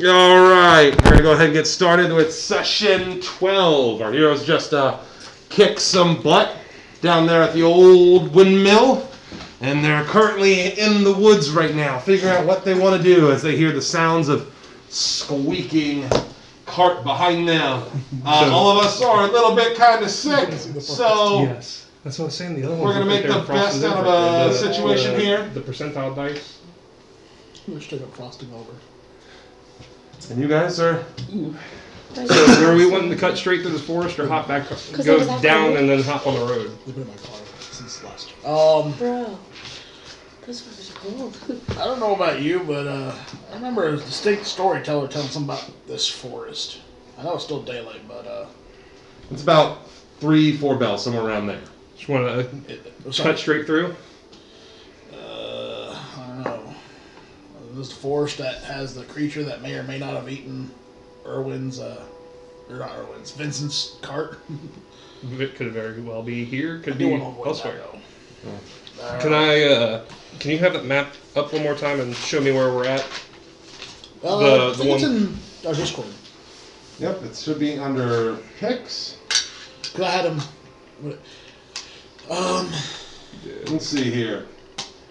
All right, we're gonna go ahead and get started with session 12. Our heroes just kicked some butt down there at the old windmill, and they're currently in the woods right now, figuring out what they want to do as they hear the sounds of squeaking cart behind them. All of us are a little bit kind of sick, so yes, that's what I was saying. The other we're gonna make the best out of a situation here. The percentile dice. We're straight up frosting over. And you guys are. So, are we wanting to cut straight through the forest or hop back, go down and then hop on the road? We've been in my car since last year. Bro, this was cold. I don't know about you, but I remember a distinct storyteller telling something about this forest. I know it's still daylight, but It's about 3-4 bells, somewhere around there. Just want to cut straight through? I don't know. This forest that has the creature that may or may not have eaten Vincent's cart. It could very well be here. Could I be don't know elsewhere. That, Can you have it mapped up one more time and show me where we're at? I think it's in our Discord. Yep, it should be under picks. Cause I had him. Let's see here.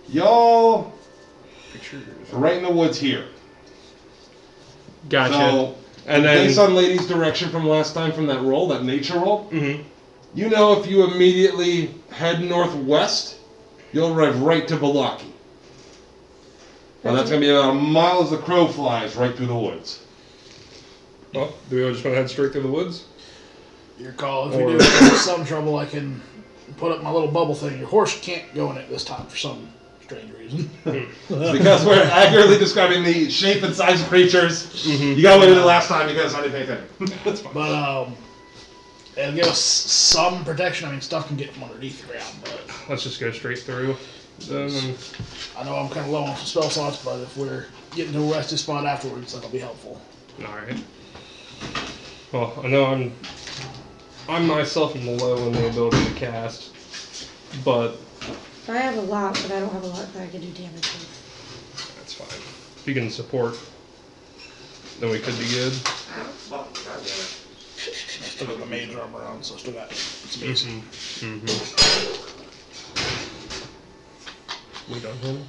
Y'all Pictures. are right in the woods here. Gotcha. So, and then, based on Lady's direction from last time from that roll, that nature roll, you know if you immediately head northwest, you'll arrive right to Balaki. Now that's going to be about a mile as the crow flies right through the woods. well, do we just want to head straight through the woods? Your call. If you do have some trouble, I can put up my little bubble thing. Your horse can't go in it this time for some strange reason. Because we're accurately describing the shape and size of creatures. You got away with it last time because I didn't pay attention. That's fine. But it'll give us some protection. I mean, stuff can get from underneath the ground, but Let's just go straight through. I know I'm kind of low on some spell slots, but if we're getting to a resting spot afterwards, that'll be helpful. Alright. Well, I know I'm myself am low in the ability to cast, but I have a lot, but I don't have a lot that I can do damage with. that's fine. If you can support, then we could be good. Oh, God damn it. I still got the mage armor on, so I still got space. We done him?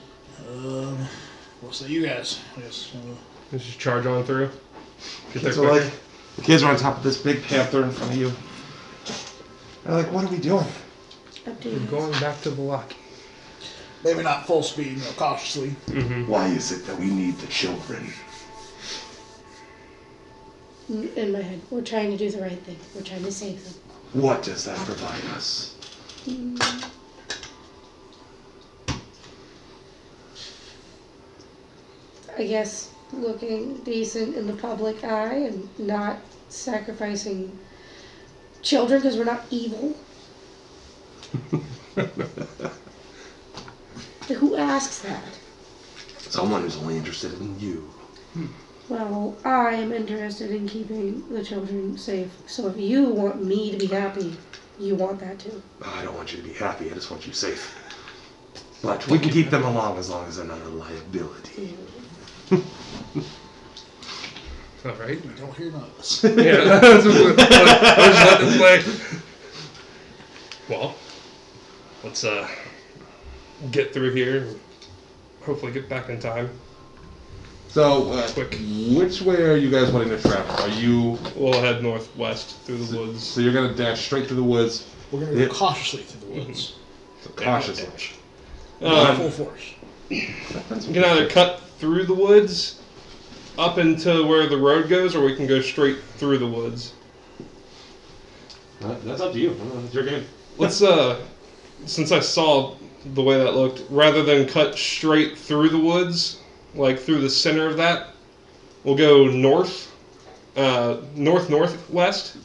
What say you guys? I guess. Let's just charge on through. Get there So quick. like, the kids are on top of this big panther in front of you. They're like, what are we doing? Up to We're you. going back to the lock. Maybe not full speed, cautiously. Why is it that we need the children? In my head, we're trying to do the right thing. We're trying to save them. What does that provide us? I guess looking decent in the public eye and not sacrificing children because we're not evil. Who asks that? Someone who's only interested in you. Well, I am interested in keeping the children safe. So if you want me to be happy, you want that too. I don't want you to be happy, I just want you safe. But we can keep them along as they're not a liability. Alright. We don't hear none of this. Yeah, that's what I was just letting it play. Well, let's get through here and hopefully get back in time. So, Quick. which way are you guys wanting to travel? Are you... We'll head northwest through the woods. So you're going to dash straight through the woods. We're going to go cautiously through the woods. So cautiously. Not full force. We can either cut through the woods up into where the road goes, or we can go straight through the woods. That's up to you. It's your game. Let's since I saw the way that looked, rather than cut straight through the woods, like through the center of that, we'll go northwest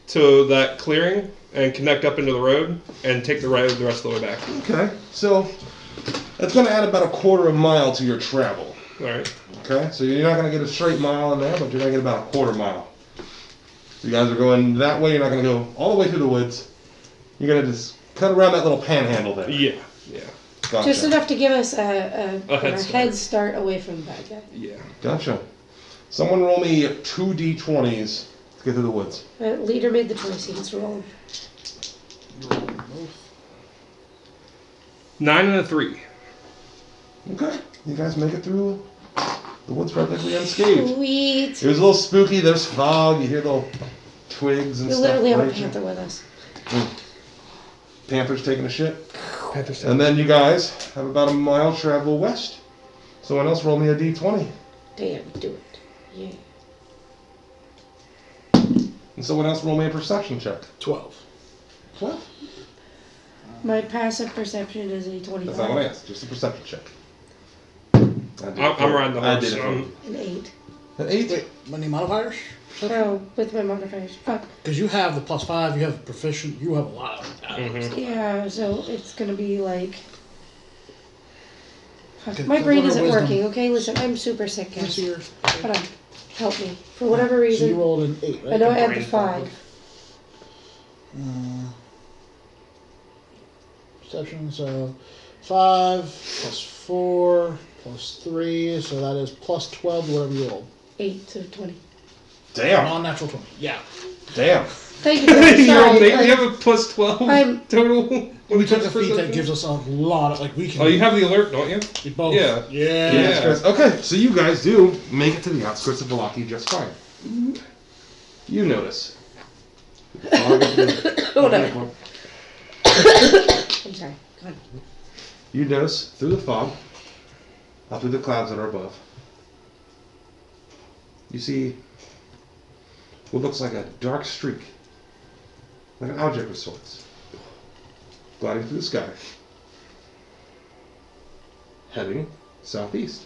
to that clearing and connect up into the road and take the road the rest of the way back. Okay, so that's going to add about a quarter of a mile to your travel. All right. Okay, so you're not going to get a straight mile in there, but you're going to get about a quarter mile. So you guys are going that way. You're not going to go all the way through the woods. You're going to just cut around that little panhandle there. Yeah. Yeah. Gotcha. Just enough to give us a head start. head start away from the bad guy. Yeah. Gotcha. Someone roll me 2 d20s to get through the woods. Leader made the choice. He gets to roll. You roll both. 9 and a 3. Okay. You guys make it through the woods perfectly unscathed. Sweet. It was a little spooky. There's fog. You hear little twigs and We stuff. literally have a biting. panther with us. Panther's taking a shit. Panthers. And then you guys have about a mile travel west. Someone else roll me a d20. Damn, do it. Yeah. And someone else roll me a perception check. 12. 12? My passive perception is a 25. That's not what I asked. Just a perception check. I'm riding the I horse. did it. An 8. An 8? Wait, any modifiers? Oh, with my modifiers. Fuck. Because you have the +5, you have proficient, you have a lot of that. Yeah, so it's gonna be like. Fuck. Okay, My so brain what are isn't wisdom? working, okay? Listen, I'm super sick, Let's guys. see your. Hold on. Help me. For whatever So you reason, rolled an 8, right? I know I had the Brain 5. Perception, so 5 +4 +3, so that is +12 to whatever you rolled. 8 to 20. Damn. Non-natural 20. Yeah. Damn. Thank you for that. You're on Sorry, you have a +12 I'm- total. We took a feat perception? that gives us a lot of, like, we can. Oh, you have the alert, don't you? we both. Yeah. Yeah. Yeah. Okay, so you guys do make it to the outskirts of Valaki just fine. You notice. Whatever. I'm sorry. Go on. You notice through the fog, up through the clouds that are above, you see what looks like a dark streak, like an object of sorts, gliding through the sky, heading southeast.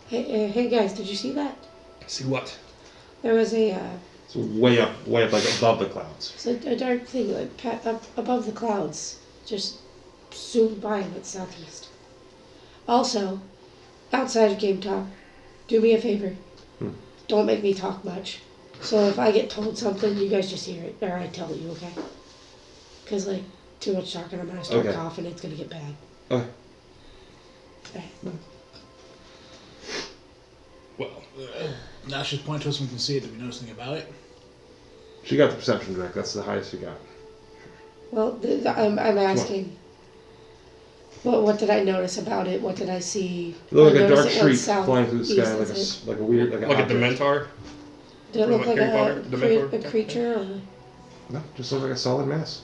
Hey guys, did you see that? See what? There was a It's way up, like above the clouds. it's a dark thing like up above the clouds, just zoomed by and went southeast. Also, outside of Game Talk, do me a favor. Don't make me talk much. So if I get told something, you guys just hear it, or I tell you, okay? Because like too much talking, I'm gonna start Okay. coughing. It's gonna get bad. Okay. Okay. Well, Now she's pointing to us and we can see it. Do we know anything about it? She got the perception direct. That's the highest she got. Well, I'm asking. What did I notice about it? What did I see? It looked I like a dark noticed it went streak flying through the sky, southeast, like a, is it? like a weird, like, like a object. Dementor. Did it look like like Harry Potter? a Dementor? creature? Or? No, just looked like a solid mass.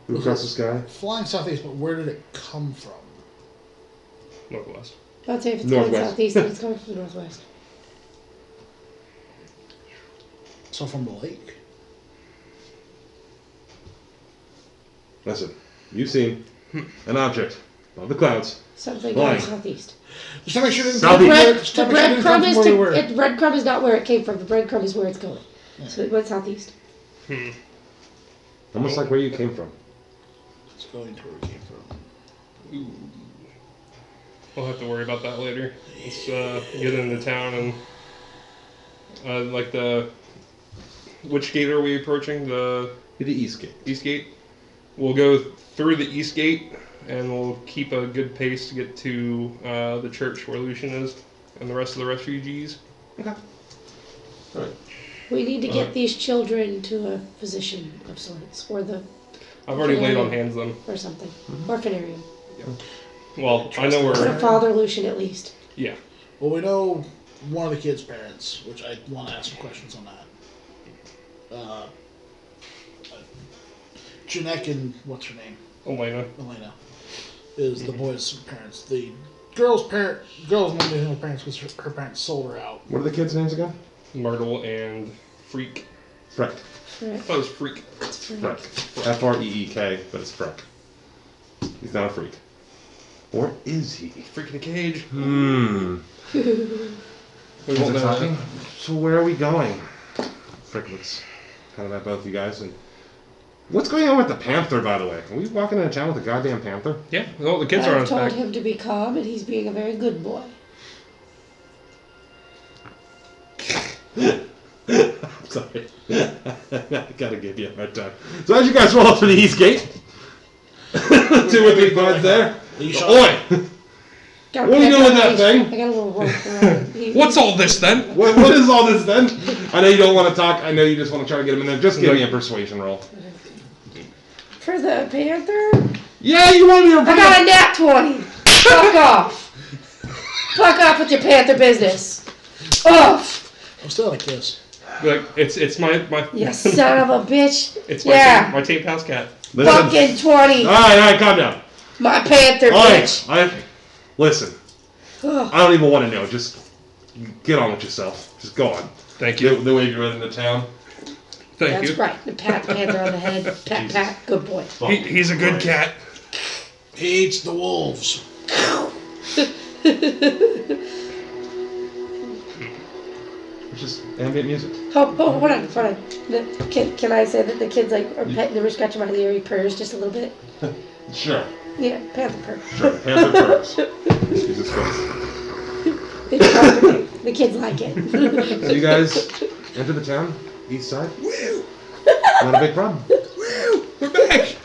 Flew across the sky. Flying southeast, but where did it come from? Northwest. I'd say if it's going Northwest. southeast, then it's coming from the northwest. So from the lake? Listen, you've seen an object above the clouds. Something Flying. going southeast. Just to make sure it didn't Southeast. come The from where- just to make sure it didn't come breadcrumb is from where we were. breadcrumb is not where it came from. The breadcrumb is where it's going. So it went southeast. Almost like where you came from. It's going to where we came from. Ooh. We'll have to worry about that later. Let's get into town and like the. Which gate are we approaching? The To the east gate. east gate. We'll go through the east gate, and we'll keep a good pace to get to the church where Lucian is and the rest of the refugees. Okay. Alright. We need to get these children to a physician of sorts, or the I've already laid on hands them. or something, orphanarium, Well, I know or where. Father Lucian at least. Yeah. Well, we know one of the kids' parents, which I want to ask some questions on that. Janek and what's her name? Elena. Elena is the boy's parents. The girl's one of the parents because her parents sold her out. What are the kids' names again? Myrtle and Freak. Freck. I thought it was Freak. Freck. Freek, but it's Freck. He's not a freak. Or is he? Freak in a cage. We We won't know talking. that. So where are we going? Frick looks kind of at both you guys. And what's going on with the panther, by the way? Are we walking into town with a goddamn panther? Yeah. Well, the kids are on I've his told back. him to be calm, and he's being a very good boy. I'm sorry. I gotta give you a hard time. So as you guys roll up to the east gate, 2 or 3 guards there. You Oi! Got What are you pet doing with that on thing? I got a little well, What's all this then? What is all this then? I know you don't want to talk. I know you just want to try to get him in there. Just give me a persuasion roll. For the Panther? Yeah, you want me to... I got a nat 20. Fuck off. Fuck off with your Panther business. Off. I'm still on a kiss. Like, it's my You son of a bitch. it's my tape house cat. Listen. Fucking 20. All right, calm down. My Panther All right, bitch. listen. Ugh. I don't even want to know. Just get on with yourself. Just go on. Thank you. The way you're running the town. Thank That's you. right. Pat the Panther on the head. Pat, pat. Good boy. He's a good cat. He eats the wolves. It's just ambient music. Oh, hold on. Can I say that the kids are petting the scratching my ear? He purrs just a little bit. Sure. Yeah, Panther purr. Sure. Panther purrs. Jesus Christ. The kids like it. So you guys enter the town, east side. Woo! Not a big problem. Woo! We're back.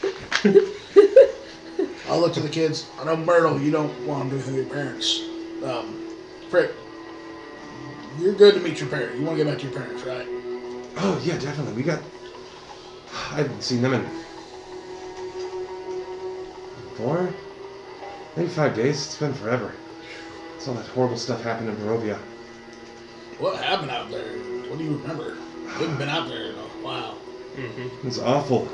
I'll look to the kids. I know, Myrtle, you don't want to do anything with your parents. Frick, you're good to meet your parents. You want to get back to your parents, right? Oh yeah, definitely. I haven't seen them in 4, maybe 5 days. It's been forever. It's all that horrible stuff happened in Barovia. What happened out there? What do you remember? I haven't been out there in a while. It was awful.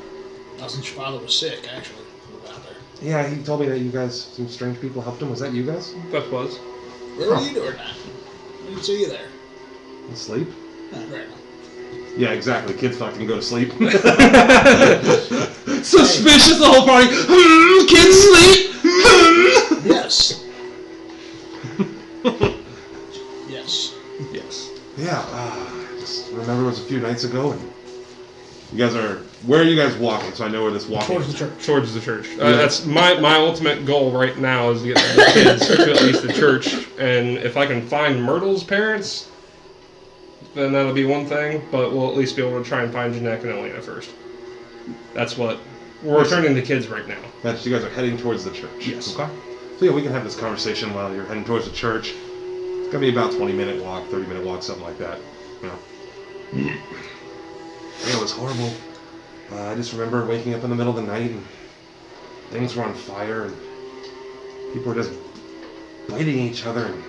Not since your father was sick, actually. Out there. Yeah, he told me that you guys, some strange people helped him. Was that you guys? That was. Where were you doing that? I didn't see you there. Asleep? Right now. Yeah, exactly. Kids fucking go to sleep. Suspicious, the whole party. Kids sleep. Yes. Yes. Yes. Yeah, I just remember it was a few nights ago, and you guys are... Where are you guys walking? So I know where this walking Towards is. the church. Towards the church. That's my ultimate goal right now is to get the kids to at least the church. And if I can find Myrtle's parents, then that'll be one thing. But we'll at least be able to try and find Janek and Elena first. That's what we're returning the kids right now. That you guys are heading towards the church. Yes. Okay. So yeah, we can have this conversation while you're heading towards the church. It's gonna be about 20-minute walk, 30-minute walk, something like that. You know. Yeah, it was horrible. I just remember waking up in the middle of the night and things were on fire and people were just biting each other and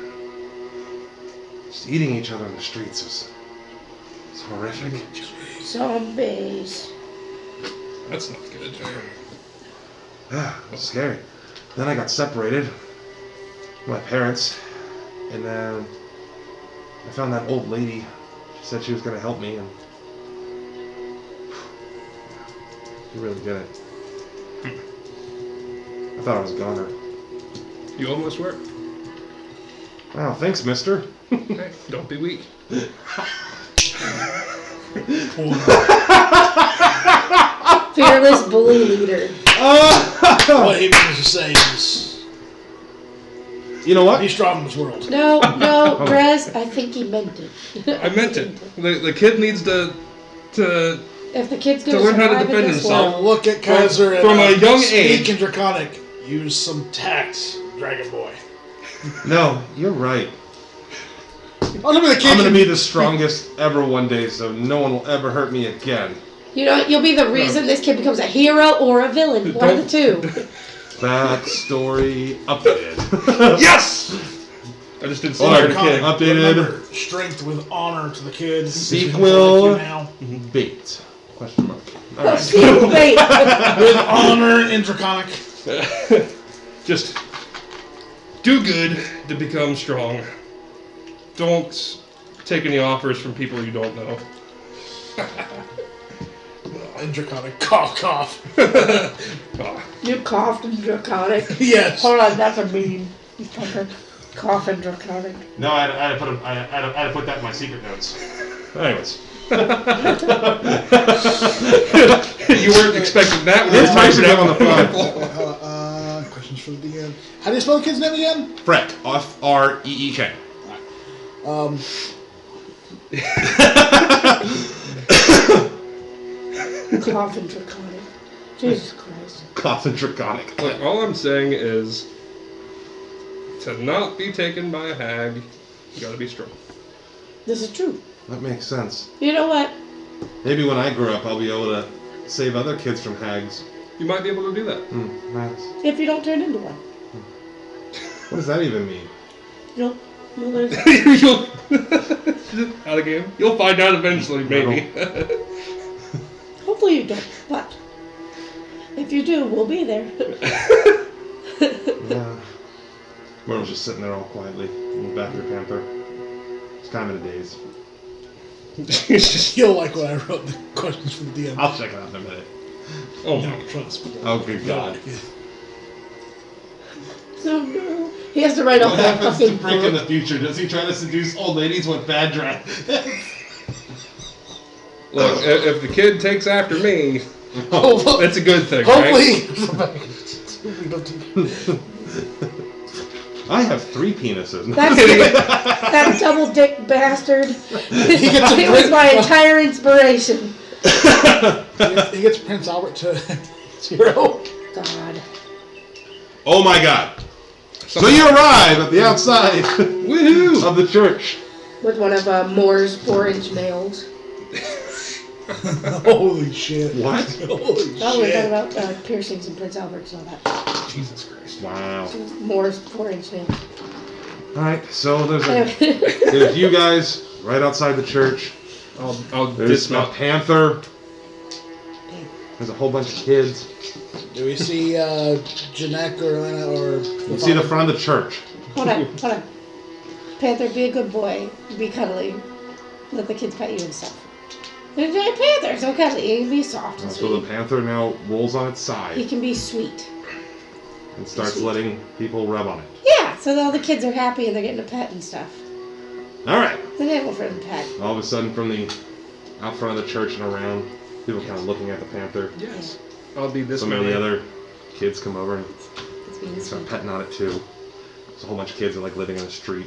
just eating each other in the streets. It was horrific. Zombies. That's not good. Yeah, it was scary. Then I got separated from my parents, and then I found that old lady. She said she was going to help me, and she really did it. I thought I was a goner. You almost were. Wow, thanks, mister. Hey, don't be weak. Fearless bully leader. What he means to say is, You know what? be strong in this world. No, Rez, I think he meant it. I meant it. The kid needs to If the kid's To going learn how to survive in defend this himself. world, So look at Kaiser and from a young speak age. in Draconic. Use some tact, Dragon Boy. No, you're right. Oh, look at the kid. I'm going to be the strongest ever one day, so no one will ever hurt me again. you know, you'll be the reason this kid becomes a hero or a villain. One of the two. Backstory updated. Yes! I just did Alright, something to the kid. updated. Remember, strength with honor to the kids. Sequel. Now. Bait. Question mark. Oh, Alright. Steve, wait. With honor in Draconic. Just do good to become strong. Don't take any offers from people you don't know. In Draconic. Cough, cough. Ah, You coughed in Draconic. Yes. Hold on, that's a meme. You fucker. Cough in Draconic. No, I had to put that in my secret notes. Anyways. you weren't expecting that when you This might typed it be out on the phone. Questions for the DM. How do you spell the kid's name again? Freck. F-R-E-E-K. Cough in Draconic. Jesus Christ. Coffin Draconic. Look, all I'm saying is, To not be taken by a hag, you gotta be strong. This is true. That makes sense. You know what? Maybe when I grow up, I'll be able to save other kids from hags. You might be able to do that. Nice. If you don't turn into one. What does that even mean? You'll learn. You'll out of game. You'll find out eventually, maybe. Hopefully you don't, but if you do, we'll be there. Yeah. Myrtle's just sitting there all quietly in the back of the panther. It's kind of in a daze. You'll like when I wrote the questions for the DM. I'll check it out in a minute. Oh, No, trust me. Oh, good God. So no. He has to write a What whole happens to fucking Brick in book. the future? Does he try to seduce old ladies with bad dress? Look, if the kid takes after me, Hopefully, that's a good thing, right? I have 3 penises. That double dick bastard. gets a It was my entire inspiration. he gets Prince Albert to 0. God. Oh my God. So you arrive at the outside Woohoo! of the church. With one of Moore's 4-inch nails. Holy shit. What? Holy Oh, we're shit. talking about piercings and Prince Albert's and all that. Jesus Christ. Wow. Moore's 4-inch nails. Alright, so there's Anyway. a few guys right outside the church. I'll There's a dismount. panther. There's a whole bunch of kids. Do we see Janek or Elena or... You see the front of the church. Hold on. Panther, be a good boy. Be cuddly. Let the kids pet you and stuff. They're giant panthers, so cuddly. He can be soft and So the sweet. panther now rolls on its He side can be sweet. and starts letting people rub on it. Yeah, so all the kids are happy and they're getting a pet and stuff. Alright. It's an animal friendly pet. All of a sudden from the out front of the church and around, people kind of looking at the panther. Yes. I'll be Some of the dismounted. other kids come over and It's being start sweet. petting on it too. There's a whole bunch of kids that like living in the street.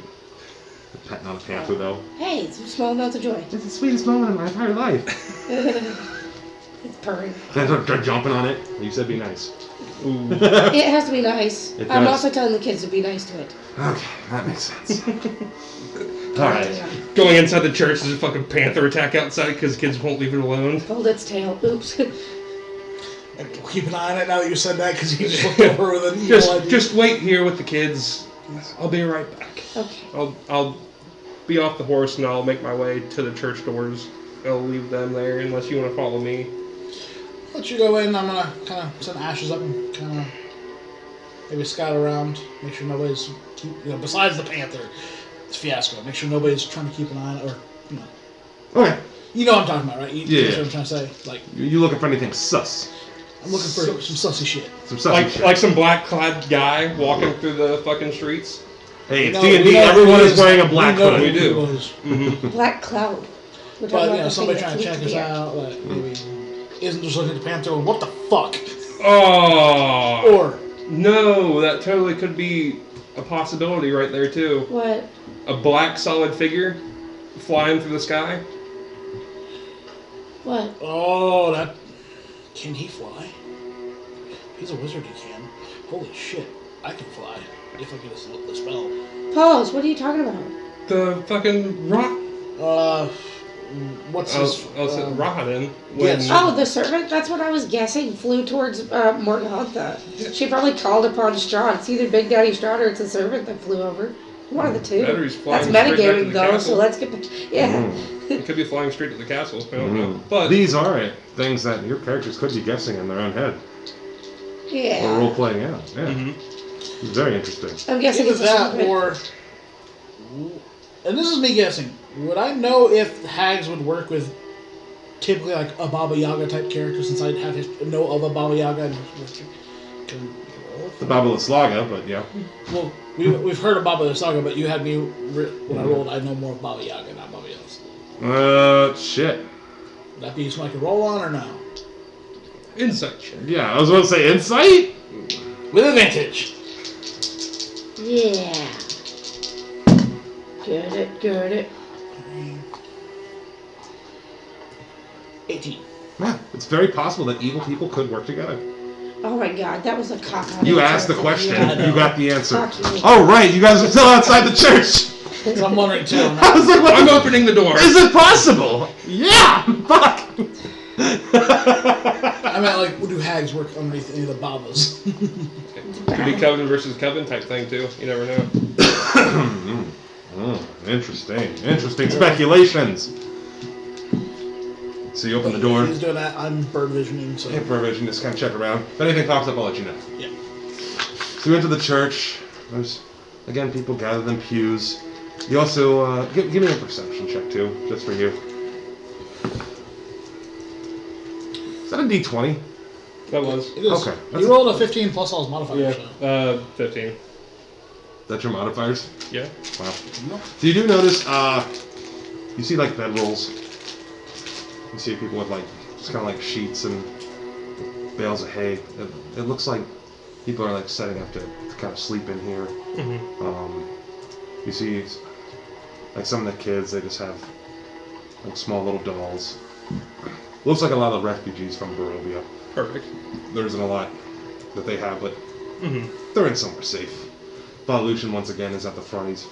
They're petting on a panther though. Hey, some small amounts of joy. It's the sweetest moment of my entire life. It's purring. They're jumping on it. You said be nice. Ooh. It has to be nice. It I'm does. also telling the kids to be nice to it. Okay, that makes sense. Alright. Going inside the church, there's a fucking panther attack outside because kids won't leave it alone. Hold its tail. Oops. Keep an eye on it now that you said that, because he just looked over with an evil idea. Just wait here with the kids. I'll be right back. Okay. I'll be off the horse and I'll make my way to the church doors. I'll leave them there unless you want to follow me. Let you go in. I'm gonna kind of send ashes up and kind of maybe scout around, make sure nobody's, besides the panther, it's fiasco. Make sure nobody's trying to keep an eye on it, or Okay. you know what I'm talking about, right? You Yeah. know what I'm trying to say. Like, You looking for anything sus? I'm looking for some sussy shit. Some sussy shit. Like some black-clad guy walking through the fucking streets. Hey, it's We know- D&D. we know Everyone who is wearing a black we know hood. who We do. it is. Black cloud. We're talking But about the somebody thing trying to that check flew us through the air. out, like maybe isn't just looking at the panther going, what the fuck? Oh Or no, that totally could be a possibility right there too. What? A black solid figure flying through the sky. What? oh, that can he fly? He's a wizard. He can. Holy shit! I can fly if I get a spell. Pause. What are you talking about? The fucking rock. What's I was his? saying Rahadin. yes. Oh, the servant? That's what I was guessing. Flew towards Morgantha. She probably called upon Strahd. It's either Big Daddy Strahd or it's a servant that flew over. One of the two. Better he's That's flying straight back to metagaming the though, castle. so let's get. Yeah. It could be flying straight to the castle. I don't know. But These are things that your characters could be guessing in their own head or Yeah. role playing out. Yeah, Mhm. very interesting. I'm guessing Either it's a that serpent. or, and this is me guessing. Would I know if hags would work with typically like a Baba Yaga type character, since I'd have know of a Baba Yaga? And The Babylon Slaga, but yeah. well, we've heard of Baba Yaga, but you had me when I rolled. I know more of Baba Yaga, not Baba Yaga. Shit. Would that be something I could roll on or no? insight check. Yeah, I was going to say insight. With advantage. Yeah. Get it. 18. Yeah, it's very possible that evil people could work together. Oh my god, that was a cop-out. You asked the question. Yeah, I know. You got the answer. Fuck you. Oh, right. You guys are still outside the church. So I'm wondering too. I was like, what I'm the- opening the door. Is it possible? Yeah. Fuck. I meant like, do hags work underneath any of the babas? Could be Coven versus Coven type thing too. You never know. Interesting speculations. So you open the door. He's doing that. I'm bird visioning, so Hey, provision, just kind of check around. If anything pops up, I'll let you know. yeah. So you enter the church. There's, again, people gathered in pews. You also, give me a perception check, too, just for you. Is that a D20? That was. It is. Okay, You rolled a 15 plus all his modifiers. Yeah. So. 15. That's your modifiers? Yeah. Wow. So you do notice, you see, like, bedrolls. You see people with, like, just kind of like sheets and bales of hay. It looks like people are, like, setting up to kind of sleep in here. Mm-hmm. You see, like, some of the kids, they just have, like, small little dolls. Looks like a lot of refugees from Barovia. Perfect. There isn't a lot that they have, but Mm-hmm. they're in somewhere safe. Lucian, once again, is at the front.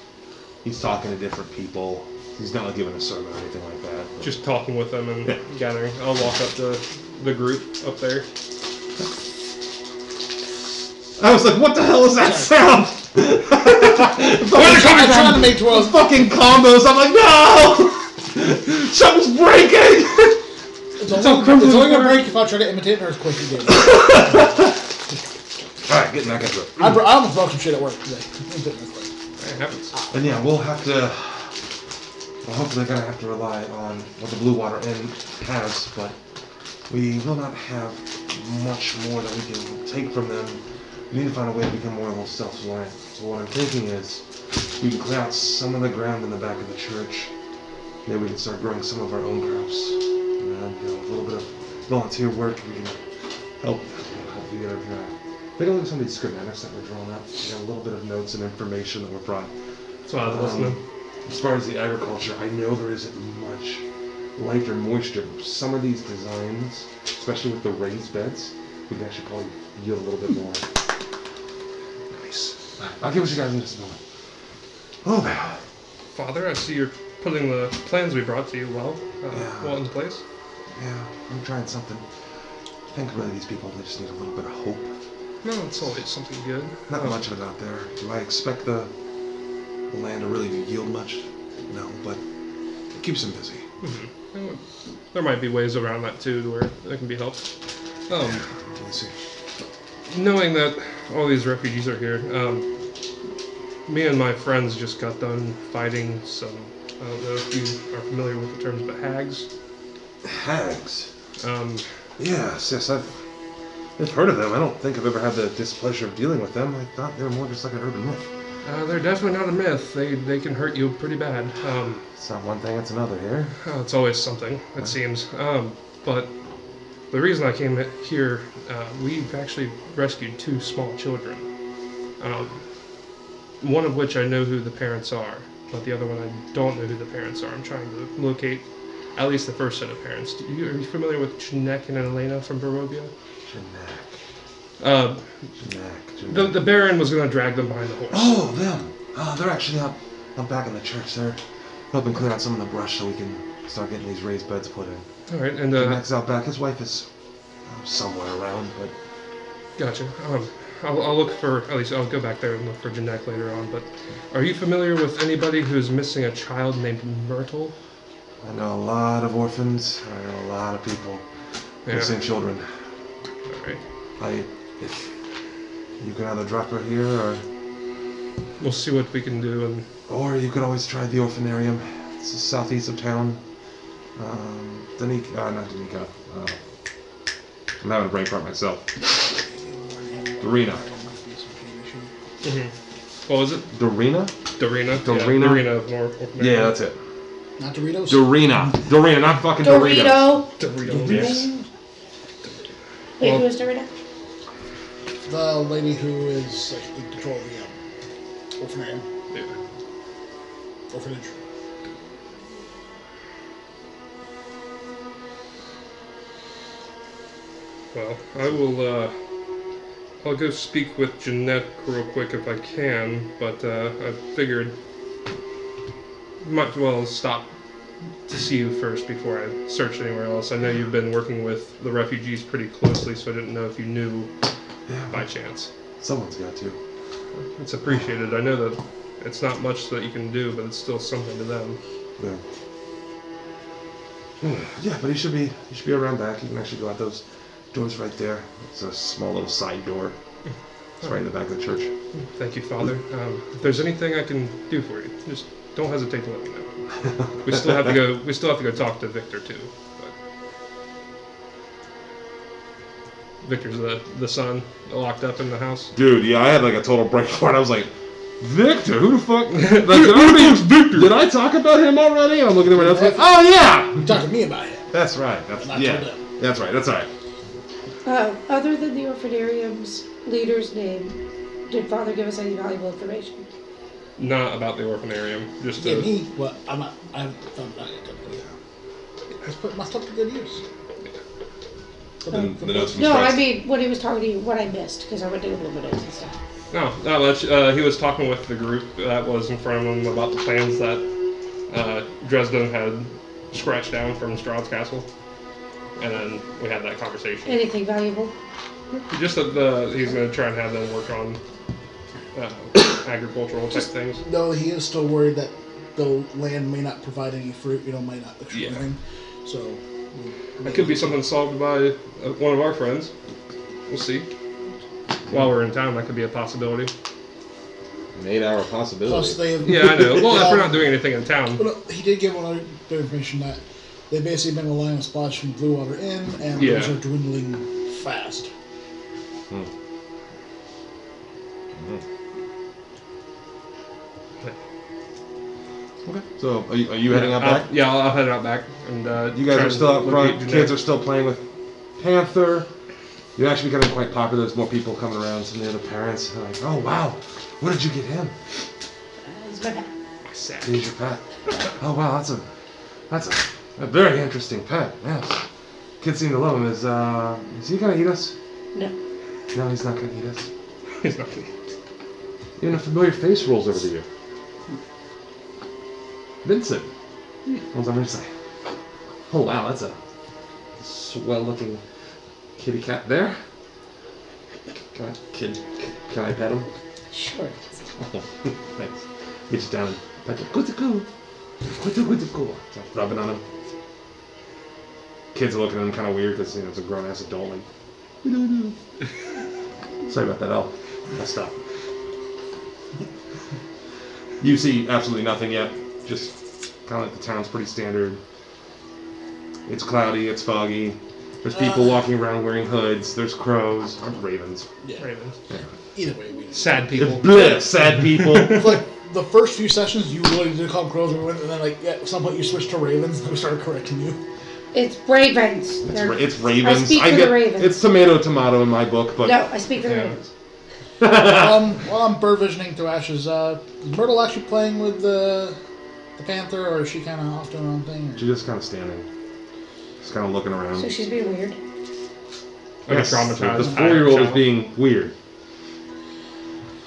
He's talking to different people. He's not, like, giving a sermon or anything like that. But Just talking with them and Yeah. gathering. I'll walk up to the group up there. I was like, what the hell is that sound? Where's it coming I'm trying to from? make twirls. Fucking combos. I'm like, no! Something's breaking! It's only going to break if I try to imitate an earthquake again. Alright, getting back into it. I almost broke some shit at work today. Imitate an earthquake. It happens. And yeah, we'll hopefully gonna have to rely on what the Blue Water Inn has, but we will not have much more that we can take from them. We need to find a way to become more self-reliant. So what I'm thinking is, we can clear out some of the ground in the back of the church. Maybe we can start growing some of our own crops. And a little bit of volunteer work, we can help you get a take a look at some of these schematics that were drawn up. We got a little bit of notes and information that were brought. That's why I was listening. As far as the agriculture, I know there isn't much light or moisture. Some of these designs, especially with the raised beds, we can actually probably yield a little bit more. Nice. I'll give it to you guys in just a moment. Oh, man. Father, I see you're putting the plans we brought to you Yeah. well into place. Yeah, I'm trying something. I think really these people, they just need a little bit of hope. No, it's always something good. Not much of it out there. Do I expect the land to really yield much? No, but it keeps them busy. Mm-hmm. There might be ways around that too, where it can be helped. Let's see. Knowing that all these refugees are here, me and my friends just got done fighting some. I don't know if you are familiar with the terms, but hags. Hags. Yes, I've heard of them. I don't think I've ever had the displeasure of dealing with them. I thought they were more just like an urban myth. They're definitely not a myth. They can hurt you pretty bad. It's not one thing, it's another here. It's always something, it seems. But the reason I came here, we've actually rescued 2 small children. One of which I know who the parents are, but the other one I don't know who the parents are. I'm trying to locate at least the first set of parents. Are you familiar with Janek and Elena from Barovia? Janek. The Baron was going to drag them behind the horse. Oh, them. Oh, they're actually out back in the church. They're helping clear out some of the brush so we can start getting these raised beds put in. All right, and Janek's out back. His wife is somewhere around, but... Gotcha. I'll look for, at least I'll go back there and look for Janek later on, but are you familiar with anybody who's missing a child named Myrtle? I know a lot of orphans. I know a lot of people missing children. Alright. If you can either drop her here, We'll see what we can do, and or you could always try the orphanarium. It's southeast of town. Not Danica. I'm having a brain fart myself. Dorina. What was it? Dorina? Dorina. Dorina? Yeah, Dorina. Yeah, that's it. Not Doritos? Dorina, not fucking Dorito. Dorito. Yes. Wait, Well- who is Dorito? The lady who is like in control of the orphanarium. Yeah. Orphanage. Well, I will I'll go speak with Jeanette real quick if I can, but I figured might as well stop to see you first before I search anywhere else. I know you've been working with the refugees pretty closely, so I didn't know if you knew by chance. Someone's got to. It's appreciated. I know that it's not much that you can do, but it's still something to them. Yeah. Yeah, but he should be around back. You can actually go out those doors right there. It's a small little side door. It's right in the back of the church. Thank you, Father. If there's anything I can do for you, just don't hesitate to let me know. We still have to go. We still have to go talk to Victor too. But Victor's the son locked up in the house. Dude, yeah, I had like a total breakdown. I was like, Victor, who the fuck? Like, did I talk about him already? And I'm looking at everyone else like, oh yeah. You talked to me about him. That's right. That's And I told him. That's right. That's right. Other than the orphanarium's leader's name, did Father give us any valuable information? Not about the orphanarium. Just Yeah, to, me. Well, I'm not yet done. Let's put my stuff to good use. The notes from No, Strauss. I mean when he was talking to you, what I missed because I went to Google notes and stuff. no, not much. He was talking with the group that was in front of him about the plans that Dresden had scratched down from Strahd's castle, and then we had that conversation. Anything valuable? Just that he's going to try and have them work on agricultural type things. Though he is still worried that the land may not provide any fruit, might not extra anything. So That could be something solved by one of our friends. We'll see. While we're in town, that could be a possibility. An 8-hour possibility. Plus they have. Yeah, I know. Well, if we're not doing anything in town. Well, no, he did give one other bit of information that they've basically been relying on spots from Blue Water Inn, and Yeah. those are dwindling fast. Okay. So, are you heading out back? Yeah, I'll head out back. And You guys try are still out and front. locate Kids Jeanette. are still playing with Panther. You're actually becoming quite popular. There's more people coming around. Some of the other parents are like, oh, wow. What did you get him? It's my bad. My sack. He's your pet. Oh, wow. That's a very interesting pet. Yes. Kids seem to love him. Is he going to eat us? No. No, he's not going to eat us. He's not gonna- Even a familiar face rolls over to you. Vincent. Rolls over and say, oh, wow. That's a swell-looking kitty cat there. Can I pet him? Sure. Oh, thanks. Gets down and pet him. Good. Start rubbing on him. Kids are looking at him kind of weird because it's a grown-ass adult. Like, sorry about that. I'll stop. You see absolutely nothing yet. Just kind of like the town's pretty standard. It's cloudy. It's foggy. There's people walking around wearing hoods. There's crows. Or ravens. Yeah. Ravens. Either way, we. Sad people. Bleh, sad people. It's like the first few sessions, you really did call them crows, and then at some point you switched to ravens, and we started correcting you. It's ravens. It's ravens. I speak for the ravens. It's tomato in my book, but No, I speak for the Yeah. ravens. While I'm bird visioning through ashes, is Myrtle actually playing with the panther, or is she kind of off doing her own thing? she's just kind of standing, just kind of looking around. So she's being weird. Like Yes, a traumatized. the 4-year-old is child. being weird.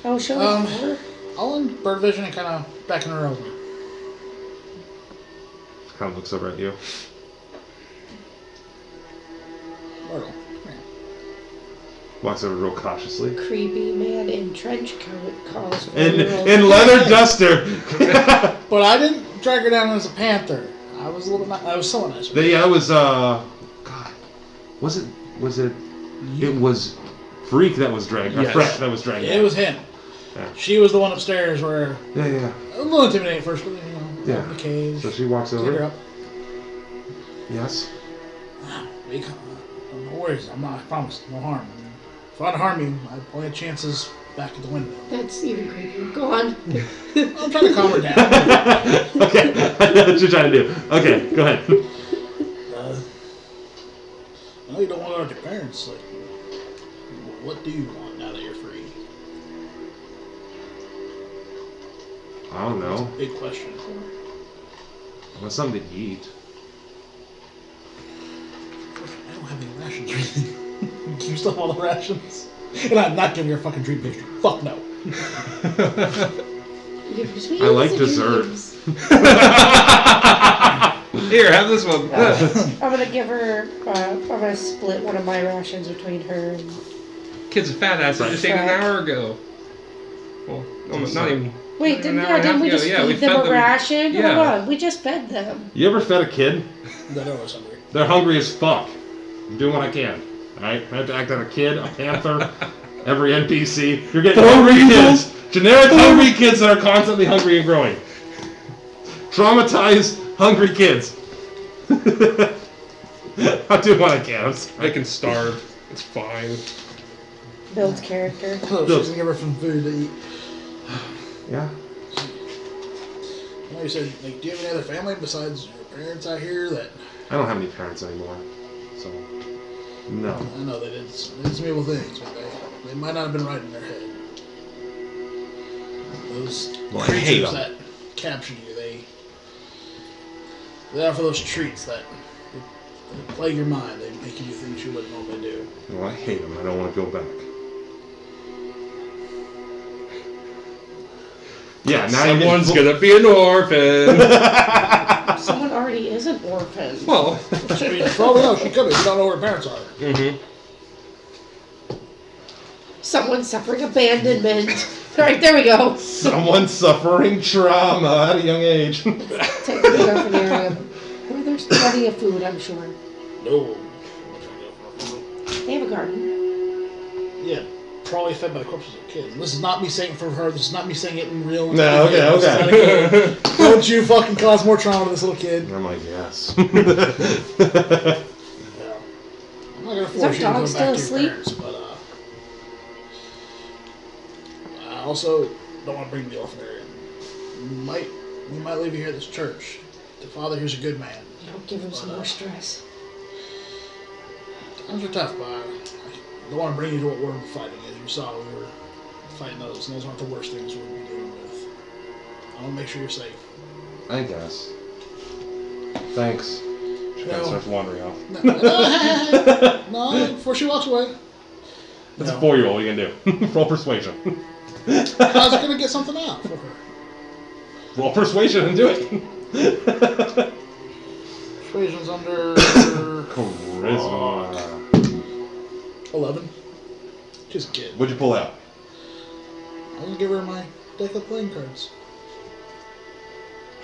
Oh, show Um, her. I'll end bird vision and kind of beckon her over. Kind of looks over at you. Myrtle, come here. Walks over real cautiously. Creepy man in trench coat calls for In leather duster. But I didn't drag her down as a panther. I was I was someone nicer. Yeah, it was God. Was it? It was Freak that was dragged. Or Yes. Fresh that was dragged. It was him. Yeah. She was the one upstairs where Yeah. a little intimidating at first, but Yeah. the cage. So she walks Take her over. up. Yes. No worries. I promise. No harm. If I had to harm you, I only had chances back at the window. That's even creepier. Go on. I'm trying to calm her down. Okay. That's what you're trying to do. Okay. Go ahead. I know you don't want to go to your parents. Like, what do you want now that you're free? I don't know. Big question. I want something to eat. I don't have any rations or anything. You still have all the rations? And I'm not giving her a fucking dream pastry. Fuck no. I like dessert. Here, have this one. I'm gonna give her. I'm gonna split one of my rations between her and. Kid's a fat ass. I just ate an hour ago. Well, not even. Wait, an hour and a didn't half we ago. just Yeah, we feed them fed a them. ration? Yeah. Hold on, we just fed them. You ever fed a kid? No, no, I was hungry. They're hungry as fuck. I'm doing what I can. Alright? I have to act like a kid, a panther, every NPC. You're getting hungry kids. Generic hungry kids that are constantly hungry and growing. Traumatized, hungry kids. I'm doing what I can. I'm sorry. They can starve. It's fine. Builds character. Oh, she's gonna give her some food to eat. Yeah. You said, like, do you have any other family besides your parents out here that... I don't have any parents anymore. So, no. I know they did some evil things, but they might not have been right in their head. Those Well, I hate creatures 'em. that captured you, they offer those treats that they plague your mind. They make you do things you wouldn't normally do. Well, I hate them. I don't want to go back. Yeah, now Someone's gonna be an orphan. Someone already is an orphan. Well. I mean, for all we know, she could be. We don't know where her parents are. Mm-hmm. Someone suffering abandonment. Alright, there we go. Someone suffering trauma at a young age. Take the orphan area where there's plenty of food, I'm sure. No. They have a garden. Yeah, probably fed by the corpses of kids. This is not me saying it for her. This is not me saying it in real. No, okay, This is okay. not a kid. Don't you fucking cause more trauma to this little kid. I'm like, yes. Yeah. I'm not gonna Is force our you to dog go still back to your asleep? parents, but I also don't want to bring the orphan area. We might leave you here at this church. The father here's a good man. Don't give him some more stress. Times are tough, but I don't want to bring you to what we're fighting. As you saw, we were fighting those, and those aren't the worst things we'll be dealing with. I want to make sure you're safe. I guess. Thanks. She kind No. of starts wandering off. No, before she walks away. That's No. a 4-year-old. What are you going to do? Roll persuasion. How's it going to get something out for her? Roll persuasion and do it. Persuasion's under Charisma. 11. She's a kid. What'd you pull out? I'm going to give her my deck of playing cards.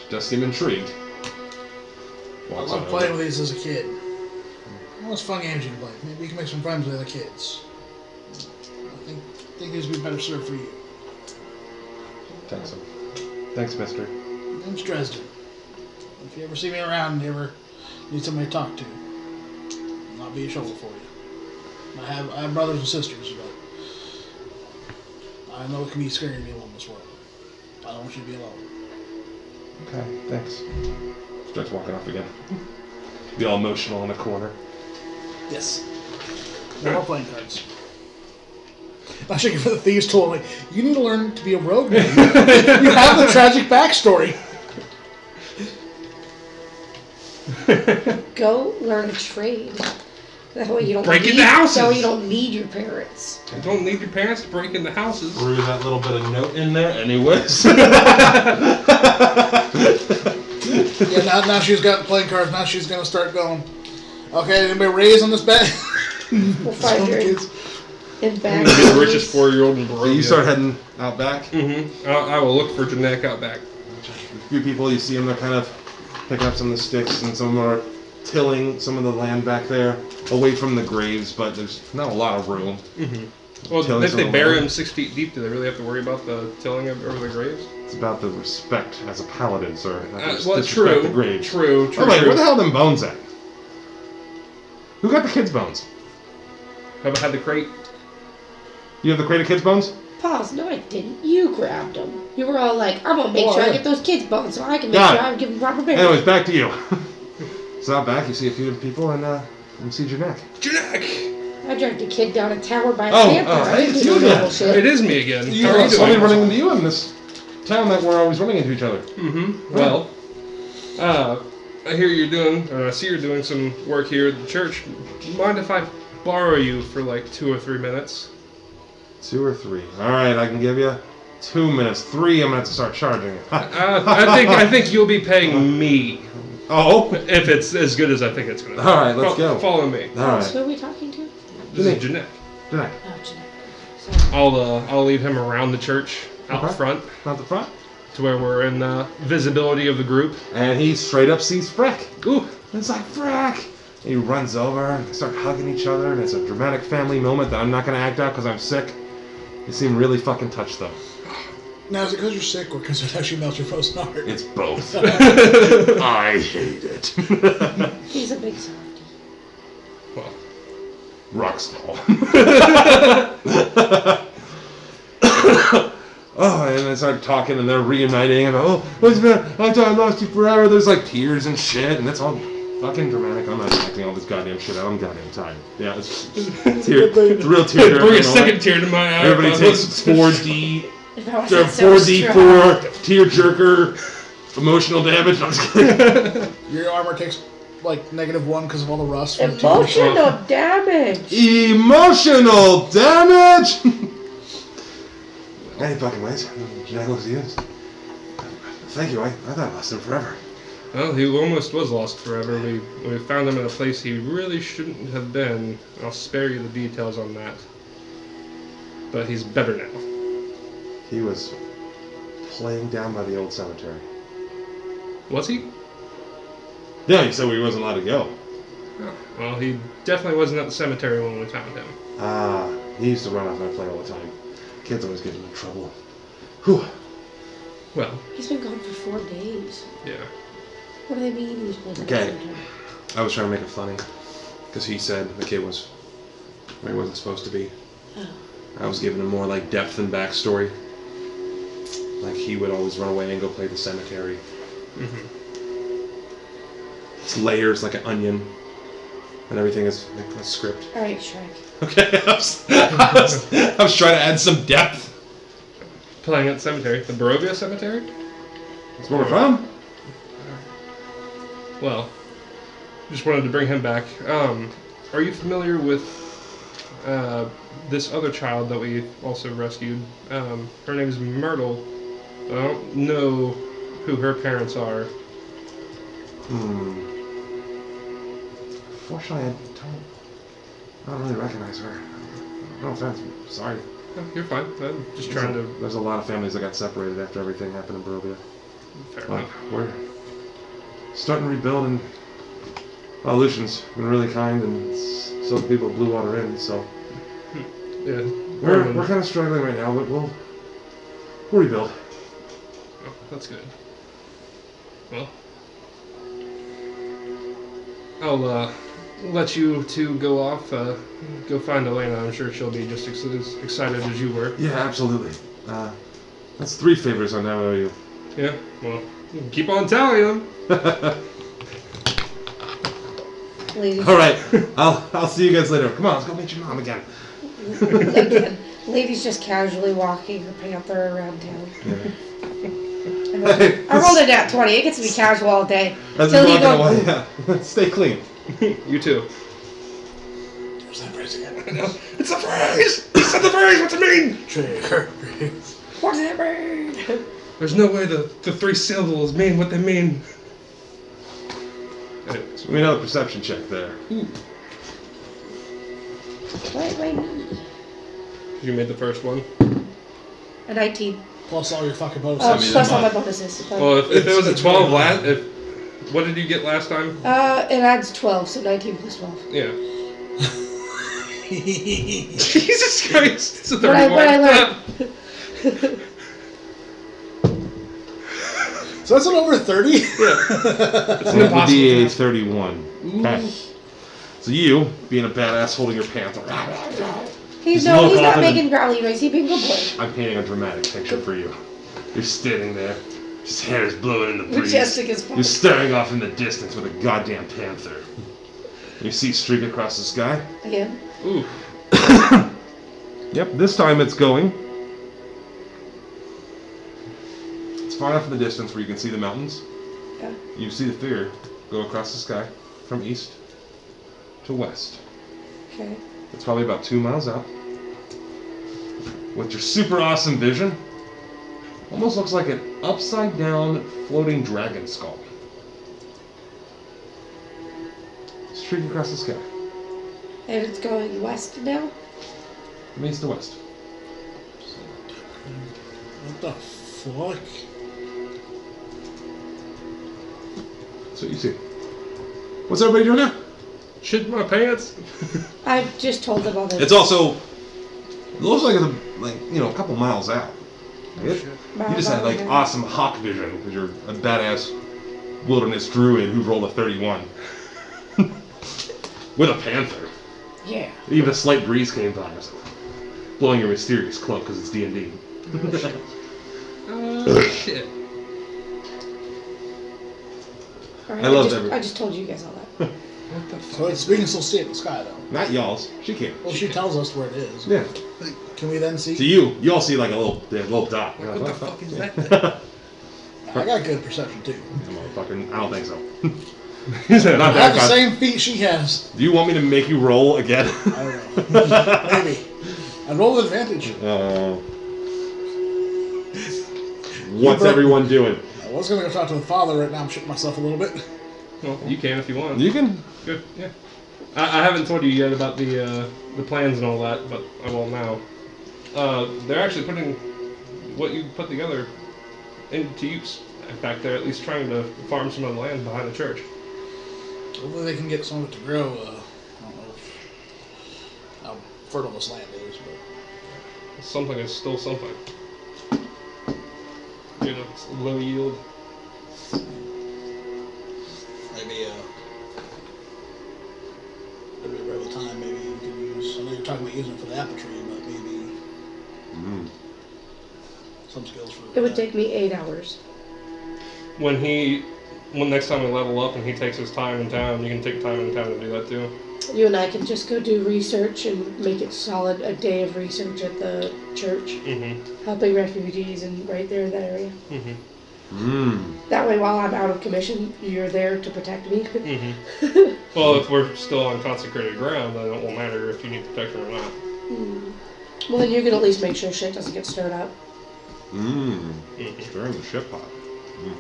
She does seem intrigued. I Walks love on playing over. with these as a kid. What's fun games you can play? Maybe you can make some friends with other kids. I think these would be better served for you. Thanks, thanks, mister. My name's Dresden. If you ever see me around and you ever need somebody to talk to, I'll not be a shoulder for you. I have brothers and sisters, but I know it can be scary to be alone in this world. I don't want you to be alone. Okay, thanks. Starts walking off again. Be all emotional in a corner. Yes. No more playing cards. I'm shaking for the thieves' tool. Like, you need to learn to be a rogue man. You have the tragic backstory. Go learn a trade. That way you don't Break need, into houses. That way you don't need your parents. You don't need your parents to break into houses. Brew that little bit of note in there, anyways. Yeah, now she's got playing cards. Now she's going to start going, okay, anybody raise on this bet? We'll find her in back. Be the richest 4-year-old in Barovia. You start heading out back. Mm-hmm. I will look for Janek out back. A few people, you see them, they're kind of picking up some of the sticks, and some are tilling some of the land back there, away from the graves, but there's not a lot of room. Mm-hmm. Well, Tilling if some they of the bury land. them 6 feet deep, do they really have to worry about the tilling over the graves? It's about the respect as a paladin, sir. Not to Well, disrespect the graves. True. Oh, wait, where the hell are them bones at? Who got the kids' bones? Have I had the crate? You have the crate of kids' bones? Pause. No, I didn't. You grabbed them. You were all like, I'm gonna make Oh, sure yeah. I get those kids' bones so I can make Got sure it. I give them proper burial. Anyways, back to you. So out back, you see a few people, and you see Janek. Janek! I dragged a kid down a tower by a Oh, panther. oh, I didn't hey, do you no again. bullshit. It is me again. You How are you I've only doing? running into you in this town that we're always running into each other. Mm-hmm. Well, I hear you're doing, I see you're doing some work here at the church. Mind if I borrow you for like 2 or 3 minutes? 2 or 3. All right, I can give you 2 minutes. 3, I'm gonna have to start charging you. I think you'll be paying me Oh. if it's as good as I think it's gonna. All right, let's go. Follow me. All right. So who are we talking to? This is Jeanette. Tonight. Oh, Jeanette. Sorry. I'll lead him around the church out Okay. front Not the front. to where we're in visibility of the group. And he straight up sees Freck. Ooh. It's like, Freck! He runs over and they start hugging each other, and it's a dramatic family moment that I'm not gonna act out because I'm sick. You seem really fucking touched though. Now, is it because you're sick or because it actually melts your frozen heart? It's both. I hate it. He's a big softie. Well, Rockstar. Oh, and they start talking and they're reuniting and what's been? I thought I lost you forever. There's like tears and shit, and it's all fucking dramatic. I'm not acting all this goddamn shit out. I'm goddamn tired. Yeah, it's real tear. bring a second tear to my eye. Everybody takes 4D. If I wasn't so 4D4 tear jerker emotional damage. I'm just kidding. Your armor takes like -1 because of all the rust. from the Emotional damage. Emotional damage. Any fucking ways. Jeanette looks to you. Thank you. I thought I lost him forever. Well, he almost was lost forever. We found him in a place he really shouldn't have been. I'll spare you the details on that. But he's better now. He was playing down by the old cemetery. Was he? Yeah, he said he wasn't allowed to go. Oh, well, he definitely wasn't at the cemetery when we found him. He used to run off my plane all the time. Kids always get him in trouble. Whew. Well, He's been gone for 4 days. yeah. What do they mean he's playing Okay. I was trying to make it funny. Because he said the kid was where he wasn't supposed to be. Oh. I was giving him more like depth and backstory. Like he would always run away and go play the cemetery. Mm-hmm. It's layers like an onion. And everything is like a script. Alright, Shrek. Okay, I was trying to add some depth. Playing at the cemetery. The Barovia Cemetery? That's where we're from. Well, just wanted to bring him back. Are you familiar with this other child that we also rescued? Her name is Myrtle. I don't know who her parents are. Fortunately, I don't really recognize her. No offense. Sorry. Oh, you're fine. I'm just trying to... There's a lot of families that got separated after everything happened in Barovia. Fair Like, enough. we're starting to rebuild, and well, Lucian's been really kind, and so the people blew water in, so Yeah. we're kind of struggling right now, but we'll rebuild. Oh, that's good. Well, I'll let you two go off. Go find Elena. I'm sure she'll be just as excited as you were. Yeah, absolutely. That's 3 favors on now you. Yeah. Well, keep on telling them. Ladies. All right, I'll see you guys later. Come on, let's go meet your mom again. Again, Lady's just casually walking her panther around town. Yeah. I rolled a nat 20. It gets to be casual all day. As Till we you walk go. away, yeah. Stay clean. You too. There's that phrase again. It's a phrase! He said the phrase! What's it mean? Trigger. What does it mean? There's no way the 3 syllables mean what they mean. Anyways. We know the perception check there. Wait. You made the first one. A 19. Plus all your fucking Oh, bonuses. plus all my bonuses. Well, if it was a It's 12 very last... What did you get last time? It adds 12, so 19 plus 12. Yeah. Jesus Christ! It's a What I 31. learned. So that's an over 30? Yeah. It's an The impossible DA task. 31. Okay. So you, being a badass holding your panther, He's a little not confident. making growly noise. He's being a good boy. I'm painting a dramatic picture for you. You're standing there, his hair is blowing in the breeze. Majestic as fuck. You're staring off in the distance with a goddamn panther. You see it streak across the sky? Again. Ooh. Yep, this time it's going. It's far enough in the distance where you can see the mountains. Yeah. You see the figure go across the sky from east to west. Okay. It's probably about 2 miles out. with your super awesome vision, almost looks like an upside down floating dragon skull. Streaking across the sky. And it's going west now? From east to west. What the fuck? That's what you see. What's everybody doing now? Shit my pants. I just told them all this. It's also, it looks like it's a couple miles out. You just had like awesome hawk vision because you're a badass wilderness druid who rolled a 31 with a panther. Yeah. Even a slight breeze came by, blowing your mysterious cloak because it's D&D. Shit. Alright, I love that. I just told you guys all that. What the fuck? So we can still see it in the sky, though. Not y'all's. She can't. Well, she tells us where it is. Yeah. Can we then see? To you all see like a little dot. You're What like, the fuck is that? I got good perception, too. Motherfucking, I don't think so. He said, not I have that the bad. same feat she has. Do you want me to make you roll again? I don't know. Maybe. I'd roll with advantage. What's everyone doing? I was going to go talk to the father right now. I'm shitting myself a little bit. Well, you can if you want. You can. Good. Yeah. I haven't told you yet about the plans and all that, but I will now. They're actually putting what you put together into use. In fact, they're at least trying to farm some of the land behind the church. Hopefully they can get some of it to grow. I don't know how fertile this land is, but Something is still something. You know, it's low yield. maybe around the time maybe you could use. I know you're talking about using it for the apple tree, but maybe some skills for. It would take me 8 hours. When next time we level up and he takes his time in town, you can take time in town to do that too. You and I can just go do research and make it solid, a day of research at the church, helping refugees and right there in that area. That way, while I'm out of commission, you're there to protect me. Well, if we're still on consecrated ground, then it won't matter if you need protection or not. Well, then you can at least make sure shit doesn't get stirred up. Stirring the shit pot.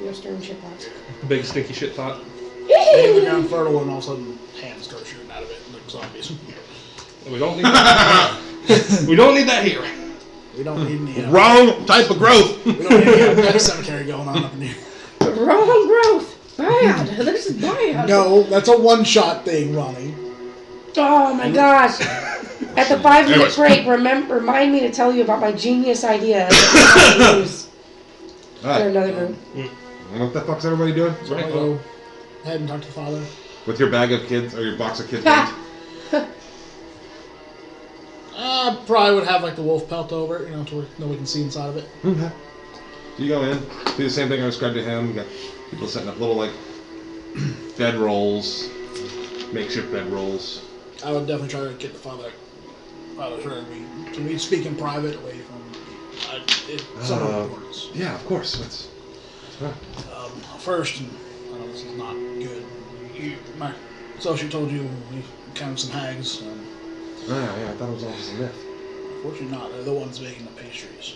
You're stirring shit pots. Big stinky shit pot. They become fertile and all of a sudden hands start shooting out of it like zombies. We don't need that. We don't need that here. We don't need any. Wrong type of growth. We don't need any pet cemetery going on up in here. Wrong growth. Bad. This is bad. No, that's a one-shot thing, Ronnie. Oh my gosh. At the 5-minute break, remind me to tell you about my genius idea that we use for another room. What the fuck's everybody doing? So I go ahead and talk to the father. With your bag of kids or your box of kids? Probably would have like the wolf pelt over it, to where nobody can see inside of it. Okay. You go in, do the same thing I described to him. You got people setting up little like bed rolls, makeshift bed rolls. I would definitely try to get the father to we speak in private away from some importance. Yeah, of course. First, and I know this is not good. My associate told you we counted some hags. Yeah, I thought it was all just a myth. Unfortunately not. They're the ones making the pastries.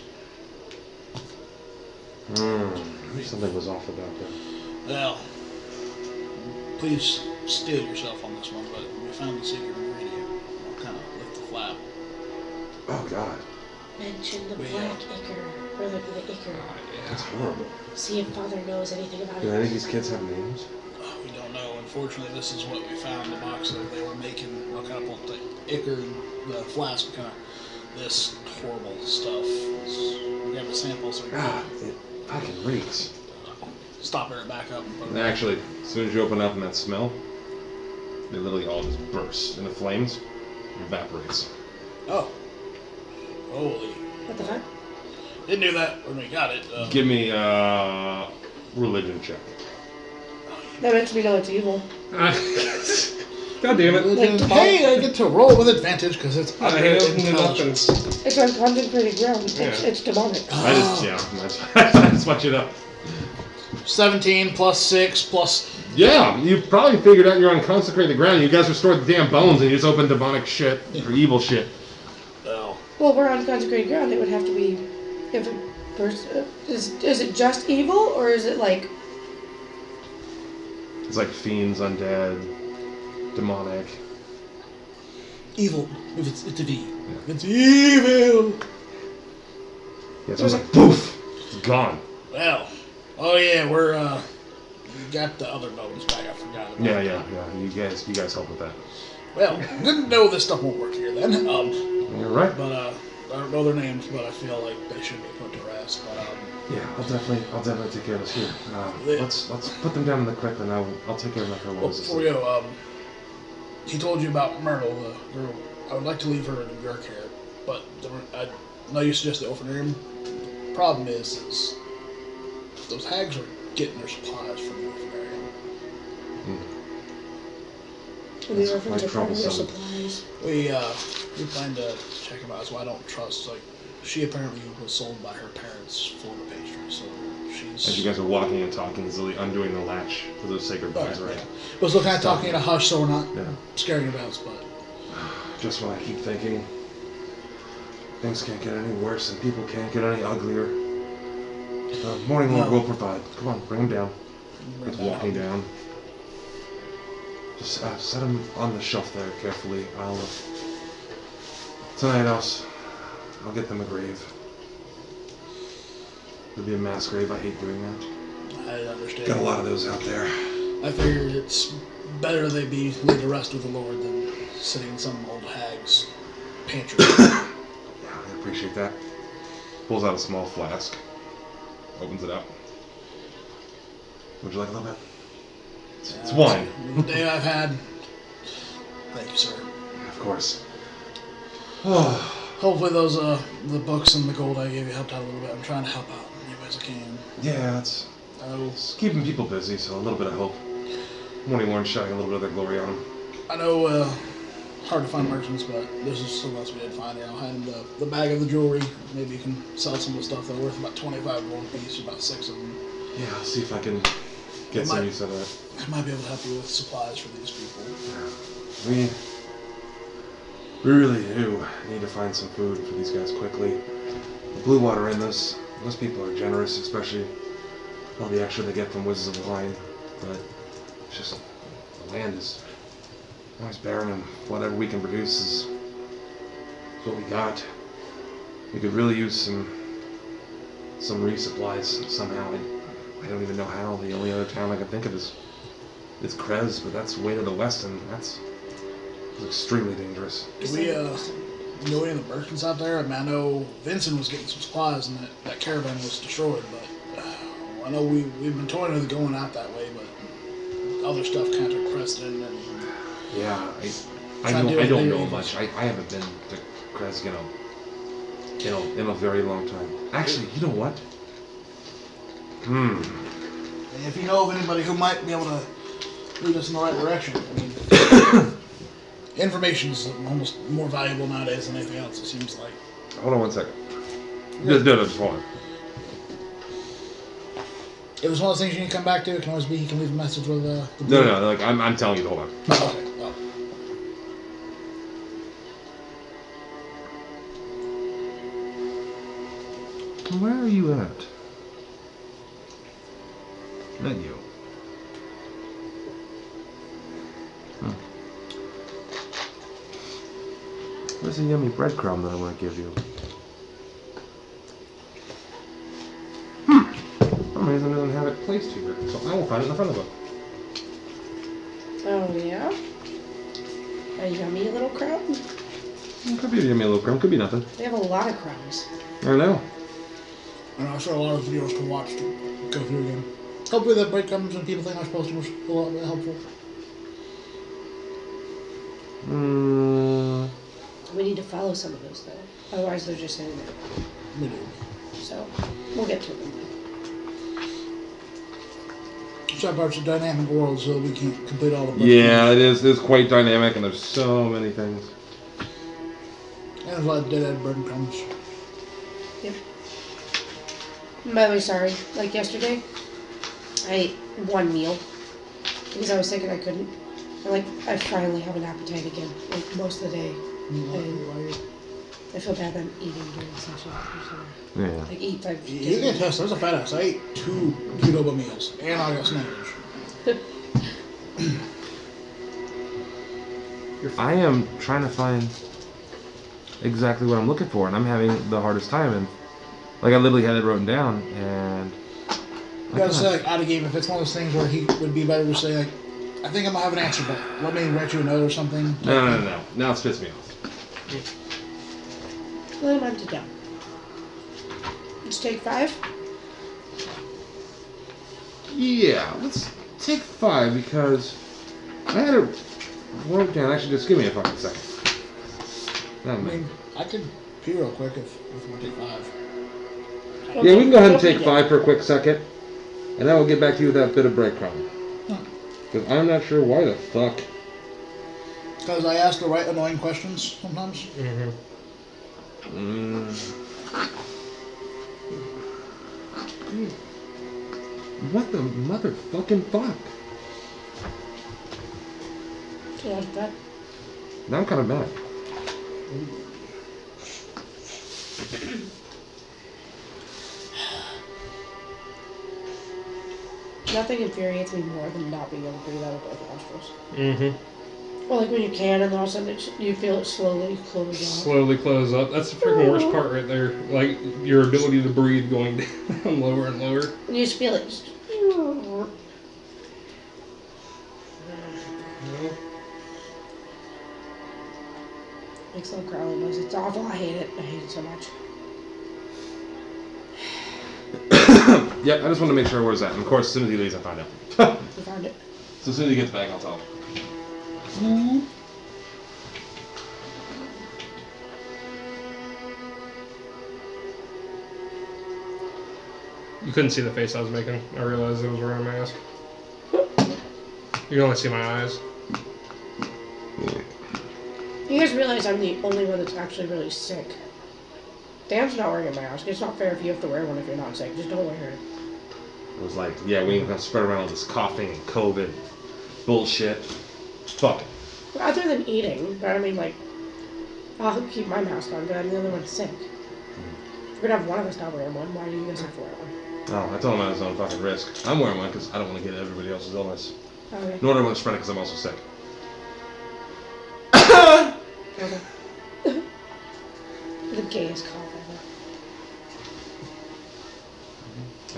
Something was off about that. Well, please steel yourself on this one, but we found the secret ingredient. I'll kind of lift the flap. Oh God. Mention the black ichor, or the ichor. That's horrible. See if Father knows anything about Do it. any of these kids have names? We don't know. Unfortunately, this is what we found. The box that they were making. Kind of pulled the ichor and the flask. Kind of this horrible stuff. We have a sample, so we God, it fucking reeks. stop it back up. And put it Actually, as soon as you open up and that smell, they literally all just burst into flames, evaporates. Oh. Holy. What the fuck? Didn't do that when we got it. Give me a religion check. That makes me know it's evil. God damn it. Hey, I get to roll with advantage because it's I under opened it up and intelligence. It's on consecrated ground. It's demonic. That's what you know. 17 plus 6 plus. Yeah, you probably figured out you're on consecrated ground. You guys restored the damn bones and you just opened demonic shit or evil shit. Well, Well, we're on consecrated ground. It would have to be if a person is it just evil or is it like It's like fiends, undead, demonic. Evil. If it's a V. Yeah. It's evil. Yeah, so it's like poof, it's gone. Well, oh yeah, we got the other bones back. I forgot about that. Yeah. You guys help with that. Well, good to know this stuff won't work here then. You're right. But I don't know their names, but I feel like they should be put to rest. But yeah, I'll definitely take care of this here. Let's put them down in the creek, and I'll take care of that for a while. Before we go, he told you about Myrtle, the girl. I would like to leave her in your care, but I know you suggest the orphanarium. Problem is those hags are getting their supplies from the orphanarium. the orphans are part of their supplies? We plan to check them out, so I don't trust. Like, she apparently was sold by her parents for the pastry, so she's. As you guys are walking and talking, Zilly undoing the latch for those sacred bones, right? Yeah. But still kind of talking in a hush, so we're not Yeah. scaring about, but. Just when I keep thinking things can't get any worse and people can't get any uglier. Morning Lord will provide. Come on, bring him down. He's walking down. Just set him on the shelf there carefully. Tonight I'll get them a grave. It'll be a mass grave. I hate doing that. I understand. Got a lot of those out there. I figured it's better they be laid to rest with the Lord than sitting in some old hag's pantry. Yeah, I appreciate that. Pulls out a small flask. Opens it up. Would you like a little bit? It's wine. The day I've had. Thank you, sir. Of course. Hopefully those the books and the gold I gave you helped out a little bit. I'm trying to help out any way as I can. Yeah, it's keeping people busy, so a little bit of hope. Morning Lord shining a little bit of their glory on them. I know hard to find merchants, but this is something else we did find. I'll hand him the bag of the jewelry. Maybe you can sell some of the stuff. They're worth about 25 gold a piece, about 6 of them. Yeah, I'll see if I can get some use out of that. I might be able to help you with supplies for these people. Yeah. We really do need to find some food for these guys quickly. The blue water in those people are generous, especially all the extra they get from Wizards of the Line. But it's just the land is always barren, and whatever we can produce is what we got. We could really use some resupplies somehow. I don't even know how. The only other town I can think of is Krez, but that's way to the west, and that's extremely dangerous. Do we know any of the merchants out there? I mean, I know Vincent was getting some supplies, and that caravan was destroyed. But I know we've been toying with going out that way, but other stuff kind of took precedent. And yeah, I don't know much. I haven't been to Krez in a very long time. Actually, you know what? And if you know of anybody who might be able to lead us in the right direction, I mean, information is almost more valuable nowadays than anything else, it seems like. Hold on one second. Just hold on. If it's one of those things you need to come back to, it can always be he can leave a message with the No, like I'm telling you to hold on. Oh, okay. Oh. Where are you at? Not you. Where's the yummy breadcrumb that I want to give you? For some reason it doesn't have it placed here, so I will find it in the front of it. Oh yeah? A yummy little crumb? It could be a yummy little crumb, could be nothing. They have a lot of crumbs. I know. I know, I saw a lot of videos to watch to go through again. Hopefully the breadcrumbs and people think I'm supposed to was a lot helpful. We need to follow some of those though. Otherwise they're just sitting there. We do. So we'll get to them. Some parts of dynamic world, so we can't complete all the books. Yeah, it is. It's quite dynamic, and there's so many things. And there's a lot of dead breadcrumbs. Yep. I'm by the way, sorry. Like yesterday, I ate one meal because I was sick and I couldn't. I finally have an appetite again. Like most of the day. I feel bad that I'm eating during session. Yeah. Like eat like. You can test. There's a fat ass. I ate 2 Qdoba meals, and I got sandwich. I am trying to find exactly what I'm looking for, and I'm having the hardest time. And like I literally had it written down, and You gotta say like out of game if it's one of those things where he would be better to say like, I think I'm gonna have an answer, but let me write you a note or something. no. Now it's pissed me off. Let him hunt it down. Let's take 5. Yeah, let's take 5 because I had it wrote down. Actually, just give me a fucking second. I mean, I could pee real quick if you want to take 5. Yeah, we can go ahead and take 5 for a quick second, and I will get back to you with that bit of breadcrumb. Because I'm not sure why the fuck. Because I ask the right annoying questions sometimes. What the motherfucking fuck? So that's that. Now I'm kind of mad. Nothing infuriates me more than not being able to breathe out of both nostrils. Mm-hmm. Or like when you can, and all of a sudden you feel it slowly close off. Slowly close up. That's the freaking worst part right there. Like your ability to breathe going down lower and lower. And you just feel it. Just, makes little growling noise. It's awful. I hate it. I hate it so much. Yep, I just want to make sure where's that. And of course, as soon as he leaves, I find out. You found it. So as soon as he gets back, I'll tell him. You couldn't see the face I was making. I realized it was wearing a mask. You can only see my eyes. You guys realize I'm the only one that's actually really sick. Dan's not wearing a mask. It's not fair if you have to wear one if you're not sick. Just don't wear it. It was like, yeah, we ain't gonna spread around all this coughing and COVID bullshit. Fuck it. Other than eating, but I mean, like, I'll keep my mask on, but I'm the only one sick. If we're gonna have one of us not wearing one, why do you guys have to wear one? Oh, I told him at his own fucking risk. I'm wearing one because I don't want to get everybody else's illness. Okay. Nor do I want to spread it because I'm also sick. Okay. The gayest cough ever.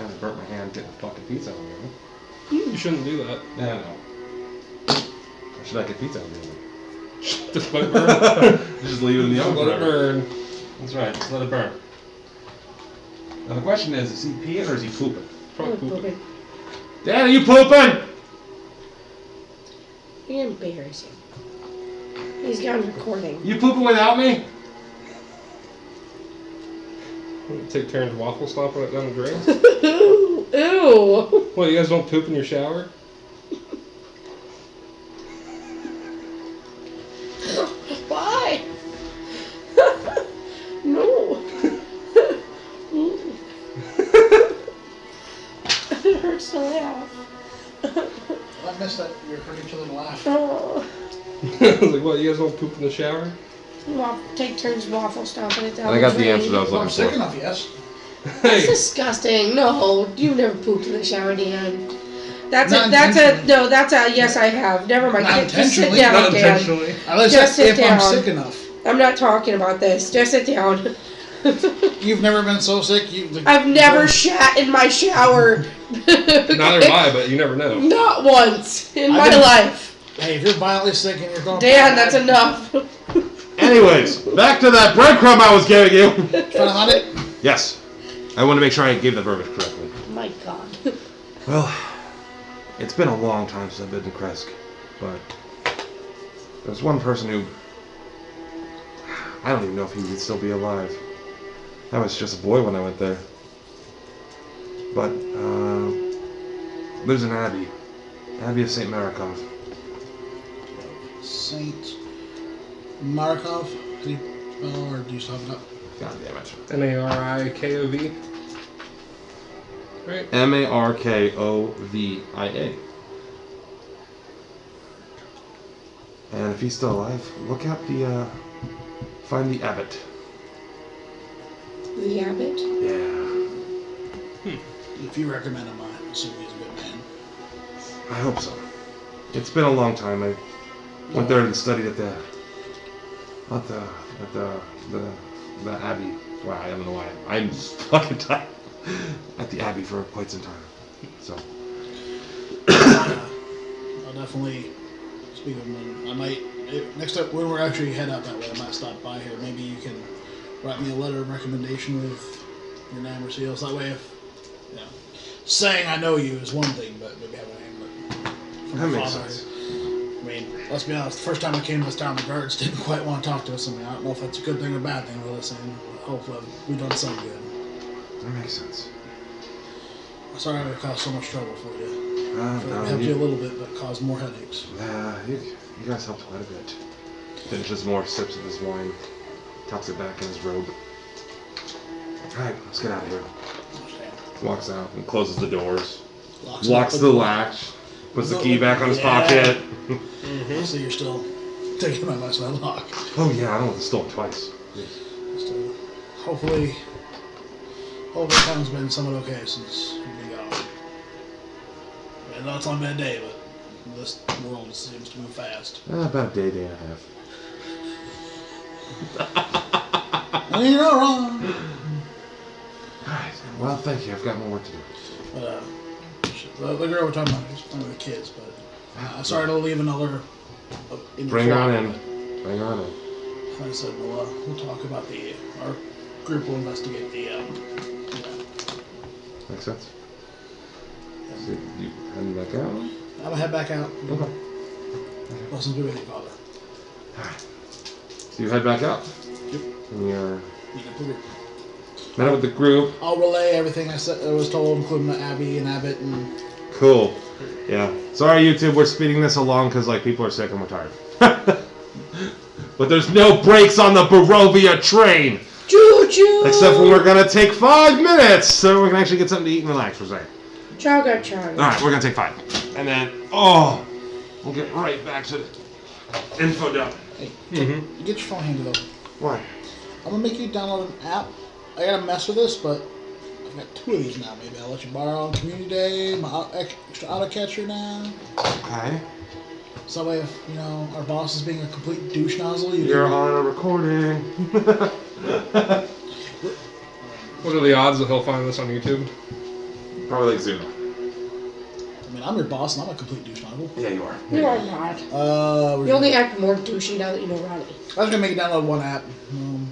I just burnt my hand getting fucking pizza on me. You shouldn't do that. Yeah, I know. Or should I get pizza on me? Just let it burn. Just leave it in the oven. Let it forever. burn. That's right, just let it burn. Now the question is he peeing or is he pooping? Probably pooping. Dad, are you pooping? You're embarrassing. He's got recording. You pooping without me? Take turns waffle stomping it down the drain. Ew! Ew! What, you guys don't poop in your shower? Why? No. It hurts to laugh. I missed that. You're hurting each other to laugh. Oh. I was like, what, you guys don't poop in the shower? Take turns waffle stomping it down. I got the drain. answers I was Well, I'm looking sick for. enough, yes. That's Hey, disgusting. No, you never pooped in the shower, Dan. That's Not yes, I have. Never mind. Not Just sit intentionally. down, not Dan. intentionally. At least Just sit if I'm down. sick enough. I'm not talking about this. Just sit down. You've never been so sick. I've never shat in my shower. Neither have I, but you never know. Not once in I've my been- life. Hey, if you're violently sick and you're going. Dan, that's enough. Anyways, back to that breadcrumb I was giving you. Trying to hunt it. Yes. I want to make sure I gave that verbiage correctly. Oh my God. Well, it's been a long time since I've been in Kresk, but there's one person who... I don't even know if he would still be alive. I was just a boy when I went there. But, there's an abbey. Abbey of St. Marikov. Saint Markov. Or do you stop it up? God damn it. Marikov. Right? Markovia. And if he's still alive, look up the, find the abbot. The abbot? Yeah. If you recommend him, I assume he's a good man. I hope so. It's been a long time. I went there and studied at the abbey. Wow, I don't know why. I'm fucking tired. At the abbey for quite some time. So. I'll definitely speak with him. I might next up when we're actually head out that way. I might stop by here. Maybe you can write me a letter of recommendation with your name or seals. That way, if you know, saying I know you is one thing, but maybe have a name from That my makes father. sense. I mean, let's be honest. The first time I came to this town, the guards didn't quite want to talk to us. I mean, I don't know if that's a good thing or a bad thing. But listen, hopefully we've done something good. That makes sense. Sorry I caused so much trouble for you. No, Helped you a little bit, but caused more headaches. You guys helped quite a bit. Finishes more sips of his wine, tucks it back in his robe. Alright, let's get out of here. Walks out and closes the doors. Locks the latch. Puts the key back on his pocket. So you're still taking my advice on that lock. Oh yeah, I don't want to steal it twice. Just, hopefully time's been somewhat okay since you've been gone. I know it's only been a day, but this world seems to move fast. About a day and a half. I mean, you're not wrong. Alright, well thank you. I've got more work to do. But the girl we're talking about, just one of the kids, but sorry to leave another in Bring your on trap, in. but Bring on in. like I said, we'll talk about our group will investigate the Makes sense. So you heading back out? I'm gonna head back out. Okay. Lessons be with you, Father. Alright. So you head back out? Yep. And you're You can put it- met up with the group. I'll relay everything I was told, including the Abbey and Abbott and. Cool. Yeah. Sorry, YouTube. We're speeding this along because like people are sick and we're tired. But there's no brakes on the Barovia train. Choo-choo! Except when we're gonna take 5 minutes, so we can actually get something to eat and relax for a second. Chaga chaga. All right, we're gonna take 5, and then we'll get right back to the info dump. Hey, get your phone handy though. Why? I'm gonna make you download an app. I gotta mess with this, but I've got 2 of these now. Maybe I'll let you borrow on Community Day, my extra auto catcher now. Okay. So that way, if you know our boss is being a complete douche nozzle, You're on a recording. What are the odds that he'll find this on YouTube? Probably like 0. I mean, I'm your boss, and I'm a complete douche nozzle. Yeah, you are. You are not. You You only act more douchey now that you know Ronnie. I was gonna make you download one app. I'm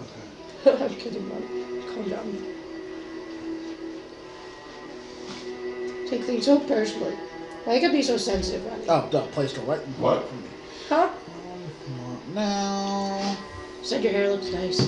kidding, buddy. Calm down. Take things so personally. Why you gotta be so sensitive, Ronnie? Oh, duh, Play Store, right? What? Huh? Now. Said your hair looks nice.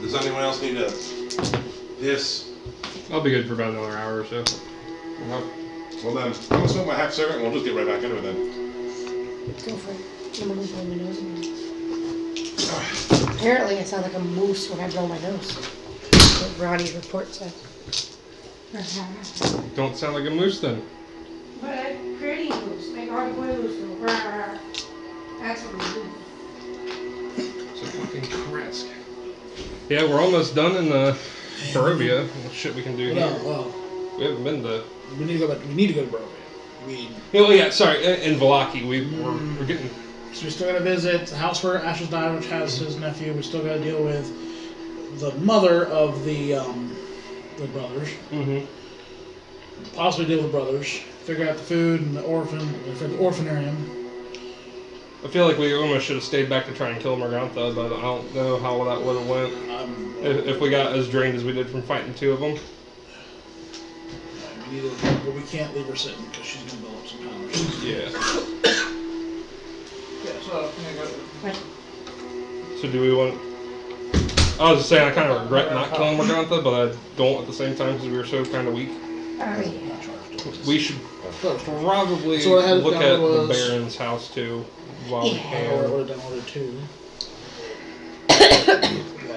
Does anyone else need this? I'll be good for about another hour or so. Well then, I'm gonna smoke my half cigarette and we'll just get right back into it then. Go for it. I'm gonna blow my nose again. Apparently, I sound like a moose when I blow my nose. What Ronnie's report said. Don't sound like a moose then. But I'm pretty moose. Make hard boy moose. That's what we do. It's a fucking Kresk. Yeah, we're almost done in Barovia. What shit we can do here? Well, We haven't been to. we need to go. We need to go to Barovia. Oh yeah, sorry. In Valaki, we're getting. So we still gotta visit the house where Ashes died, which has his nephew. We still gotta deal with the mother of the brothers. Mm-hmm. Possibly deal with the brothers. Figure out the food and the orphanarium. I feel like we almost should have stayed back to try and kill Morgantha, but I don't know how that would have went. If we got as drained as we did from fighting 2 of them. But we can't leave her sitting because she's gonna build up some power. Yeah. Yeah, so So do we want? I was just saying I kind of regret not killing Morgantha, but I don't at the same time because we were so kind of weak. Oh, yeah. We should probably So what I had look down at was- the Baron's house too while we I can. wrote it down order 2.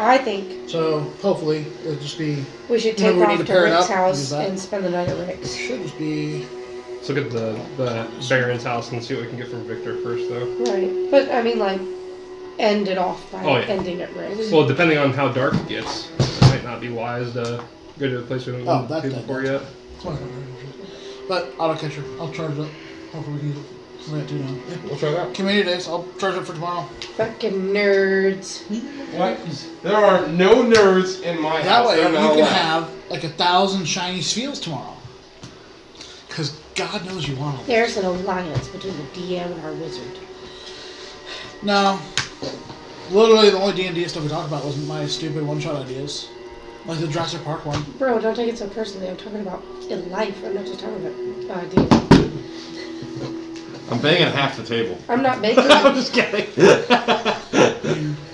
I think So hopefully it'll just be. we should take Whenever we off need to to pair it Rick's up, house use that. and spend the night at It Rick's. should just be. Let's look at the Baron's house and see what we can get from Victor first, though. Right. But, I mean, like, end it off by Oh, yeah. ending at Rick's. Well, depending on how dark it gets, it might not be wise to go to a place we haven't Oh, been that's to dead. before yet. But auto catcher, I'll charge it. Hopefully we can use it. Something like that too now. Yeah. We'll try that. Community days, I'll charge it for tomorrow. Fucking nerds. What? There are no nerds in my That house. way They're you not can allowed. have like 1,000 shiny spheels tomorrow. Because God knows you want them. There's an alliance between the DM and our wizard. No. Literally the only D&D stuff we talked about was my stupid one-shot ideas. Like the Jurassic Park one. Bro, don't take it so personally. I'm talking about in life. I'm not just talking about D&D. I'm banging half the table. I'm not making I'm just kidding.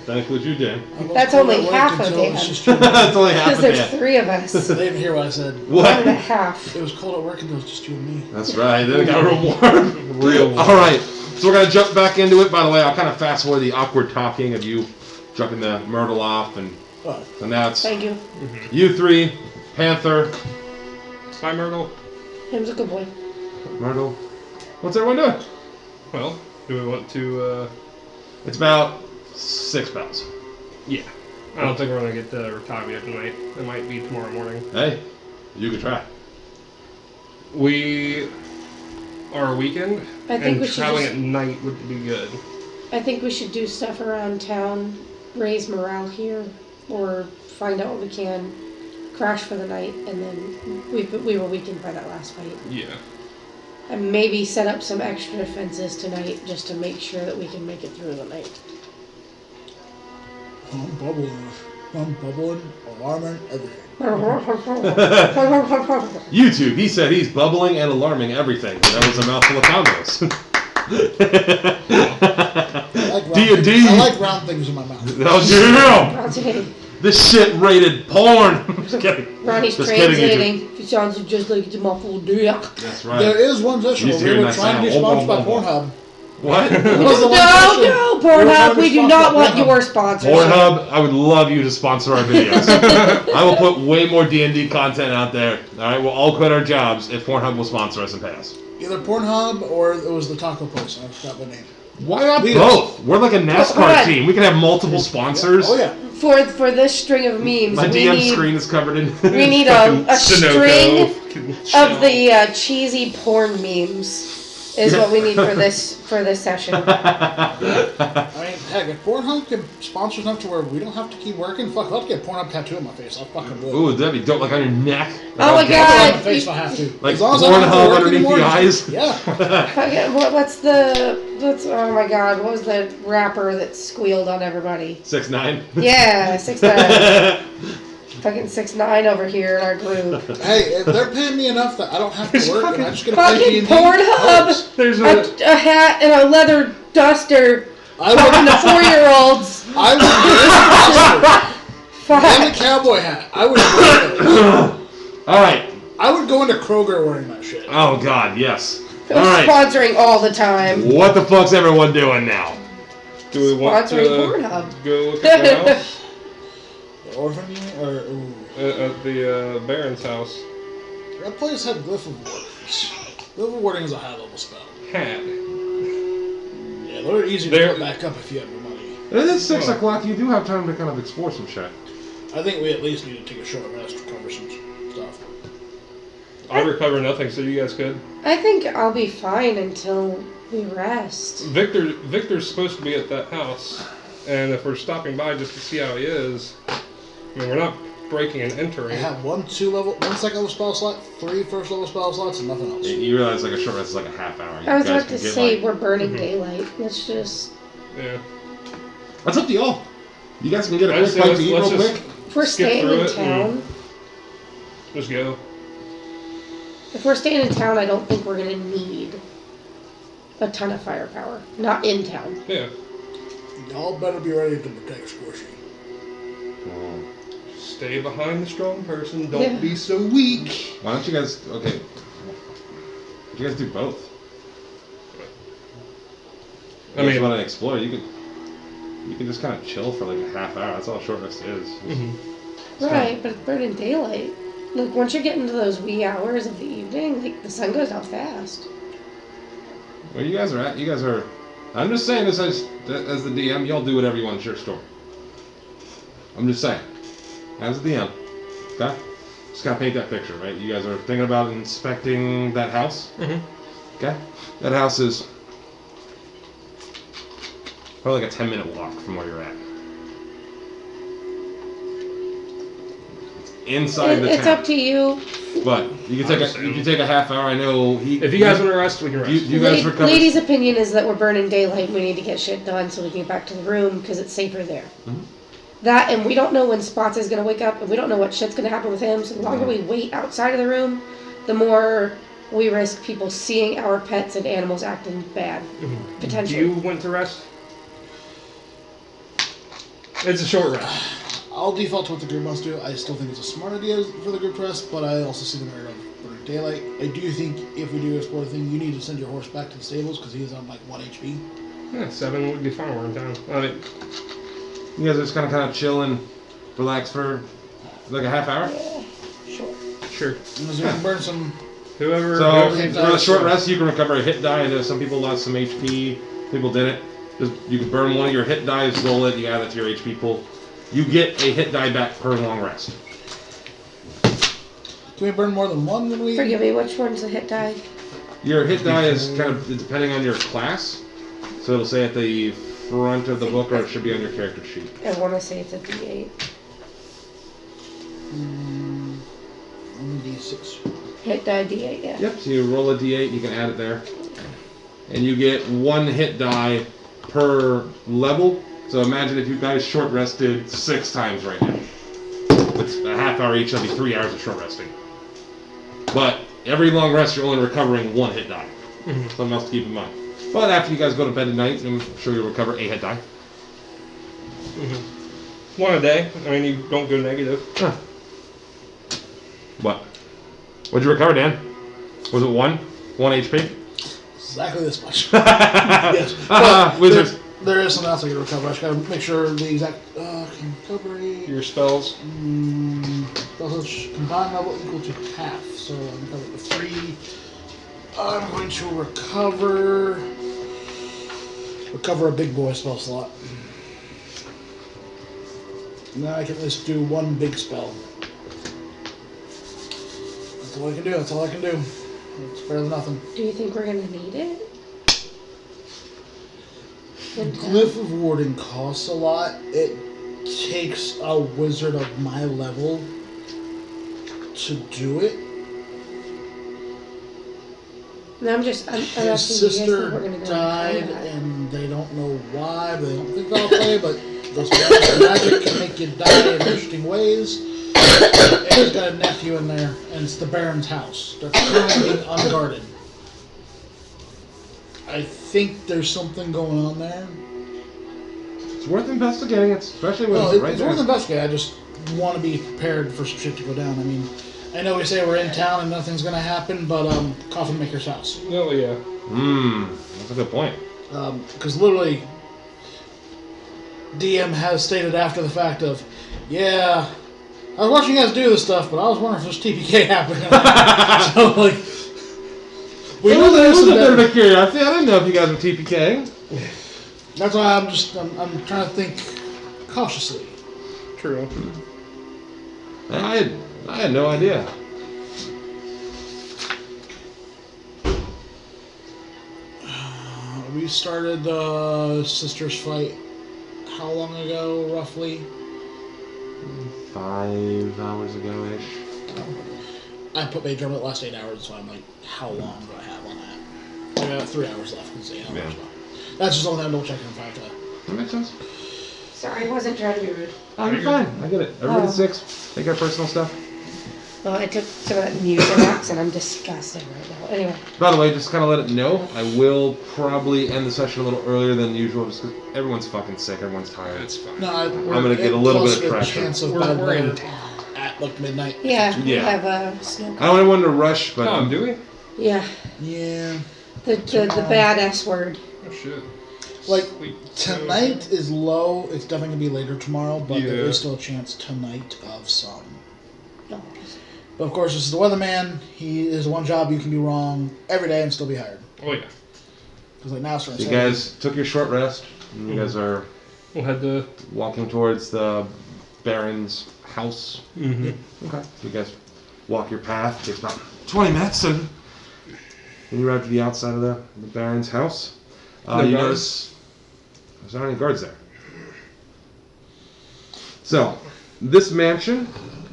That's what you did. I was That's told only at work half a until Dan. it's just you. That's only half because of there's it. 3 of us. They didn't hear what I said. 1 and a What? half. It was cold at work until it was just you and me. That's right. Then it got real warm. Real warm. All right. So we're gonna jump back into it. By the way, I'll kind of fast forward the awkward talking of you jumping the myrtle off, and What? so now it's Thank you. you 3, Panther, Hi, Myrtle. Him's a good boy. Myrtle. What's everyone doing? Well, do we want to? It's about 6 pounds. Yeah. I don't think we're gonna get to Rotavia tonight. It might be tomorrow morning. Hey, you can try. We are a weekend, I think and we should traveling just- at night would be good. I think we should do stuff around town, raise morale here, or find out what we can, crash for the night, and then we were weakened by that last fight. Yeah. And maybe set up some extra defenses tonight just to make sure that we can make it through the night. I'm bubbling, alarming, everything. YouTube. He said he's bubbling and alarming everything. That was a mouthful of combos. D&D. I like round things in my mouth. Oh, yeah. I'll take This shit rated porn. I'm just kidding. Ronnie's Just kidding, translating. He sounds just like it's a muffled duck. That's right. There is one session You where hear we were that trying to be sound? sponsored by Oh, oh, oh, Pornhub. What? It was the one No, session. no, We were Pornhub, trying to we do sponsor not want Pornhub. your sponsorship. Pornhub, I would love you to sponsor our videos. I will put way more D&D content out there. All right, we'll all quit our jobs if Pornhub will sponsor us and pay us. Either Pornhub or it was the taco place. I forgot the name. Why not We- both? We're like a Hold NASCAR on. team. We can have multiple sponsors. Oh yeah. For this string of memes, My we DM need screen is covered in. we need Fucking a string Sunoco. of the cheesy porn memes. Is what we need for this session. I mean, heck, if Pornhub can sponsor enough to where we don't have to keep working, fuck, I'll get a Pornhub tattoo on my face. I'll fucking do it. Ooh, that'd be dope, like on your neck. Oh my I'll God. put it on my face if I have to. Like As long as I don't have to Pornhub work underneath anymore, the eyes? Yeah. Okay, what's oh my God, what was the rapper that squealed on everybody? 6ix9ine. Yeah, 6ix9ine. Fucking 6ix9ine over here in our group. Hey, if they're paying me enough that I don't have to work and I just get to play Fucking D&D, Pornhub. There's A hat and a leather duster. I Talking to would, 4-year-olds. I would and a Fuck. cowboy hat. I would wear those. All right. I would go into Kroger wearing that shit. Oh God, yes. All right. Sponsoring all the time. What the fuck's everyone doing now? Do we want to Sponsoring Pornhub. go look at the house? The orphan or ooh. At the Baron's house? That place had Glyph of Wardings. Glyph of Warding is a high level spell. Had. Yeah, they're easy to They're- put back up if you have the money. It is 6 o'clock. You do have time to kind of explore some shit. I think we at least need to take a short rest to cover some stuff. I'll recover nothing, so you guys could. I think I'll be fine until we rest. Victor's supposed to be at that house, and if we're stopping by just to see how he is, I mean, we're not breaking and I entering. have one second level spell slot, 3 first level spell slots, and nothing else. You realize like a short rest is like a half hour. You I was guys about can to get, say like- we're burning daylight. Let's just. Yeah. That's up to y'all. You guys can get a I quick just bite say to eat let's real just quick. If we're skip staying through in it town, Just go. if we're staying in town, I don't think we're gonna need a ton of firepower. Not in town. Yeah. Y'all better be ready to protect Squishy. Stay behind the strong person. Don't Yeah. be so weak. Why don't you guys? Okay. Why don't you guys do both? I mean, you want to explore? You can just kind of chill for like a half hour. That's all short rest is. Right, but it's burning daylight. Like, once you get into those wee hours of the evening, like, the sun goes out fast. Where you guys are at? You guys are. I'm just saying this as the DM. Y'all do whatever you want. It's your story. I'm just saying. As the DM, okay? Just gotta paint that picture, right? You guys are thinking about inspecting that house. Okay. That house is probably like a 10-minute walk from where you're at. It's inside the It's town. up to you. But you can take a half hour. I know if you guys want to rest, we can rest. You guys recover. Lady's opinion is that we're burning daylight. We need to get shit done so we can get back to the room because it's safer there. That, and we don't know when Spots is going to wake up, and we don't know what shit's going to happen with him. So the longer we wait outside of the room, the more we risk people seeing our pets and animals acting bad. Potentially. Do you want to rest? It's a short rest. I'll default to what the group wants to do. I still think it's a smart idea for the group to rest, but I also see the merit of burning daylight. I do think if we do explore the thing, you need to send your horse back to the stables because he is on like 1 HP. Yeah, 7 would be fine. We're in town. I mean, You guys are just kind of chill and relax for like a half hour. Sure. sure. So we can burn some. Whoever. So whoever for a short rest, you can recover a hit die. I know some people lost some HP. People didn't. Just you can burn one of your hit dice, roll it, you add it to your HP pool. You get a hit die back per long rest. Can we burn more than one when we? Forgive me, which one's the hit die? Your hit die is kind of depending on your class. So it'll say at the front of the book, or it should be on your character sheet. I want to say it's a D8. Only D6. Hit die D8, yeah. Yep. So you roll a d8, you can add it there, and you get one hit die per level. So imagine if you guys short rested 6 times right now. With a half hour each, that'll be 3 hours of short resting. But every long rest, you're only recovering 1 hit die. Something else to keep in mind. But after you guys go to bed at night, I'm sure you'll recover a hit die. One a day. I mean, you don't go negative. Huh. What? What'd you recover, Dan? Was it 1? 1 HP? Exactly this much. Yes. But Wizards. there is something else I can recover. I just gotta make sure the exact recovery. Your spells. Spells combined level equal to half. So I'm recovered to 3. I'm going to recover a big boy spell slot. Now I can at least do 1 big spell. That's all I can do. That's all I can do. It's better than nothing. Do you think we're going to need it? Glyph of Warding costs a lot. It takes a wizard of my level to do it. No, I'm His asking you guys sister if we're going to go died, and and they don't know why, but they don't think they'll play, but those magic can make you die in interesting ways. And he's got a nephew in there, and it's the Baron's house. They're currently being unguarded. I think there's something going on there. It's worth investigating, especially when Well, it's right it's there. worth investigating. I just want to be prepared for some shit to go down. I mean, I know we say we're in town and nothing's going to happen, but Coffin Maker's house. Oh, yeah. That's a good point. Because literally, DM has stated after the fact of, yeah, I was watching you guys do this stuff, but I was wondering if there's TPK happening. So, like, we know It there's was a some bit of better. a curiosity. I didn't know if you guys were TPK. That's why I'm trying to think cautiously. True. I had no idea. We started the sisters fight how long ago, roughly? 5 hours ago-ish. I put Mage Armor the last 8 hours, so I'm like, how long do I have on that? I have 3 hours left, because 8 hours. Yeah. Well. That's just something I'm double checking if I have to. That makes sense. Sorry, I wasn't trying to be rude. Oh, you're fine. I get it. Everybody's 6. They got personal stuff. Well, I took some of that Mucinex and I'm disgusting right now. Anyway. By the way, just kind of let it know, I will probably end the session a little earlier than usual just because everyone's fucking sick, everyone's tired. That's fine. No, I'm going to get a little bit of plus traction. chance of We're bad in weather town. at like midnight. Yeah, we Yeah. have a snow. I don't want to rush, but Oh, do we? Yeah. Yeah. The bad S word. Oh, shit. Like, Sweet. tonight is low. It's definitely going to be later tomorrow, but there Yeah. is still a chance tonight of some. No. But of course, this is the weatherman. He is one job you can do wrong every day and still be hired. Oh, yeah. Because like now, it's starting you to say- guys took your short rest, and you guys are We'll head to... walking towards the Baron's house. Mm-hmm. Okay. So you guys walk your path. Takes about 20 minutes, and then you arrive to the outside of the Baron's house. No You guards? notice there's not any guards there. So, this mansion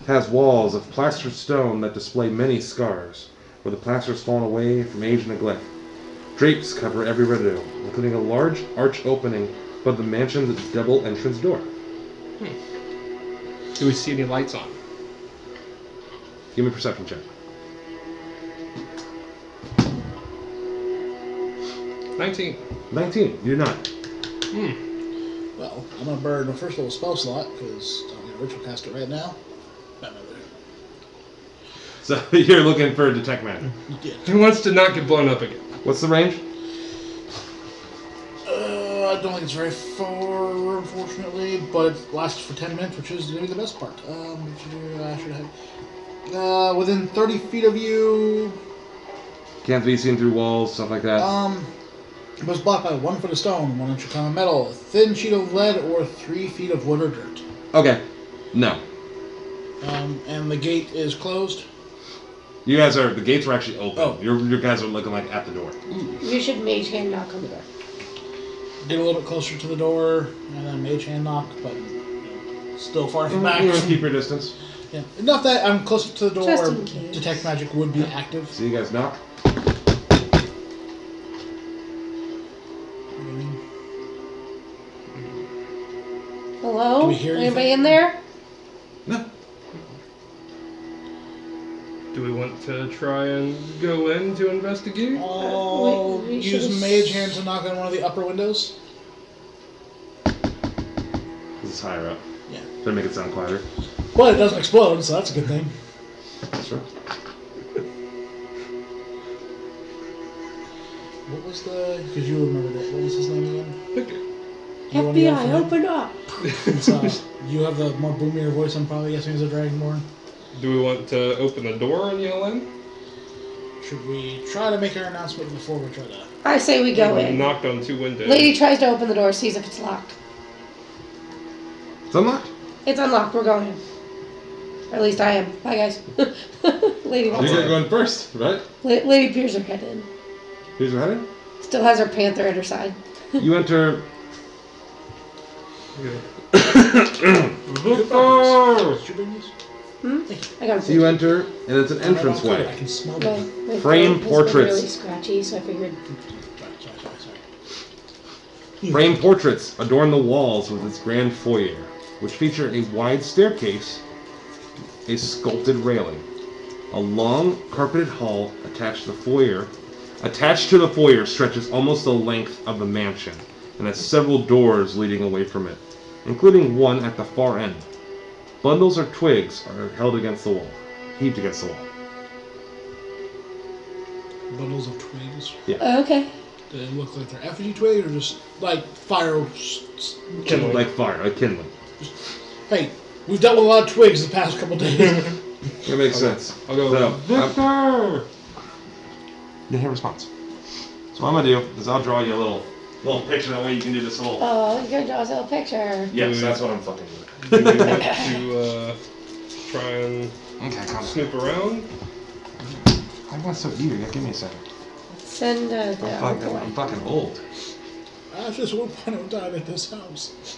has walls of plastered stone that display many scars, where the plaster has fallen away from age and neglect. Drapes cover every window, including a large arch opening above the mansion's double entrance door. Do we see any lights on? Give me a perception check. 19. 19. You do not. Well, I'm going to burn the first level spell slot because I'm going to ritual cast it right now. So you're looking for detect magic. Who wants to not get blown up again? What's the range? I don't think it's very far, unfortunately, but it lasts for 10 minutes, which is maybe the best part. I should have. Within 30 feet of you. Can't be seen through walls, stuff like that. It was blocked by 1 foot of stone, 1 inch of common metal, a thin sheet of lead, or 3 feet of wood or dirt. Okay. No. And the gate is closed. You guys are, the gates are actually open. Oh. Your guys are looking like at the door. You should mage hand knock on the door. Get a little bit closer to the door, and then mage hand knock, but still far from back. You want to keep your distance. Yeah. Enough that I'm closer to the door Just where in case. detect magic would be active. So you guys knock. Hello? Do we hear Anybody anything? in there? No. Do we want to try and go in to investigate? I'll we use should've- mage hand to knock on one of the upper windows. This is higher up. Yeah. To make it sound quieter. But it doesn't explode, so that's a good thing. Sure. What was the... Because you remembered it. What was his name again? Okay. You wanna yell for FBI, him? open up! So, you have the more boomier voice, I'm probably guessing, as a Dragonborn. Do we want to open the door and yell in? Should we try to make our announcement before we try to... I say we go We in. knocked on 2 windows. Lady tries to open the door, sees if it's locked. It's unlocked. It's unlocked, we're going in. Or at least I am. Bye, guys. Lady wants You're in. going first, right? Lady peers her head in. Here's your headed. Still has her panther at her side. You enter. Did you bring this? I got a So you enter, and it's an I entranceway. can smell My, them. my Frame throat has been portraits. really scratchy, so I figured Sorry. Framed portraits adorn the walls with its grand foyer, which feature a wide staircase, a sculpted railing, a long carpeted hall attached to the foyer. Attached to the foyer stretches almost the length of the mansion, and has several doors leading away from it, including one at the far end. Bundles or twigs are held against the wall, heaped against the wall. Bundles of twigs. okay. Do they look like they're effigy twigs or just like fire? Kindling. Like fire, like kindling. Hey, we've dealt with a lot of twigs the past couple days. It makes sense. I'll go, So, Victor! Didn't hear a response. So what I'm gonna do is I'll draw you a little picture. That way you can do this little. Oh, you're gonna draw us a little picture. Yes, that's what I'm fucking doing. Do we want to try and Okay, come on. snoop around? I want so eager. Give me a second. Send the I'm boy. fucking old. That's just one point of time at this house.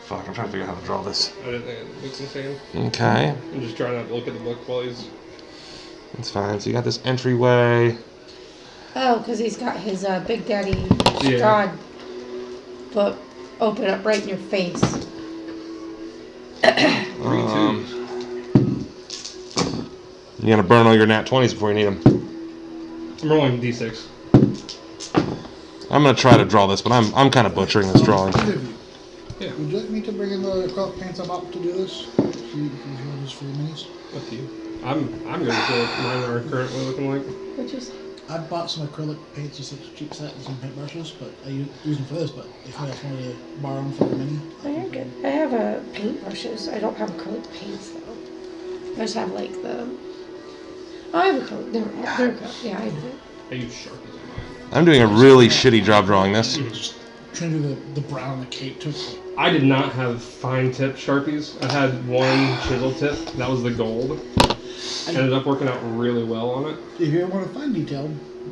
Fuck, I'm trying to figure out how to draw this. I didn't think it looks insane. Okay, I'm just trying not to look at the book while he's... that's fine. So you got this entryway. Oh, because he's got his Big Daddy Yeah. God book open up right in your face. 3-2. You're gonna burn all your nat 20s before you need them. I'm rolling d6. I'm gonna try to draw this, but I'm kind of butchering this drawing. Either of you. Yeah. Would you like me to bring in the acrylic paints I'm up to do this? If you want this for your minis? Up to you. I'm good with what mine are currently looking like. Which is I bought some acrylic paints, just like a cheap set and some paintbrushes, but I use them for this. But if you guys wanted to borrow them for your mini, oh, you're good. I have paintbrushes. I don't have acrylic paints though. I just have like the. Oh, I have acrylic. They're acrylic. Yeah, I do. I use Sharpies on mine. I'm doing a really shitty job drawing this. just trying to do the brown on the cape too. I did not have fine tip Sharpies. I had one chisel tip. That was the gold. Ended up working out really well on it. If you ever want to find detail, I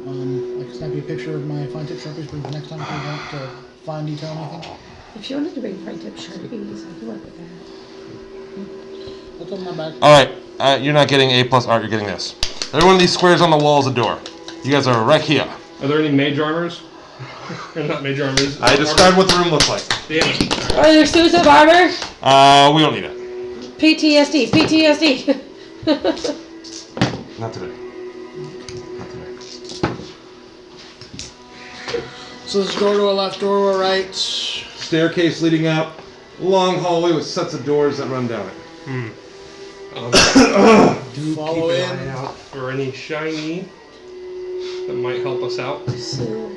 can snap you a picture of my fine tip Sharpies for next time if you want to find detail on anything. If you wanted to bring fine tip Sharpies, I can work with that. Look on my back. Alright, you're not getting A+ art, you're getting this. Every one of these squares on the wall is a door. You guys are right here. Are there any mage armors? Or not mage armors. I described what the room looks like. Damn it. Are there exclusive armor? We don't need it. PTSD. PTSD. Not today. Not today. So there's a door to our left, door to our right. Staircase leading up. Long hallway with sets of doors that run down it. Do Follow keep an in. eye out for any shiny that might help us out. So,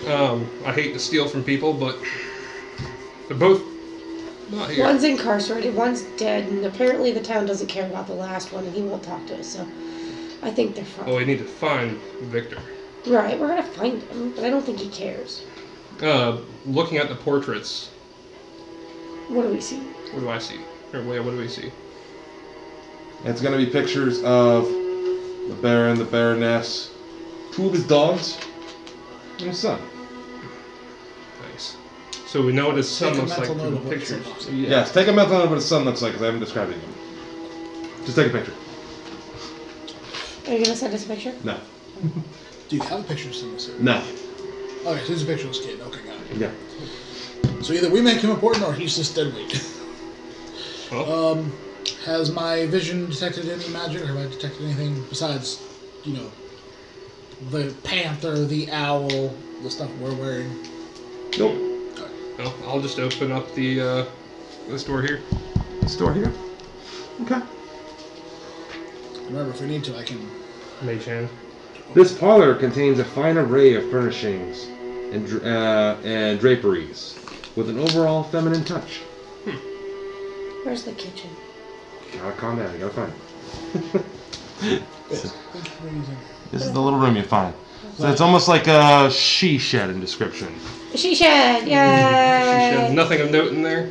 I hate to steal from people, but they're both not here. one's incarcerated, one's dead, and apparently the town doesn't care about the last one, and he won't talk to us. So, I think they're fine. Oh, we need to find Victor. Right, we're gonna find him, but I don't think he cares. Looking at the portraits, What do we see? what do I see? Or wait, what do we see? It's going to be pictures of the Baron, the Baroness, two of his dogs, and his son. Nice. So we know what his son Take a looks like mental from note the of what his son pictures. looks like. Yeah. Yes, take a mental note of what his son looks like, because I haven't described it yet. Just take a picture. Are you gonna send us a picture? No. Do you have a picture of this? No. Okay, so there's a picture of this kid. Okay, got it. Yeah. So either we make him important or he's just dead weight. Well, Has my vision detected any magic, or have I detected anything besides, the panther, the owl, the stuff we're wearing? Nope. well, I'll just open up the this door here. This door here? Okay. Remember, if we need to, I can. Mage hand. This parlor contains a fine array of furnishings and draperies, with an overall feminine touch. Where's the kitchen? Gotta calm down, you gotta find it. Thank you for using. This is the little room you find. So it's almost like a she shed in description. She shed! She Yay! said nothing of note in there.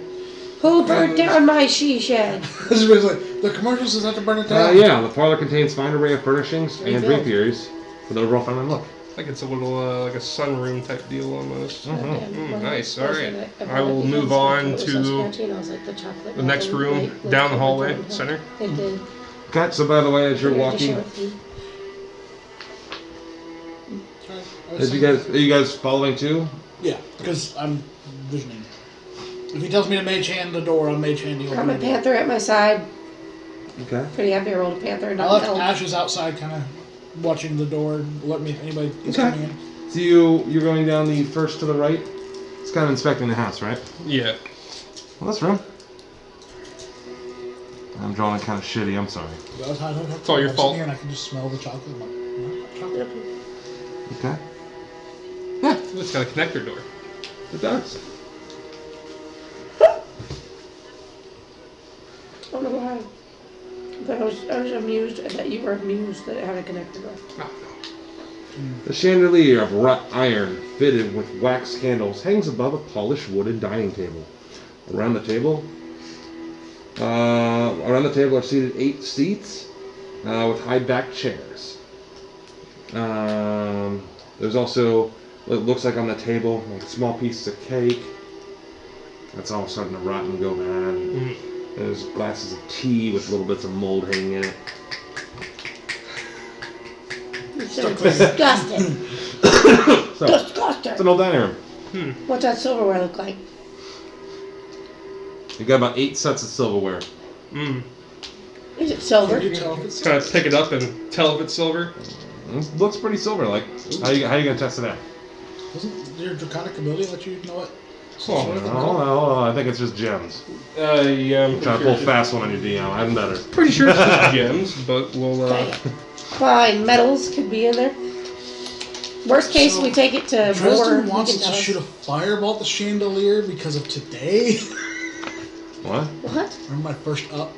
Who burnt down my she shed? This is basically the commercials is not to burn it down. Yeah, the parlor contains fine array of furnishings and Rebuilt. draperies with an overall feminine look. I think it's a little like a sunroom type deal almost. Nice. All right. I I will move on to the next room down the hallway, center. It did. Okay, so by the way, as you're I had to walking, show it to you. Sorry, I was are you guys following too? Yeah, because I'm visioning. If he tells me to mage hand the door, I'm mage handing over Got my the door. panther at my side. Okay. Pretty happy I rolled a panther. I Not left an elf. Ashes outside, kind of watching the door, alert me if anybody is Okay. coming in. So you're going down the first to the right. It's kind of inspecting the house, right? Yeah. Well, this room. I'm drawing kind of shitty. I'm sorry. It's all your fault. Here and I can just smell the chocolate. I'm like, chocolate. Okay. It's got a connector door. It does. I don't know why. But I was amused that you were amused that it had a connector door. Oh, The chandelier of wrought iron, fitted with wax candles, hangs above a polished wooden dining table. Around the table are seated 8 seats with high-backed chairs. There's also, it looks like on the table, like small pieces of cake. That's all starting to rot and go bad. There's glasses of tea with little bits of mold hanging in it. It's so disgusting. So, Disgusting. it's an old dining room. What's that silverware look like? You got about 8 sets of silverware. Mm. Is it silver? Can you tell if it's Kind of pick it up and tell if it's silver. It looks pretty silver-like. How you gonna test it out? Doesn't your draconic ability let you know what? Oh, sort of No, metal? no, I think it's just gems. Yeah, I'm Trying to pull a fast one on your DM. I'm better. pretty sure it's just gems, but we'll. Fine, metals could be in there. Worst case, So, we take it to Dresden war. wants to shoot a fireball at the chandelier because of today. What? What? Remember my first up?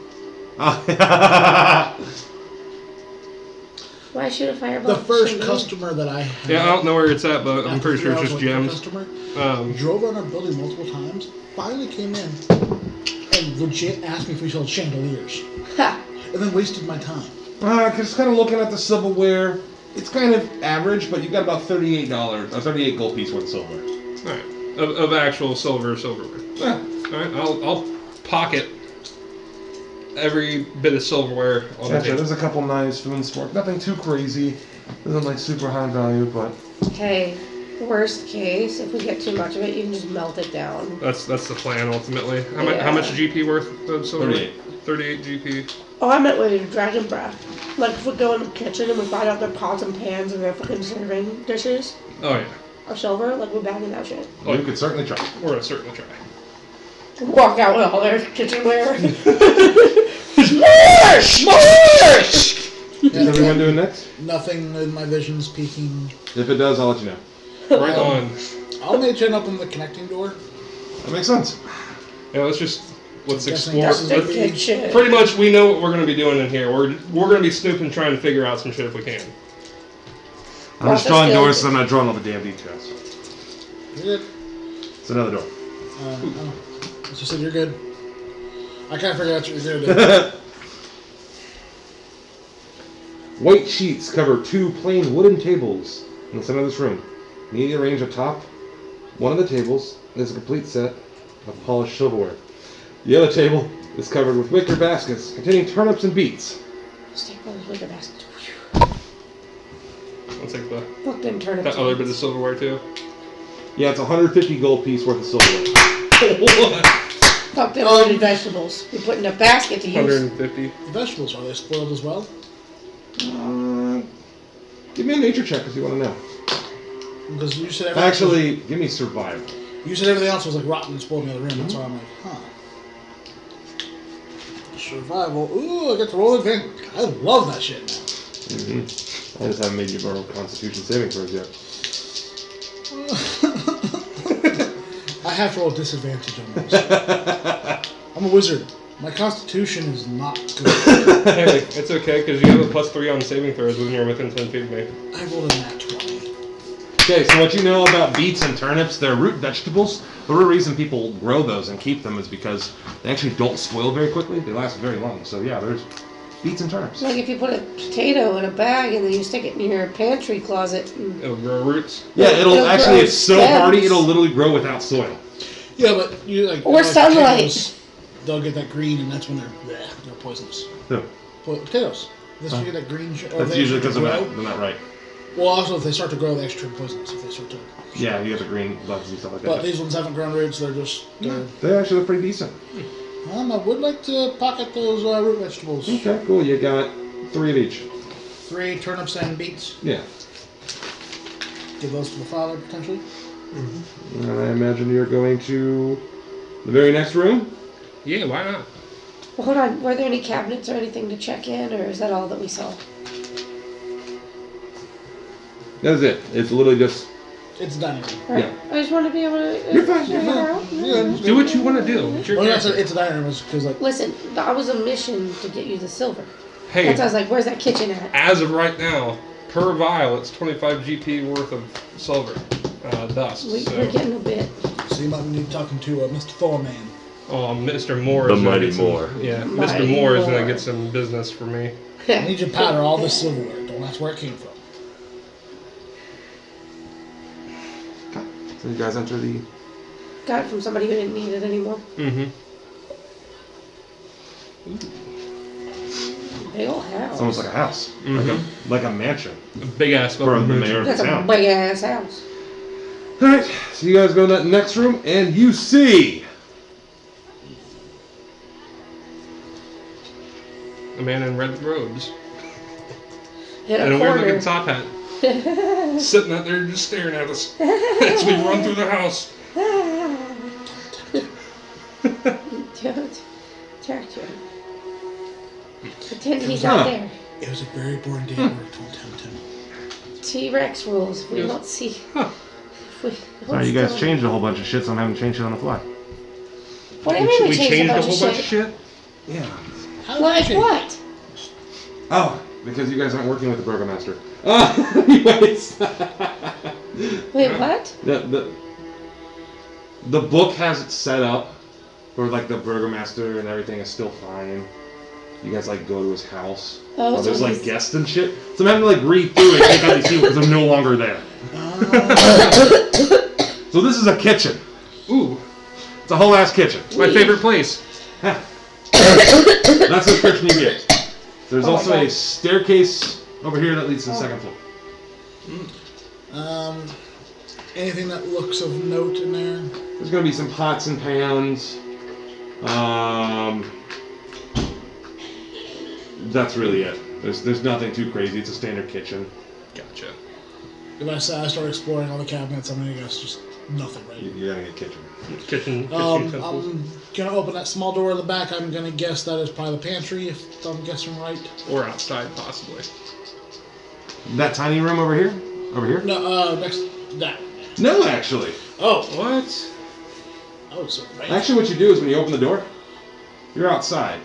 Why shoot a fireball? The at first chandelier? customer that I had. Yeah, I don't know where it's at, but I'm after pretty sure 3 it's hours just with the gems. Customer drove around our building multiple times. Finally came in and legit asked me if we sold chandeliers, Ha! and then wasted my time. Just kind of looking at the silverware, it's kind of average, but you got about $38, a 38 gold piece worth of silver. Alright. Of actual silverware. Yeah. Alright, I'll pocket every bit of silverware on the Gotcha. table. There's a couple knives, spoons, fork. Nothing too crazy. Nothing like super high value, but Hey, worst case, if we get too much of it, you can just melt it down. That's the plan ultimately. How Yeah. much GP worth of silver? 38. 38 GP. Oh, I meant with dragon breath. Like if we go in the kitchen and we find out their pots and pans and their fucking serving dishes Oh yeah. are silver, like we're bagging that shit. you could certainly try. We're gonna certainly try. Walk out with all their kitchenware. Marsh! Marsh! Is everyone doing next? Nothing in my vision's peeking. If it does, I'll let you know. Right on. I'll make it open the connecting door. That makes sense. Yeah, let's Guessing explore. this is The gonna be- kitchen. Pretty much, we know what we're gonna be doing in here. We're gonna be snooping, trying to figure out some shit if we can. I'm just Process drawing skills. doors, so I'm not drawing all the damn details. You're good. It's another door. I just said you're good. I can't figure out what you're doing. White sheets cover 2 plain wooden tables in the center of this room. Immediately arranged atop one of the tables is a complete set of polished silverware. The other table is covered with wicker baskets containing turnips and beets. Just take one of those wicker baskets. I'll take Fuck them turnips. that other bit of silverware too. Yeah, it's a 150 gold piece worth of silverware. Fuck them rooted vegetables. We put in a basket to use. 150. The vegetables, are they spoiled as well? Give me a nature check if you want to know. Because you said everything Actually, give me survival. you said everything else was like rotten and spoiled in the other room. That's why I'm like, huh. Survival. Ooh, I get to roll advantage. I love that shit now. I just haven't made you roll Constitution saving throws yet. I have to roll disadvantage on those. I'm a wizard. My constitution is not good. Hey, it's okay because you have a +3 on saving throws when you're within 10 feet of me. I rolled a nat 20. Okay, so what you know about beets and turnips, they're root vegetables. The real reason people grow those and keep them is because they actually don't spoil very quickly. They last very long. So yeah, there's beets and turnips. Like if you put a potato in a bag and then you stick it in your pantry closet. And It'll grow roots. Yeah, it'll actually, grow it's so stems. hardy, it'll literally grow without soil. Yeah, but you like. Or sunlight. Potatoes, they'll get that green, and that's when they're poisonous. No, Potatoes. This you get that green. that's usually because they're not right. Well, also if they start to grow, they actually turn poisonous. If they start to. Yeah, you get the green bugs and stuff like But that. these ones haven't grown roots. They're just. They actually look pretty decent. I would like to pocket those root vegetables. Okay, cool. You got 3 of each. 3 turnips and beets. Yeah. Give those to the father potentially. And I imagine you're going to the very next room. Yeah, why not? Well, hold on. Were there any cabinets or anything to check in, or is that all that we saw? That is it. It's literally just. It's dining room. All right. Yeah. I just want to be able to. You're fine, you're Yeah, Do what you want to do. It's your Well, yeah, character. it's a dining room because like Listen, that was a mission to get you the silver. Hey, That's why I was like, where's that kitchen at? as of right now, per vial, it's 25 GP worth of silver dust. We're So, getting a bit. so you might need talking to Mr. Thorman. Mr. Moore. The is gonna Mighty get some- Moore. Yeah, Mighty Mr. Moore is Moore. gonna get some business for me. I need you to powder all this silverware. Don't ask where it came from. So you guys enter the. Got it from somebody who didn't need it anymore. Mm-hmm. Big old house. It's almost like a house, like a mansion A big ass for fucking the mansion. mayor of the That's a town. big ass house. All right, so you guys go to that next room, and you see. man in red robes In and a a weird looking corner. top hat, sitting out there just staring at us as we run through the house. Don't talk to him. Pretend he's not there. It was a very boring day at work. Don't tempt him. T-Rex rules. We Yes. don't see. Huh. We Sorry, you guys changed a whole bunch of shit, so I'm having to change it on the fly. What do you mean We we changed a whole bunch of shit? shit. Yeah. How did Like that change? what? Oh, because you guys aren't working with the Burgomaster. Anyways. Wait, what? The book has it set up where like the Burgomaster and everything is still fine. You guys like go to his house. Oh, There's so like he's- guests and shit. So I'm having to like read through and take out these people because I'm no longer there. So this is a kitchen. Ooh, It's a whole ass kitchen. my favorite place. That's the description you get. There's Oh my also God. a staircase over here that leads to the second floor. Anything that looks of note in there? There's gonna be some pots and pans. That's really it. There's nothing too crazy. It's a standard kitchen. Gotcha. If I say I start exploring all the cabinets, I'm gonna guess just nothing, right? You're gonna get kitchen. Kitchen utensils. I'm gonna open that small door in the back. I'm gonna guess that is probably the pantry, if I'm guessing right. Or outside, possibly. That tiny room over here? Over here? No, next that. No, actually. Oh, What? oh, so right. Actually, what you do is when you open the door, you're outside.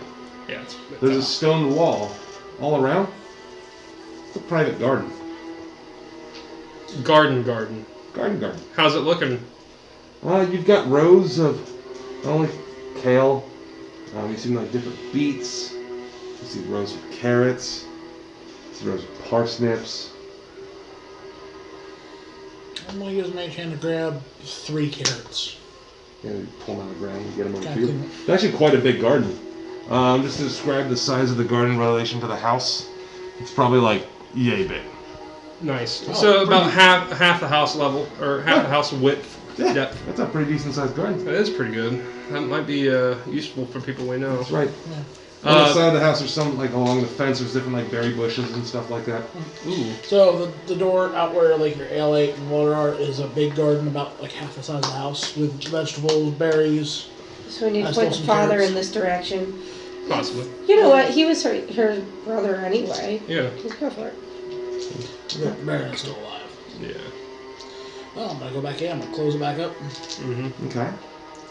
Yeah, There's a stone wall all around. It's a private garden. garden. Garden. How's it looking? You've got rows of not only kale. You see like different beets. You see rows of carrots. You see rows of parsnips. I'm gonna use Mage Hand to grab 3 carrots. You know, you pull them out of the ground and get them on the Okay, field. cool. It's actually quite a big garden. Just to describe the size of the garden in relation to the house, it's probably like yay big. Nice. Oh, So about pretty- half the house level, or half the house width. Yeah, Depth. that's a pretty decent sized garden. That is pretty good. That might be useful for people we know. That's right. Yeah. On the Uh, side of the house, there's some like along the fence. There's different like berry bushes and stuff like that. Ooh. So the door out where like your ale 8 and water are is a big garden about like half the size of the house with vegetables, berries. So we need I to stole point the some father carrots. in this direction. Possibly. You know what? He was her brother anyway. Yeah. Just go for it. The Baron's still alive. Yeah. Well, I'm gonna go back in. I'm gonna close it back up. Mm-hmm. Okay,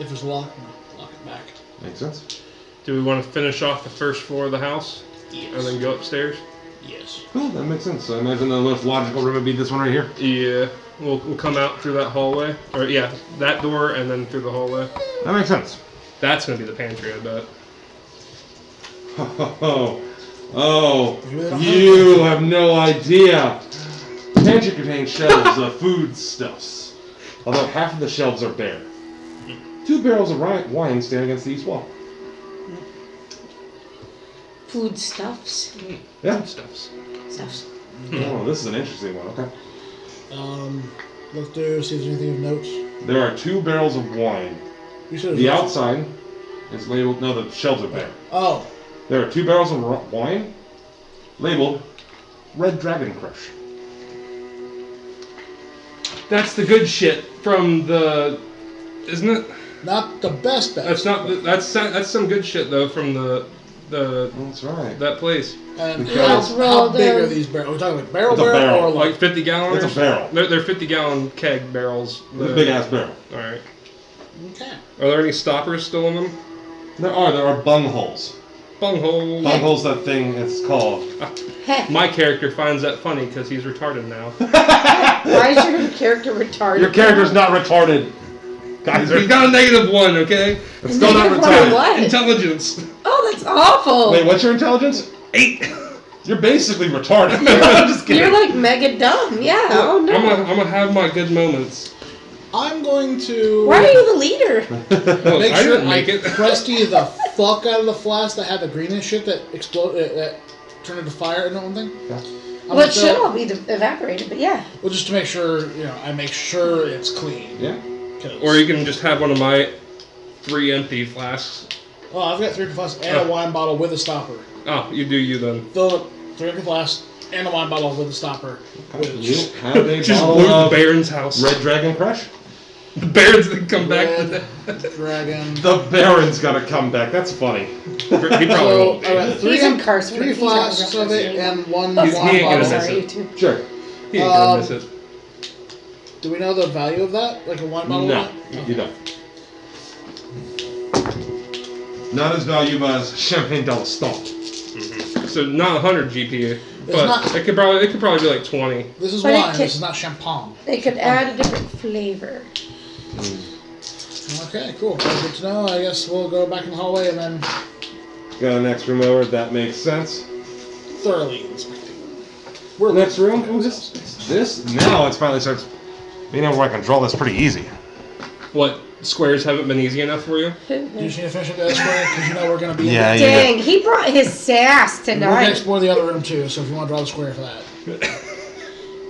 If it's locked, I'm gonna lock it back. makes sense. Do we want to finish off the first floor of the house Yes. and then go upstairs? Yes. Cool, that makes sense. So I imagine the most logical room would be this one right here. Yeah. We'll come out through that hallway. Or yeah, that door and then through the hallway. That makes sense. That's gonna be the pantry, I bet. Oh, you have no idea. The pantry contains shelves of foodstuffs, although half of the shelves are bare. 2 barrels of wine stand against the east wall. Foodstuffs. Yeah. Stuffs. Stuffs. Oh, this is an interesting one. Okay. Look through, see if there's anything of note. There are 2 barrels of wine. You said it was The outside is labeled. No, the shelves are bare. Oh, There are 2 barrels of wine labeled Red Dragon Crush. That's the good shit from the, isn't it? not the best bet. That's not. That's some good shit though from the That's right. that place. And Because- how big Roll are the- these barrels? Are we talking like barrel It's a barrel, barrel. or Like like? 50 gallons. It's a barrel. They're 50 gallon keg barrels. It's a big ass barrel. All right. Okay. Are there any stoppers still in them? There are bungholes. Bunghole. Bunghole's that thing it's called. Heck, My character finds that funny because he's retarded now. why is your character retarded? Your character's not retarded. Guys, He's got a -1, okay? it's still not Negative one retarded. what? Intelligence. Oh, that's awful. Wait, what's your intelligence? 8. You're basically retarded. I'm just kidding. You're like mega dumb. Yeah. Oh no. I'm gonna have my good moments. I'm going to Why are you the leader? Look, make I sure didn't make I it. Presty the fuck out of the flask that had the greenish shit that exploded, that turned into fire and one thing. Yeah. I'm Well, it gonna should throw- all be evaporated, but yeah. Well, just to make sure, I make sure it's clean. Yeah. 'Cause- Or you can just have one of my 3 empty flasks. Well, I've got 3 flasks and a wine bottle with a stopper. Oh, you do you then. Fill up 3 empty flasks and a wine bottle with a stopper. You have a Just bottle go to the of Baron's house. Red Dragon Crush? The Baron's gonna come back to Red that. Dragon. The Baron's gotta come back. That's funny. He probably So, won't be. He's incarcerated. 3 He's not flasks of it represented. and 1 He's- wine he ain't gonna bottle. miss Sorry, it. you two. Sure. He ain't gonna miss it. Do we know the value of that? Like a wine bottle? No, of it? you don't. Not as valuable as Champagne d'Alaston. So not 100 GPA, but not- it could probably be like 20. This is But it wine. could- This is not champagne. They could add a different flavor. Okay, cool. That's good to know. I guess we'll go back in the hallway and then Got a next room over, if that makes sense. thoroughly inspect it. We're Next room? Ooh, this now it's finally starts being able to control this pretty easy. What, squares haven't been easy enough for you? You just need to finish up that square because you know we're going to be Yeah, in you there. Dang, he brought his sass We're going to tonight. explore the other room too, so if you want to draw the square for that.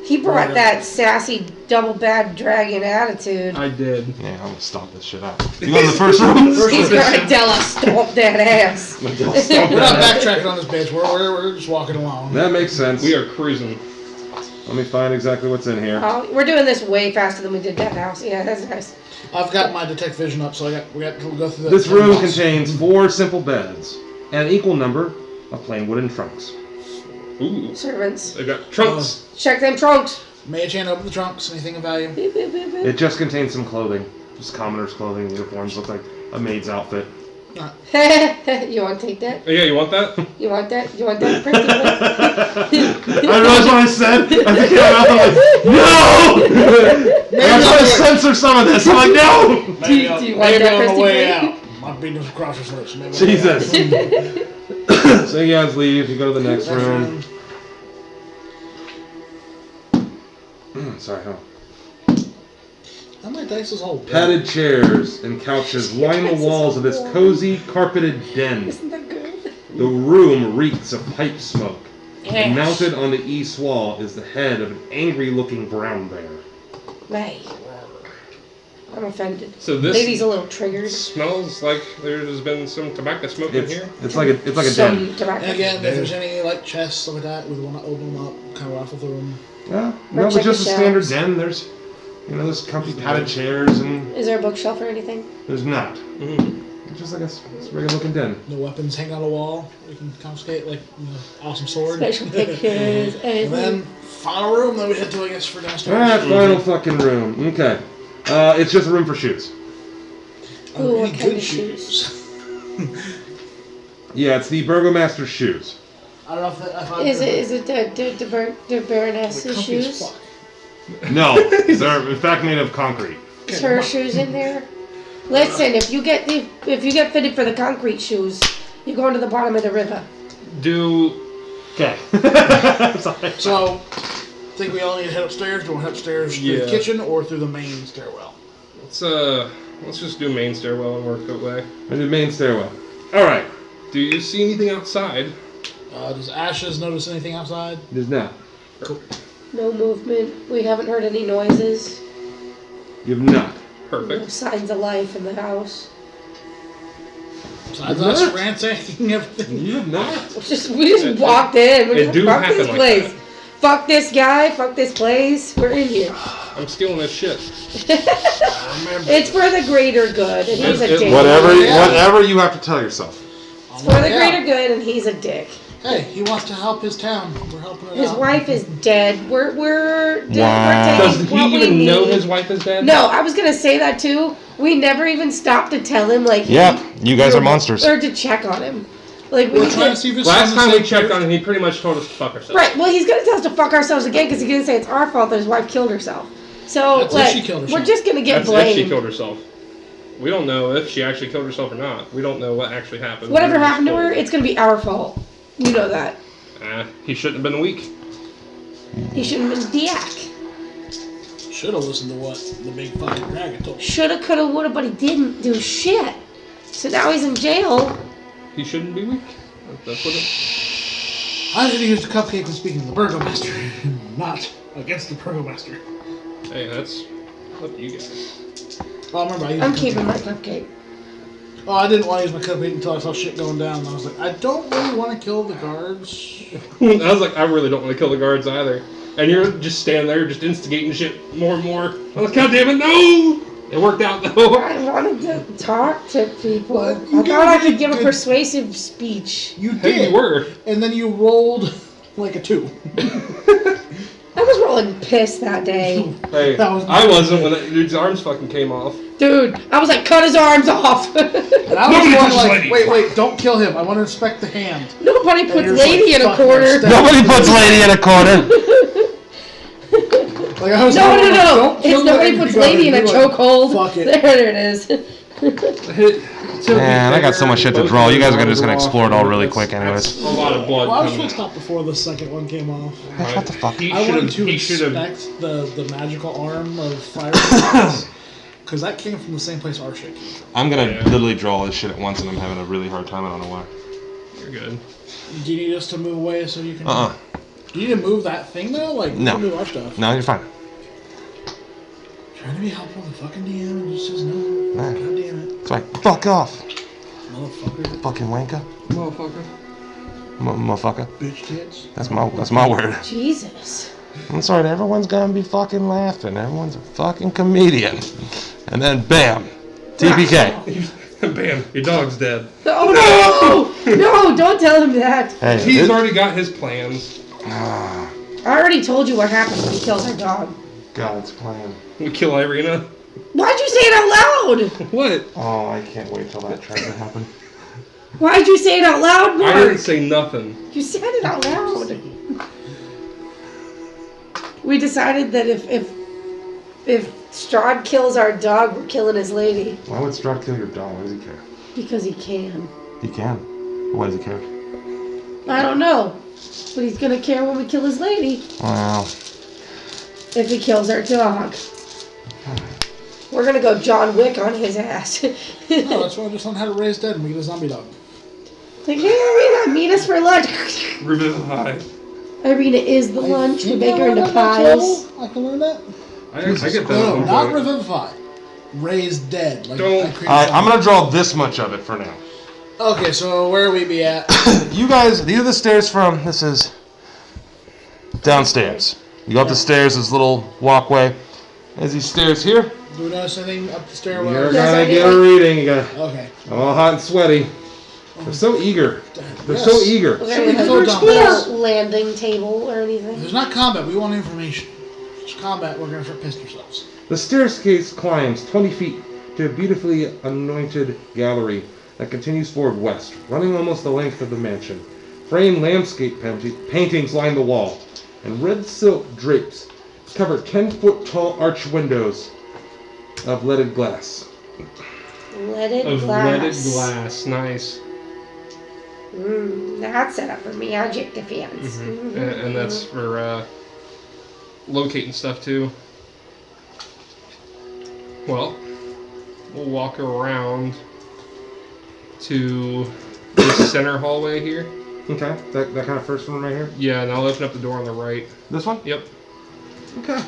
He brought that sassy double bad dragon attitude. I did. Yeah, I'm gonna stomp this shit out. You go to the first room? He's gonna Della stomp that ass. We're not backtracking on this bitch. We're just walking along. That makes sense. We are cruising. Let me find exactly what's in here. Oh, we're doing this way faster than we did that house. Yeah, that's nice. I've got my detect vision up, so we got to go through the. This room contains 4 simple beds and an equal number of plain wooden trunks. Ooh. Servants. They got trunks. Check them trunks. Mage hand open the trunks. Anything of value? Beep, beep, beep, beep. It just contains some clothing. Just commoner's clothing, uniforms, look like a maid's outfit. You want to take that? Yeah, you want that? You want that? You want that? Pretty I realized what I said. I think I'm like, no! I'm trying to censor some of this. I'm like, no! Maybe, do you want maybe that, on the Christy way Green? out. Might be some crossers first. Maybe Jesus. So you guys leave, you go to the next room. Sorry, huh? How many dice is hold? Padded chairs and couches line the walls of this cozy, carpeted den. Isn't that good? The room reeks of pipe smoke. And Yes. mounted on the east wall is the head of an angry-looking brown bear. Hey. I'm offended. So this Ladies a little triggered. smells like there's been some tobacco smoke in It's here. like a den. Some tobacco. And again, if there's any like chests, stuff like that, we want to open them up, kind of raffle through them. Yeah, Or no, it's check just a the standard shelves. den. There's comfy padded chairs and Is there a bookshelf or anything? there's not. Mm. It's just like a regular looking den. No weapons hanging on the wall. We can confiscate like awesome sword. Special pictures. And then final room. Then we head to I guess for downstairs. Alright, final fucking room. Okay. It's just a room for shoes. Ooh, Any what kind good of shoes? Yeah, it's the Burgomaster's shoes. I don't know if I. Is it the Baroness's shoes? Fuck. No, they're in fact made of concrete. Is her shoes in there? Listen, if you get fitted for the concrete shoes, you're going to the bottom of the river. Do Okay. Sorry. So, think we all need to head upstairs? Do we head upstairs through Yeah. the kitchen or through the main stairwell? let's just do main stairwell and work that way. And the main stairwell. Alright. Do you see anything outside? Does Ashes notice anything outside? There's now. Cool. No movement. We haven't heard any noises. You've not. No Perfect. signs of life in the house. Besides What? us ransacking everything. You have not. We just walked in. We're It just, do fuck happen this like place. that. Fuck this guy. Fuck this place. We're in here. I'm stealing this shit. It's for the greater good, and he's a It- dick. Whatever you have to tell yourself. It's for the greater good, and he's a dick. Hey, he wants to help his town. We're helping it His out. wife is dead. We're Wow. Does taking he what we even know need. his wife is dead? No, I was gonna say that too. We never even stopped to tell him, like, you guys are monsters. or to check on him. Like, we We're need trying to, to see if his Last son's time the we same checked on person. him, he pretty much told us to fuck ourselves. right. Well, he's gonna tell us to fuck ourselves again because he's gonna say it's our fault that his wife killed herself. So, That's if like, she killed herself. we're just gonna get That's if she blamed. killed herself. We don't know if she actually killed herself or not. We don't know what actually happened. Whatever We were happened to just her, it's gonna be our fault. You know that. told. He shouldn't have been weak. He shouldn't have been Diak. Should have listened to what the big fucking dragon told. Shoulda, coulda, woulda, but he didn't do shit. So now he's in jail. He shouldn't be weak. That's what it. I should have used the cupcake when speaking to the Burgomaster, not against the Burgomaster. Hey, that's up to you guys. Well, remember, I used I'm the keeping cupcake. my cupcake. Oh, I didn't want to use my cup until I saw shit going down. And I was like, I don't really want to kill the guards. I was like, I really don't want to kill the guards either. And you're just standing there, just instigating shit more and more. I'm like, God damn it, no! It worked out though. I wanted to talk to people. But I thought I could give a persuasive speech. You Hey, did. you were. And then you rolled like a 2. I was rolling piss that day. Hey, I wasn't when that dude's arms fucking came off. Dude, I was like, cut his arms off. And I was Nobody going touches like, lady. wait, don't kill him. I want to inspect the hand. Nobody And puts you're lady like, in a fucking corner. step. Nobody puts lady in a corner. Like, I was No, going, no, like, no. don't kill It's nobody him. puts You gotta lady in a be like, chokehold. Fuck it. There it is. Man, I got so much shit to draw. You guys are just gonna explore it all really quick anyways. A lot of blood Well, I was coming trying to out. stop before the second one came off. What the fuck? He I should wanted have. to He should have. inspect the magical arm of fire. Because that came from the same place our shit came from. I'm gonna Yeah. literally draw this shit at once and I'm having a really hard time. I don't know why. You're good. Do you need us to move away so you can... Do you need to move that thing, though? Like, we No. can move our stuff. No, you're fine. Trying to be helpful, the fucking DM and just says no. Nah. God damn it. It's like, fuck off, Motherfucker. fucking wanker, Motherfucker. motherfucker. Bitch tits. That's my word. Jesus. I'm sorry, everyone's gonna be fucking laughing. Everyone's a fucking comedian. And then bam, TPK. Bam, your dog's dead. Oh no! No, don't tell him that. Hey, He's already got his plans. I already told you what happens when he kills our dog. God's plan. We kill Irina. Why'd you say it out loud? What? Oh, I can't wait till that tries to happen. Why'd you say it out loud, Mark? I didn't say nothing. You said it out loud. We decided that if Strahd kills our dog, we're killing his lady. Why would Strahd kill your dog? Why does he care? Because he can. He can. Why does he care? I don't know. But he's gonna care when we kill his lady. Wow. If he kills our dog. We're gonna go John Wick on his ass. No, that's why I just learned how to raise dead and we get a zombie dog. Like, hey, Irina, meet us for lunch. Revivify. Irina is the lunch. We think make I her into learned that pies. level? I can learn that? I get that. No, at one not point. revivify. Raise dead. Like, Don't- I create Alright, I'm zombie. gonna draw this much of it for now. Okay, so where we be at? You guys, these are the stairs from, this is downstairs. You go up the stairs, this little walkway. There's these stairs here. Do we notice anything up the stairwell? You're Does gonna that get look a reading. You got Okay. all hot and sweaty. They're so eager. They're Yes. so eager. Was So there we can a go down little landing table or anything? There's not combat. We want information. If it's combat, we're gonna start pissing ourselves. The staircase climbs 20 feet to a beautifully anointed gallery that continues forward west, running almost the length of the mansion. Framed landscape paintings line the wall, and red silk drapes cover 10-foot tall arch windows of leaded glass. Leaded Of glass. leaded glass. Nice. That's set up for magic defense. And that's for locating stuff too. Well, we'll walk around to this center hallway here. Okay, that kind of first one right here. Yeah, and I'll open up the door on the right. This one? Yep. Okay.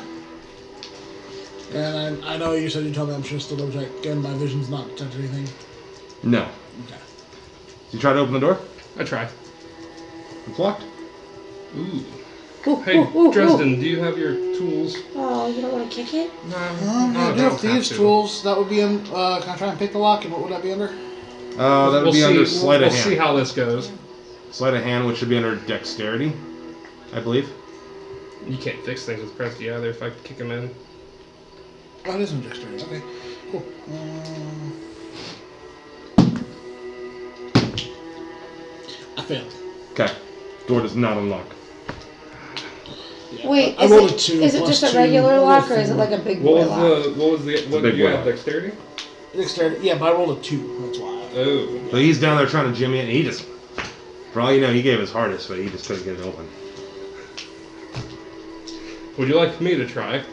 And I know you said you told me I'm supposed to double check. Again, my vision's not detected anything. No. Okay. You try to open the door? I try. It's locked. Ooh. Ooh, Hey, ooh, ooh, Dresden, do you have your tools? Oh, you don't want to kick it? No, I do have thieves' tools. That would be in. Can I try and pick the lock? And what would that be under? That would be under sleight of We'll see hand. how this goes. Sleight of hand, which should be under dexterity, I believe. You can't fix things with Presty either if I kick him in. Oh, it is in dexterity. Okay, cool. I failed. Okay. Door does not unlock. Yeah, Wait, I rolled a 2. is it plus just a 2, regular I rolled lock or is it 4. like a big What boy was lock? what big did you boy. have? Dexterity? Dexterity? Yeah, but I rolled a 2. That's why. Oh. So he's down there trying to jimmy it, and he just, for all you know, he gave his hardest, but he just couldn't get it open. Would you like me to try?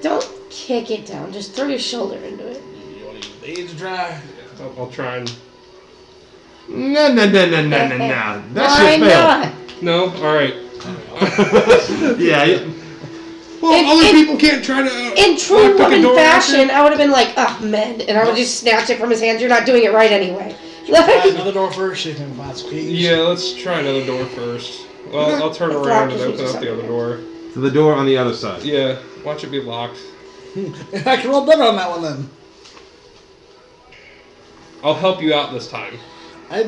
Don't kick it down. Just throw your shoulder into it. You want to use these to try? I'll try and. No. That Why shit failed. not? No? Alright. Yeah. Well, other people can't try to. In true lock the woman door fashion, after. I would have been like, "Ah, men," and I would just snatch it from his hands. You're not doing it right anyway. Try another door first, see if we can find some keys. Yeah, let's try another door first. Well, I'll turn It's around locked, and just open up the other door. To the door on the other side. Yeah, watch it be locked. I can roll better on that one then. I'll help you out this time. I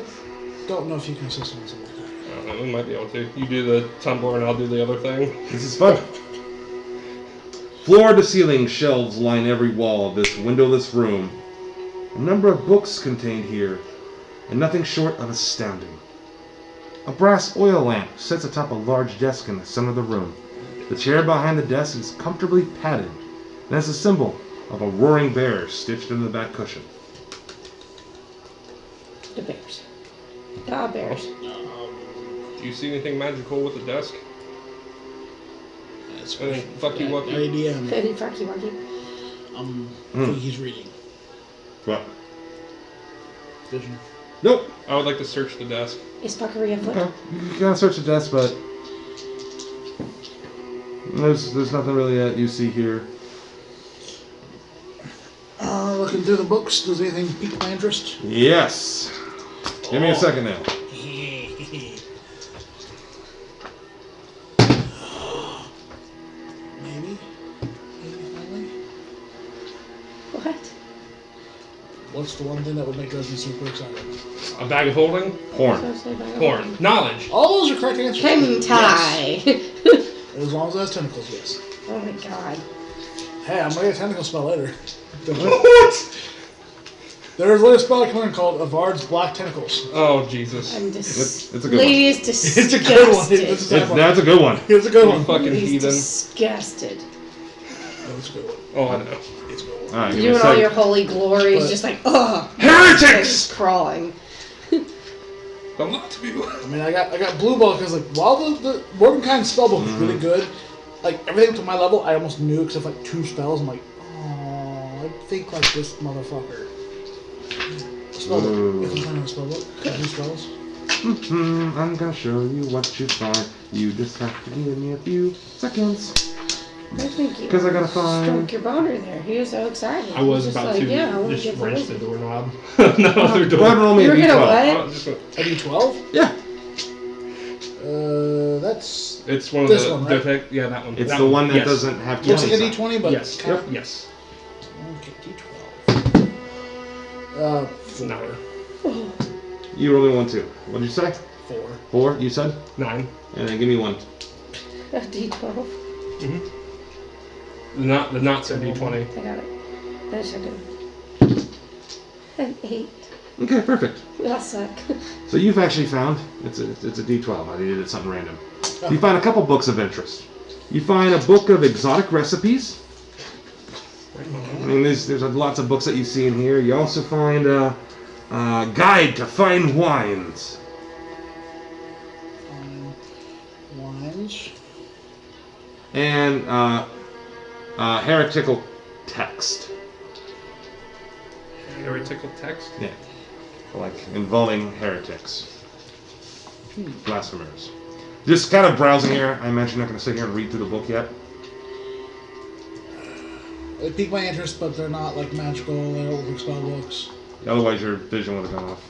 don't know if you can assist on something like that. I don't know, we might be able to. You do the tumbler and I'll do the other thing. This is fun. Floor to ceiling shelves line every wall of this windowless room. A number of books contained here, and nothing short of astounding. A brass oil lamp sits atop a large desk in the center of the room. The chair behind the desk is comfortably padded, and has a symbol of a roaring bear stitched into the back cushion. The bears. The bears. Do you see anything magical with the desk? That's I think fuck you, Wucky. IDM. Any fucky wucky. I think he's reading. What? Vision. Nope. I would like to search the desk. Is fuckery afoot? Okay. You gotta search the desk, but there's nothing really that you see here. Looking through the books, does anything pique my interest? Yes. Give me a second now. Maybe finally. What? What's the one thing that would make Dresden super excited? A bag of holding? Porn. Porn. Knowledge. All those are correct answers. Hentai. Yes. As long as it has tentacles, yes. Oh my god. Hey, I'm gonna get a tentacle spell later. What? There's a spell I can learn called Avard's Black Tentacles. Oh, Jesus. I'm It's a good one. Lady is disgusted. It's a good one. This is That's a good one. It's a good one. Fucking He's heathen. disgusted. Oh, it's a good one. Oh, I know. It's a good one. All right, give me You a and all second. your holy glories, But- just like, ugh. Heretics! Crawling. A lot to be. I mean, I got blue ball because like while the Mordenkainen spellbook is really good, like everything to my level I almost knew except like 2 spells. I'm like, oh, I think like this motherfucker. Spellbook. If I'm playing on the spellbook, got 2 spells. I'm gonna show you what you find. You just have to give me a few seconds. I think you 'Cause I gotta find- stroke your boner there. He was so excited. I was just about like, to yeah, I wanna just get the wrench the wizard. doorknob. No other Go ahead and door. roll me You a were gonna d12. what? Just go- A D12. Yeah. That's It's one of This the one, right? detect. Yeah, that one. It's That the one that yes. doesn't have looks 20 like a inside. D20, but Yes. kinda- Yep. Yes. Okay, D12. 4. 9. You roll me 1, 2. What did you say? 4. 4, you said? 9. And then give me 1. A D12. The not so D20. I got it. That's a good one. An 8. Okay, perfect. We all suck. So you've actually found, it's a D12. I needed something random. You find a couple books of interest. You find a book of exotic recipes. I mean, there's lots of books that you see in here. You also find a guide to fine wines. Wines. And heretical text. Heretical text. Yeah. Like involving heretics. Blasphemers. Just kind of browsing here. I imagine you're not going to sit here and read through the book yet. They pique my interest, but they're not like magical. They don't look like spell books. Otherwise, your vision would have gone off.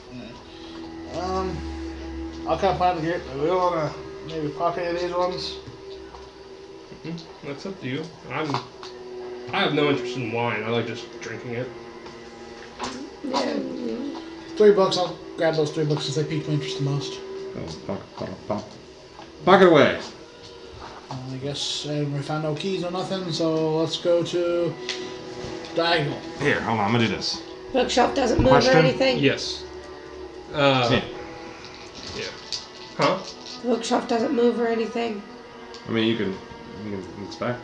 I'll kind of plan to get. We want to maybe pocket any of these ones. That's up to you. I have no interest in wine. I like just drinking it. Yeah. 3 books. I'll grab those 3 books since they pique my interest the most. Oh, pocket away. I guess we found no keys or nothing, so let's go to diagonal. Here, hold on. I'm going to do this. Bookshelf doesn't move Question? or anything? Yes. See. Yeah. Huh? Bookshelf doesn't move or anything? I mean, you can inspect.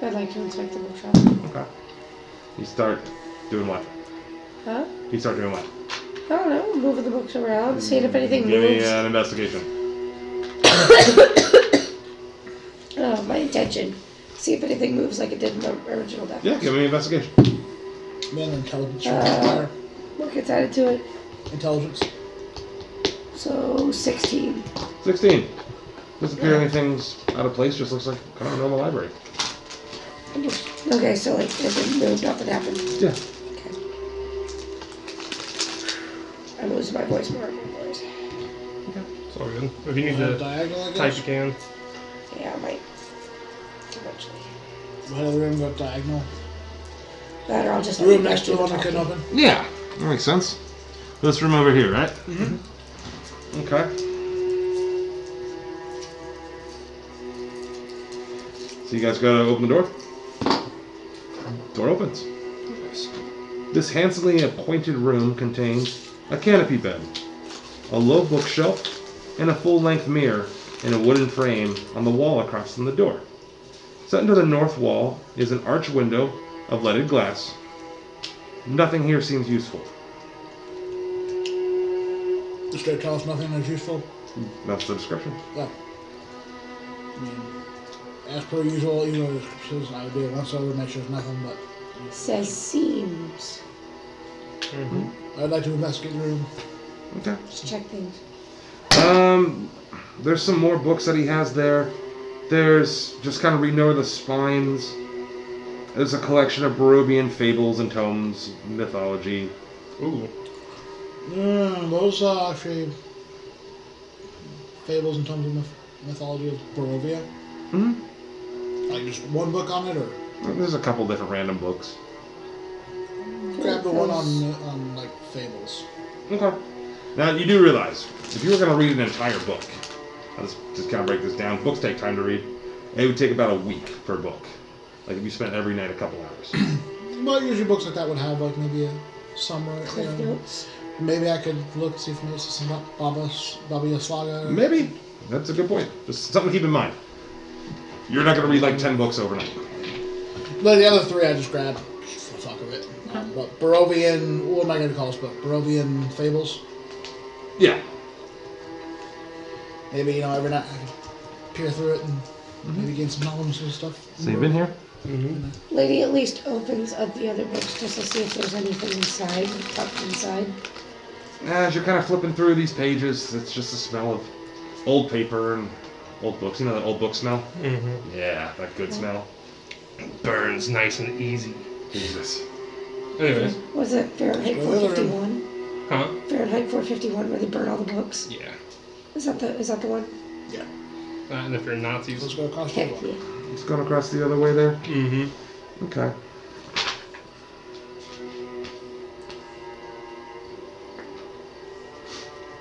I'd like to inspect the bookshelf. Okay. You start doing what? Huh? You start doing what? I don't know. Moving the books around, seeing if anything Give me moves. an investigation. Oh, my intention. See if anything moves like it did in the original deck. Yeah, give me an investigation. Man, intelligence. What gets added to it? Intelligence. So, 16. 16. Doesn't appear anything's out of place. Just looks like kind of a normal library. Okay, so like if it moved, nothing happened. Yeah. Okay. I'm losing my voice more and more voice. It's all good. If you need to diagonal, I type, guess. you can. Yeah, I might. Eventually. Right of the room, go diagonal. That or I'll just. The room next to the one that couldn't open. Yeah, that makes sense. This room over here, right? Mm-hmm. Okay. So you guys gotta open the door? Door opens. This handsomely appointed room contains a canopy bed, a low bookshelf, and a full-length mirror in a wooden frame on the wall across from the door. Set into the north wall is an arch window of leaded glass. Nothing here seems useful. The straight tell us nothing is useful. That's the description. Well, I mean, as per usual, the descriptions, I would do it once over, make sure there's nothing, but Says seems. I'd like to investigate the room. Okay. Just check things. There's some more books that he has there. There's just kind of reading over the spines. There's a collection of Barovian fables and tomes, mythology. Ooh. Those actually fables and tomes of mythology of Barovia. Mm-hmm. Like just one book on it, or There's a couple different random books. grab the one on like fables. Okay. Now you do realize if you were going to read an entire book, I'll just kind of break this down. Books take time to read. It would take about a week per book. Like if you spent every night a couple hours. Well, usually books like that would have like maybe a summary. Cliff notes. Maybe I could look see if maybe it's some Baba Yaga. Maybe. That's a good point. Just something to keep in mind. You're not going to read like 10 books overnight. But the other three I just grabbed just for the fuck of it. But Barovian, what am I going to call this book? Barovian fables. Yeah. Maybe every night I could peer through it and maybe gain some knowledge and stuff. So you've been here? Lady at least opens up the other books just to see if there's anything inside, tucked inside. As you're kind of flipping through these pages, it's just the smell of old paper and old books. You know that old book smell? Mm-hmm. Yeah, that good smell. Burns nice and easy. Jesus. Anyways. Was it Fahrenheit 451? Huh? Fahrenheit 451 where they burn all the books? Yeah. Is that the one? Yeah. And if you're Nazis. Let's go across the Heck door. yeah. It's going across the other way there? Mm-hmm. Okay.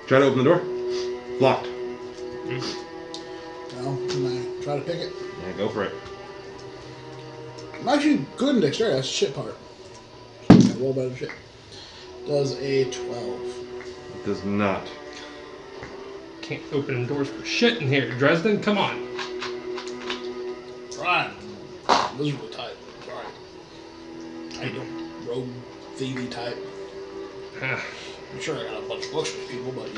Try to open the door. Locked. No, can I try to pick it? Yeah, go for it. I'm actually good in dexterity. That's the shit part. I roll better shit. Does a 12. It does not. Can't open doors for shit in here. Dresden, come on. Right. Miserable type. Sorry. I don't rogue thievy type. I'm sure I got a bunch of books for people, but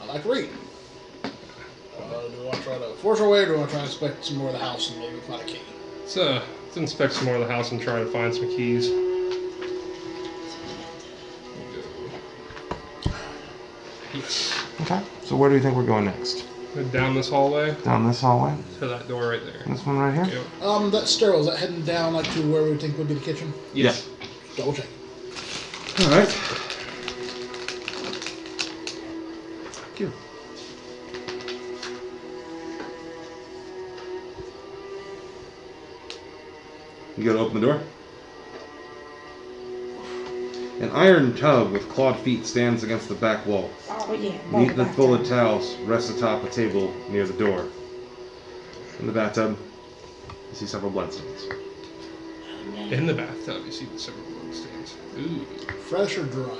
I like to read. Do I want to try to force our way, or do I want to try to inspect some more of the house and maybe find a key? Let's inspect some more of the house and try to find some keys. Yes. Okay. So where do you think we're going next? Down this hallway Down this hallway? to that door right there. This one right here? Yep. That stairwell, is that heading down like to where we think would be the kitchen? Yes. Double check. All right. Thank you. You gotta open the door. An iron tub with clawed feet stands against the back wall. Oh yeah. Neat and full of towels rests atop a table near the door. In the bathtub, you see several bloodstains. In the bathtub, you see the several blood stains. Ooh. Fresh or dried?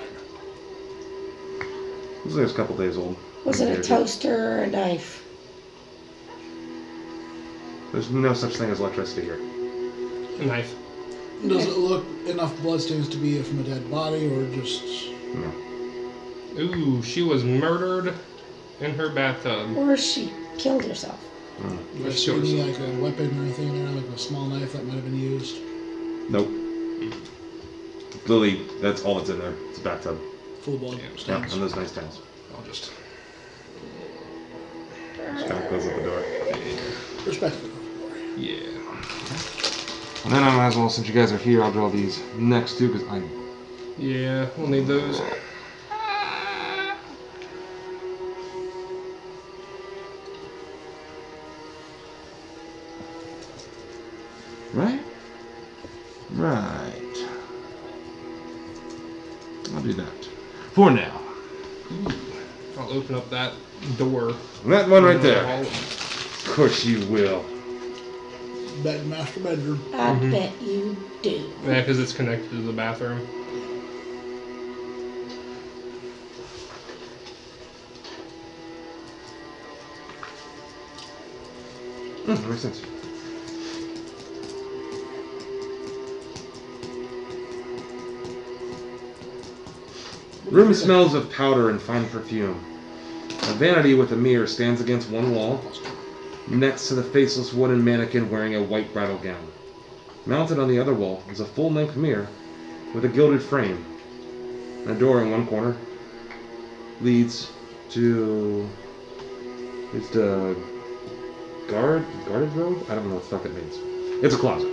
Looks like it's a couple days old. Was it a toaster or a knife? There's no such thing as electricity here. A knife. Does it look enough bloodstains to be from a dead body, or just... No. Ooh, she was murdered in her bathtub. Or she killed herself? Do I see any like a weapon or anything in there, like a small knife that might have been used? Nope. Lily, that's all that's in there. It's a bathtub. Full of blood Yeah, Yeah, stains. and those nice towels. I'll just... Just kind of close up the door. Respectfully. Yeah. And then I might as well, since you guys are here, I'll draw these next two because I. Yeah, we'll need those. Right? Right. I'll do that. For now. I'll open up that door. That one right there. Hall. Of course you will. Bed master bedroom. I bet you do. Yeah, because it's connected to the bathroom. Makes sense. Room smells of powder and fine perfume. A vanity with a mirror stands against one wall, next to the faceless wooden mannequin wearing a white bridal gown. Mounted on the other wall is a full-length mirror with a gilded frame. A door in one corner leads to guarded robe? I don't know what the fuck that means. It's a closet.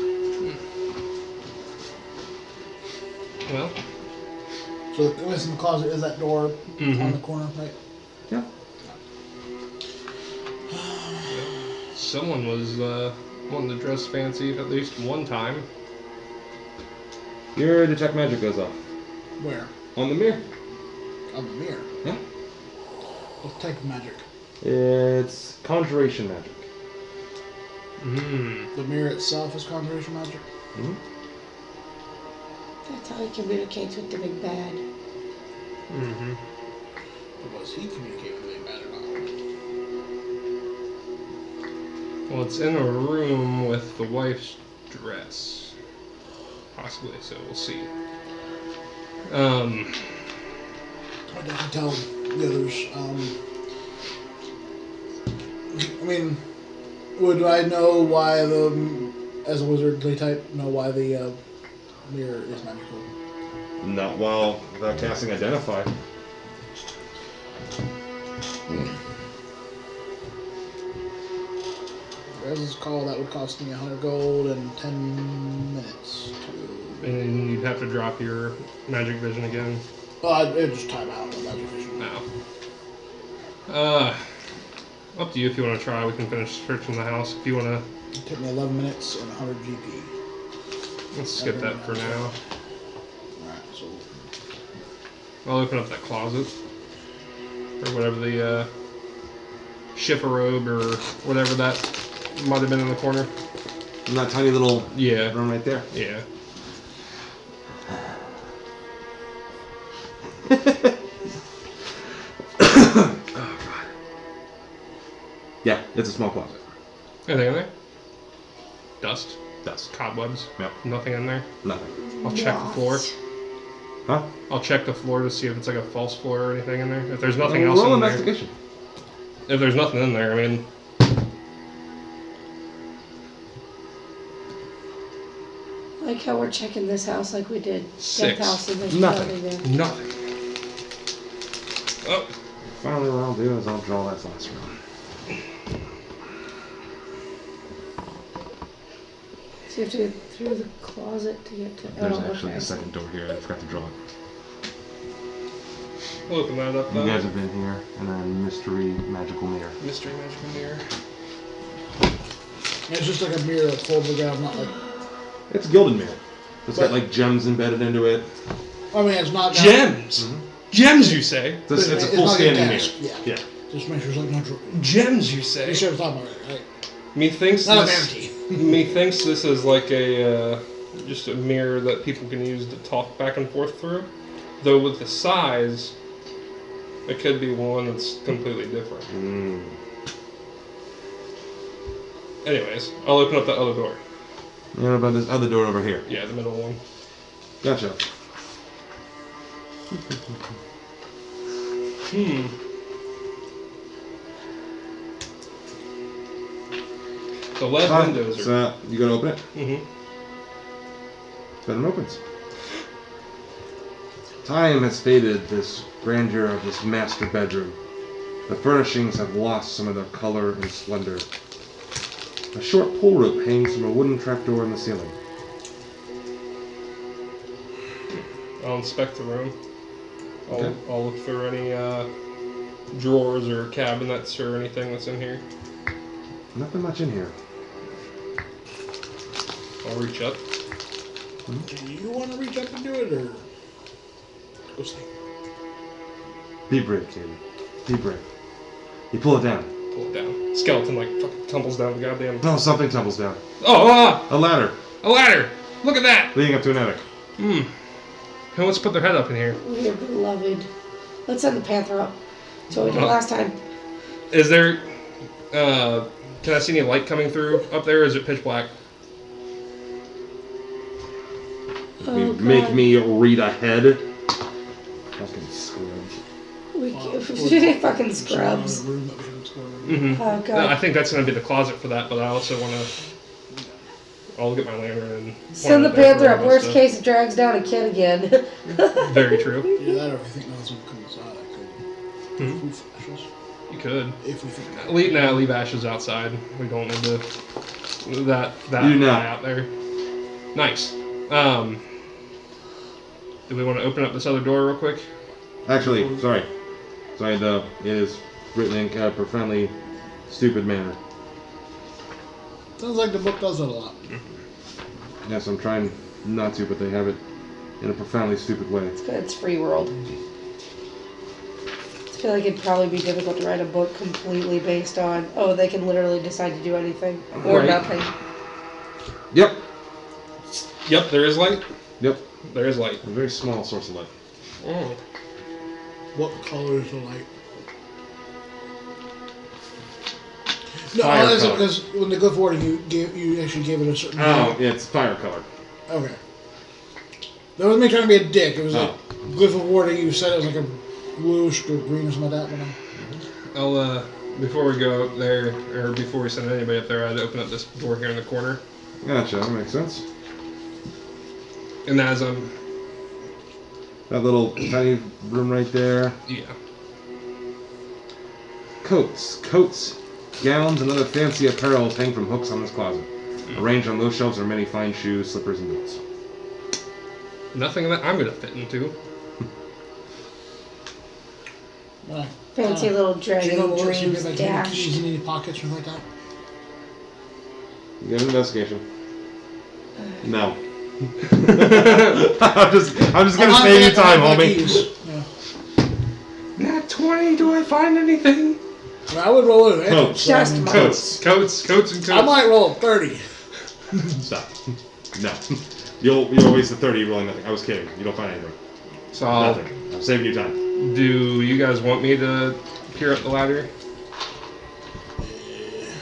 Well, So the in the closet is that door on the corner, right? Yeah. someone was wanting to dress fancy at least one time. Your detect magic goes off. Where? On the mirror. On the mirror. Yeah. What type of magic? It's conjuration magic. Mm. The mirror itself is conjuration magic? Mm-hmm. That's how he communicates with the big bad. Mm-hmm. Or does he communicate with the big bad or not? Well, it's in a room with the wife's dress. Possibly, so we'll see. I definitely tell the others. I mean, would I know why as a wizardly type, know why the mirror is magical? Not while without casting Identify. As it's called, that would cost me 100 gold and 10 minutes to. And then you'd have to drop your magic vision again. Well, it'd just time out the magic vision. No. Up to you if you want to try. We can finish searching the house. If you want to, It took me 11 minutes and 100 GP. let's skip that for now. Alright, so. I'll open up that closet. Or whatever the chifforobe or whatever that might have been in the corner. In that tiny little Yeah. room right there. Yeah. Oh god. Yeah, it's a small closet. Anything in there? Dust? Dust. Cobwebs? Yep. Nothing in there? Nothing. I'll check the floor. Huh? I'll check the floor to see if it's like a false floor or anything in there. If there's nothing else Roll in there. investigation. If there's nothing in there, I mean, Like how we're checking this house like we did 6. Death House and there's Nothing. nothing there. nothing. Oh, Finally, what I'll do is I'll draw that last round. So you have to go through the closet to get to. There's oh, actually okay. a second door here. I forgot to draw it. we'll open that up You then. guys have been here, and then mystery magical mirror. Mystery magical mirror. It's just like a mirror that's full of the ground, not like. It's a gilded mirror. It's got But- like gems embedded into it. I mean, it's not. Gems! Mhm. Gems, you say? It's a full not standing a mirror. desk, Yeah. Yeah. Just make sure it's like natural. Gems, you You say? sure it's talking about it, right? Methinks Not a this. vanity. Methinks this is like a just a mirror that people can use to talk back and forth through. Though with the size, it could be one that's completely different. Mm. Anyways, I'll open up that other door. You know about this other door over here? Yeah, the middle one. Gotcha. The lead windows are. So you gotta open it. Mm-hmm. Then it opens. Time has faded this grandeur of this master bedroom. The furnishings have lost some of their color and splendor. A short pull rope hangs from a wooden trapdoor in the ceiling. I'll inspect the room. Okay. I'll look through any drawers or cabinets or anything that's in here. Nothing much in here. I'll reach up. Do you want to reach up and do it, or go sleep? Deep breath, kid. Deep breath. You pull it down. Pull it down. Skeleton like fucking tumbles down the goddamn. No, something tumbles down. Oh, A ladder a ladder! Look at that! leading up to an attic. Who wants to put their head up in here? We're beloved. Let's send the panther up. That's what we did last time. Is there? Can I see any light coming through up there? Or is it pitch black? Oh, Make God. me read ahead. Fucking scrubs. We fucking scrubs. Room that we haven't explored. Mm-hmm. Oh, God. No, I think that's going to be the closet for that, but I also want to. I'll get my lantern and. Send the point it there panther for up. all Worst this case, it drags down a kid again. stuff. Very true. Yeah, that or if we think no one's going to come inside, I could. Poof, ashes. You could. If we think that. Leave ashes outside. We don't need to. That You do guy not. out there. Nice. Do we want to open up this other door real quick? Actually, sorry. It is written in kind of profoundly stupid manner. Sounds like the book does that a lot. Yes, I'm trying not to, but they have it in a profoundly stupid way. It's free world. I feel like it'd probably be difficult to write a book completely based on, oh, they can literally decide to do anything or Right. nothing. Yep. Yep, there is light. Yep. There is light. A very small source of light. Oh. What color is the light? No, Fire that's color. because when the glyph warning you actually gave it a certain. Oh, yeah, it's fire color. Okay. That wasn't me trying to be a dick. It was like Oh. glyph of warning. You said it was like a bluish or green or something like that. But I'll before we go up there, or before we send anybody up there, I'd open up this door here in the corner. Gotcha, that makes sense. And as I'm, That little tiny room right there. yeah. Coats, gowns, and other fancy apparel hang from hooks on this closet. Arranged on those shelves are many fine shoes, slippers, and boots. Nothing that I'm gonna fit into. Fancy little Do you dragon know what you dreams get like any dash. keys in any pockets or anything like that? You get an investigation. No. I'm just gonna save you time, homie. Yeah. Nat 20. Do I find anything? I mean, I would roll it. Coats. Just I mean, mine. Coats, and coats. I might roll a 30. Stop. No. You'll waste the 30 rolling nothing. I was kidding. You don't find anything. So I'll, Nothing. I'm saving you time. do you guys want me to peer up the ladder?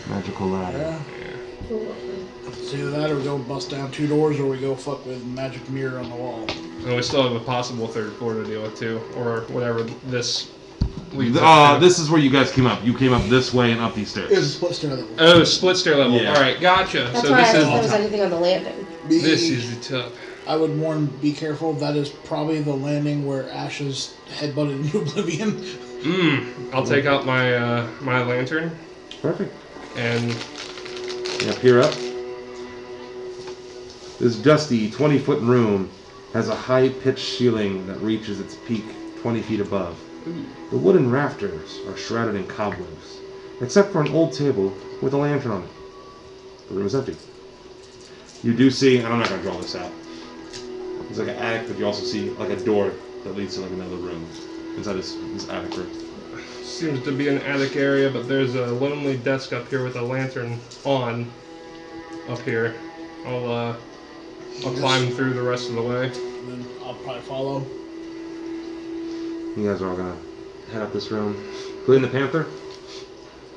Magical ladder. Yeah. It's either that or we go bust down 2 doors or we go fuck with magic mirror on the wall. And we still have a possible third floor to deal with too, or whatever this leads up to. This is where you guys came up. You came up this way and up these stairs. It was a split stair level. Oh, split stair level. Yeah. All right, gotcha. That's so why I this asked is if there was anything on the landing. this is the top. I would warn, be careful. That is probably the landing where Ash's headbutted into oblivion. I'll take out my my lantern Perfect. and Yeah, peer up. This dusty 20-foot room has a high-pitched ceiling that reaches its peak 20 feet above. The wooden rafters are shrouded in cobwebs, except for an old table with a lantern on it. The room is empty. You do see, and I'm not going to draw this out, there's like an attic, but you also see like a door that leads to like another room inside this attic room. seems to be an attic area, but there's a lonely desk up here with a lantern on up here. I'll climb through the rest of the way. And then I'll probably follow. You guys are all going to head up this room, including the panther.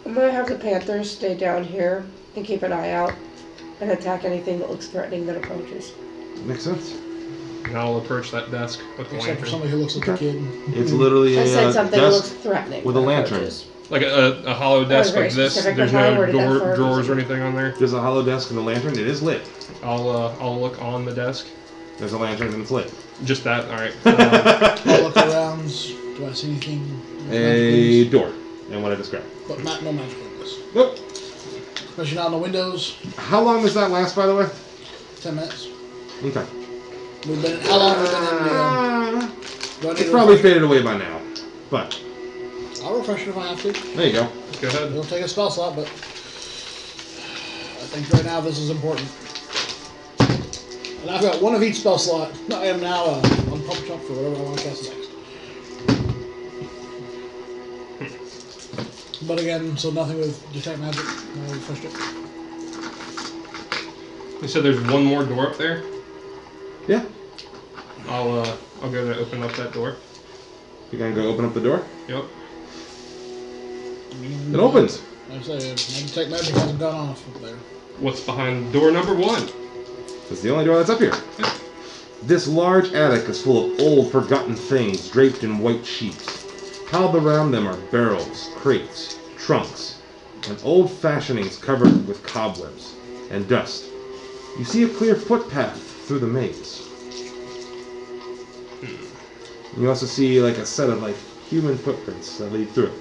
I'm gonna have the panthers stay down here and keep an eye out and attack anything that looks threatening that approaches. Makes sense. And I'll approach that desk with the Except for lantern. somebody who looks like a kid. It's literally I said a something that looks desk threatening with a that lantern. approaches. Like a hollow desk very like this. specific There's with how I no worded that for a drawers or reason. anything on there. There's a hollow desk and a lantern. It is lit. I'll look on the desk. There's a lantern and it's lit. Just that. All right. I'll look around. Do I see anything? A door, and what I described. But not no magic windows. Nope. Especially not on the windows. How long does that last, by the way? 10 minutes. Okay. We've been. How long have we been in? Do I need It's to probably refresh- faded away by now. But, I'll refresh it if I have to. there you go. Go ahead. It'll take a spell slot, but I think right now this is important. And I've got one of each spell slot. I am now on pump chump for whatever I want to cast next. But again, so nothing with detect magic. I refreshed it. You said there's one more door up there. Yeah. I'll go to open up that door. You gonna go open up the door? Yep. It opens. I say, my detect magic hasn't gone off up there. What's behind door number 1? It's the only door that's up here. This large attic is full of old, forgotten things draped in white sheets. Piled around them are barrels, crates, trunks, and old fashionings covered with cobwebs and dust. You see a clear footpath through the maze. You also see like a set of like human footprints that lead through it.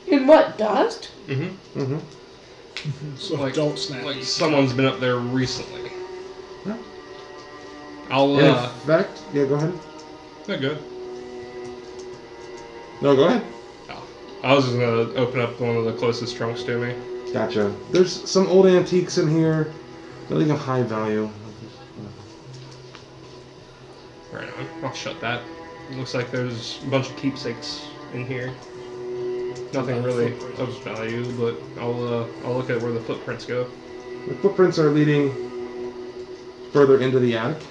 In what, dust? Mm-hmm. Mm-hmm. So Like- don't snap. Like someone's been up there recently. Yeah. I'll In fact, yeah, go ahead. they're good. No, go ahead. Oh. I was just gonna open up one of the closest trunks to me. Gotcha. There's some old antiques in here. Nothing of high value. Right on. I'll shut that. It looks like there's a bunch of keepsakes in here. Nothing really of value, but I'll look at where the footprints go. The footprints are leading further into the attic.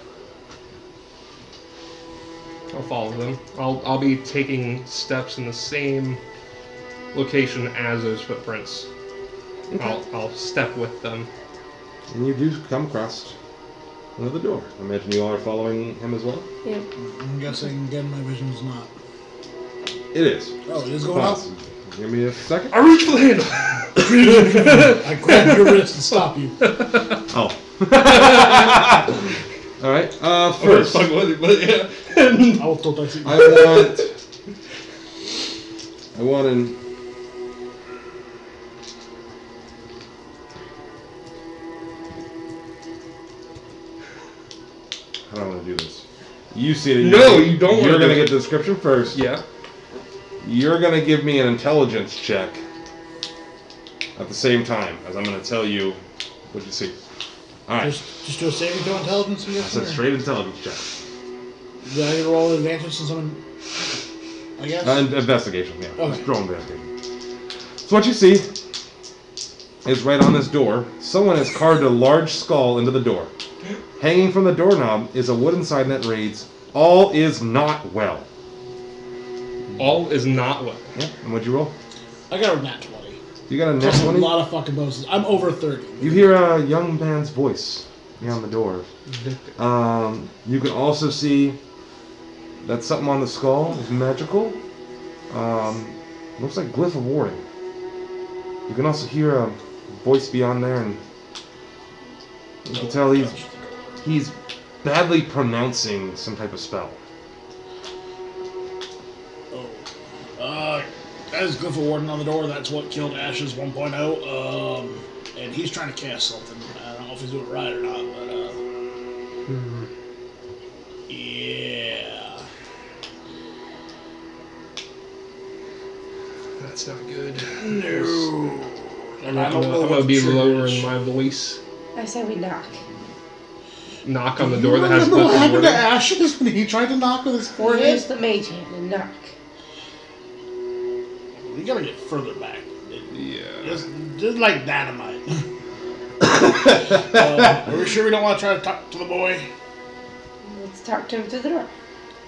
I'll follow them. I'll be taking steps in the same location as those footprints. Okay. I'll step with them. And you do come across another door. I imagine you all are following him as well? Yep. I'm guessing again my vision's not. It is. Oh, it is going up. Pause. Give me a second. I reach for the handle. I grab your wrist and stop you. Oh. Alright, First, first, fuck with it, but yeah. I will tilt dice. I want an... How do I want to do this? You see it. No, you don't wanna You're do going to it. get the description first. Yeah. You're going to give me an intelligence check at the same time as I'm going to tell you what you see. Alright. Just do a saving throw intelligence. I'm I guessing, said or- straight intelligence check. Did I get to roll an advantage since I'm in, I guess? Investigation, yeah. Okay. Just roll investigation. So what you see is right on this door, someone has carved a large skull into the door. Hanging from the doorknob is a wooden sign that reads, "All is not well." All is not well. Yeah, and what'd you roll? I got a nat 20. You got a net Plus a 20? lot of fucking bonuses. I'm over 30. You hear a young man's voice beyond the door. You can also see that something on the skull is magical. Looks like glyph of warning. You can also hear a voice beyond there, and you can tell he's badly pronouncing some type of spell. That is Glyph of Warden on the door. That's what killed Ashes 1.0. And he's trying to cast something. I don't know if he's doing it right or not, but yeah. That's not good. No. I'm gonna be lowering my voice. I say we knock. Knock on the door that has Remember what Glyph of happened to Warning. Ashes when he tried to knock with his Here's forehead? the mage hand and knock. You gotta get further back. Yeah. Just like dynamite. Are we sure we don't want to try to talk to the boy? Let's talk to him through the door.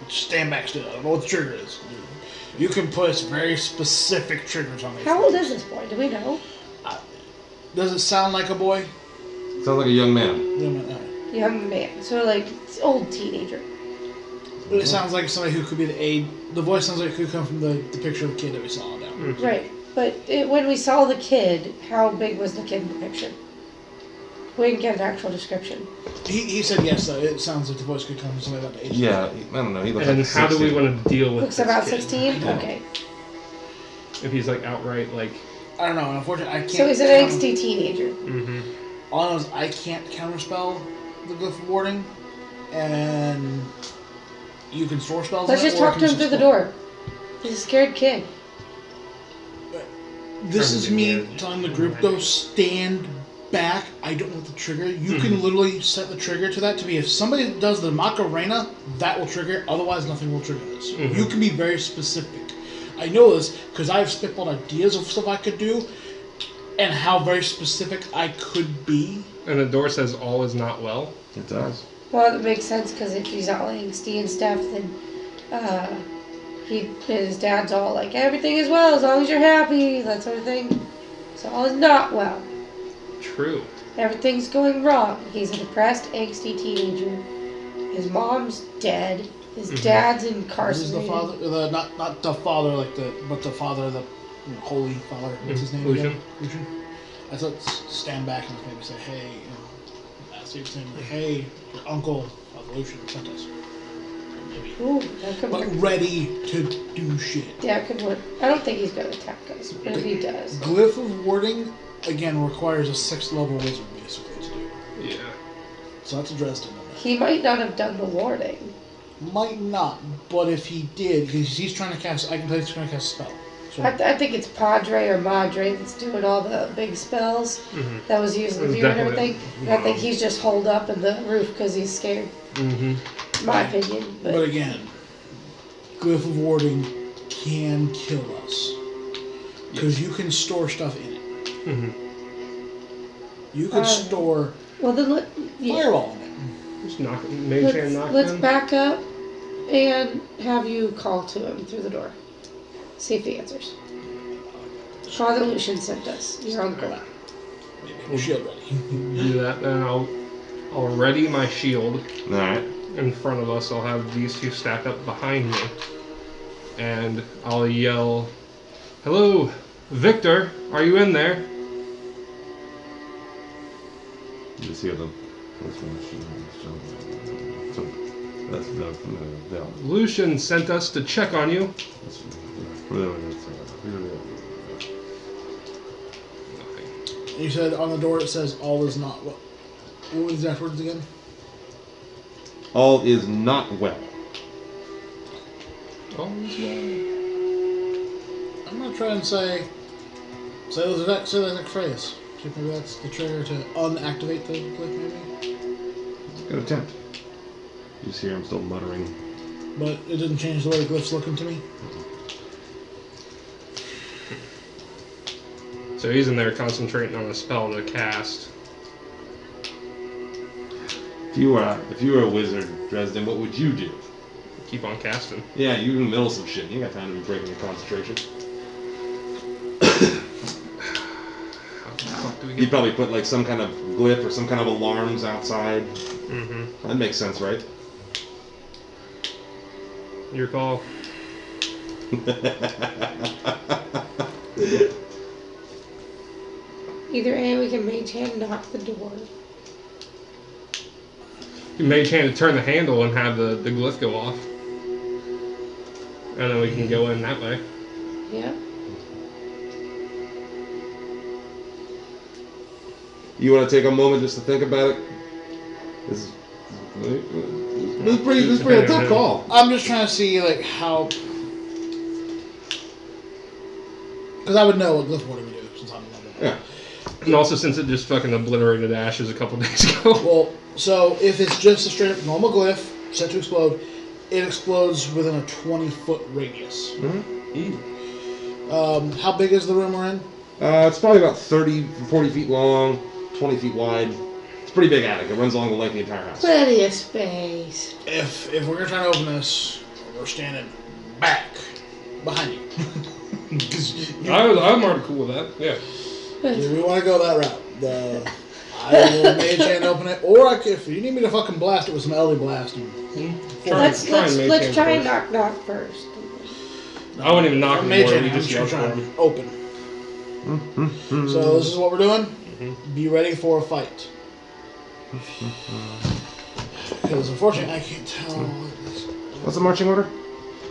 Just stand back still. I don't know what the trigger is. You can put very specific triggers on these. How old is this boy? Do we know? Does it sound like a boy? Sounds like a young man. Young man. So like old teenager. It sounds like somebody who could be the aide. The voice sounds like it could come from the picture of the kid that we saw down. Right. But when we saw the kid, how big was the kid in the picture? We didn't get an actual description. He said yes, though. It sounds like the voice could come from somebody about the age. Yeah, I don't know. He looks And like how do we 16. want to deal with Looks this about kid? 16? Yeah. Okay. If he's like outright like. I don't know. Unfortunately, I can't. So he's an counter- angsty teenager. Mm-hmm. All I know is I can't counterspell the glyph of warding, and you can store spells. Let's in it, just or talk it to can him through the explode. door. He's a scared kid. This is me Weird. telling the group, go stand back. I don't want the trigger. You can literally set the trigger to that to be if somebody does the Macarena, that will trigger it. Otherwise, nothing will trigger this. You can be very specific. I know this because I've spitballed ideas of stuff I could do and how very specific I could be. And the door says all is not well. It does. Well, it makes sense because if he's all angsty and stuff, then his dad's all like, everything is well as long as you're happy, that sort of thing. So all is not well. True. Everything's going wrong. He's a depressed, angsty teenager. His mom's dead. His dad's This is incarcerated. the father, not the father, but the father, the holy father. What's his name Lucian. again? Lucian. I thought stand back and maybe say, hey, ask him saying, like, hey, your uncle, Father Lucian, sent us. Maybe. Ooh, that could But work. ready to do shit. Yeah, it could work. I don't think he's gonna attack us, but if he does, Glyph of warding again requires a 6th level wizard basically to do. Yeah. So that's a Dresden. he might not have done the warning. Might not, but if he did, because he's trying to cast, I can tell he's trying to cast a spell. So I think it's Padre or Madre that's doing all the big spells that was using the It's view and definitely everything. And I think he's just holed up in the roof because he's scared. My opinion, but but again, Glyph of warding can kill us because you can store stuff in it. You could store well then fireball in it. Just knock it. Mage hand knock let's him. back up and have you call to him through the door. See if he answers. Father Lucian sent us. Your uncle. Maybe have your shield ready. Do that, then I'll ready my shield. All right. In front of us, I'll have these two stacked up behind me. And I'll yell, "Hello, Victor, are you in there?" You just hear them. That's Lucian sent us to check on you. You said on the door it says all is not well. What was the exact words again? All is not well. Oh, yeah. I'm gonna try and say the exact phrase. See if maybe that's the trigger to unactivate the glyph, maybe. Good attempt. You just hear him still muttering. But it didn't change the way the glyph's looking to me. So he's in there concentrating on a spell to cast. If you were a wizard, Dresden, what would you do? Keep on casting. Yeah, you're in the middle of some shit. You got time to be breaking your concentration. How the fuck do we You'd get? probably put like some kind of glyph or some kind of alarms outside. That makes sense, right? Your call. Either A, we can mage hand knock the door. You mage hand to turn the handle and have the glyph go off. And then we can go in that way. Yeah. You want to take a moment just to think about it? This is pretty a tough call. I'm just trying to see like how, because I would know what glyph warding would do since I'm not. Yeah. And also since it just fucking obliterated ashes a couple days ago. Well, so if it's just a straight up normal glyph set to explode, it explodes within a 20-foot radius. How big is the room we're in? It's probably about 30, 40 feet long, 20 feet wide. It's a pretty big attic. It runs along the length of the entire house. Plenty of space. If we're gonna try to open this, we're standing back behind you. 'Cause I'm already cool with that. Yeah. if we want to go that route, I will mage hand open it, or if you need me to fucking blast it with some LD blasting. Let's mage try hand and knock first. I wouldn't even knock I'm anymore. mage We hand, I'm just just yell trying for to him. open. So this is what we're doing. Be ready for a fight. Because unfortunately, I can't tell. What's the marching order?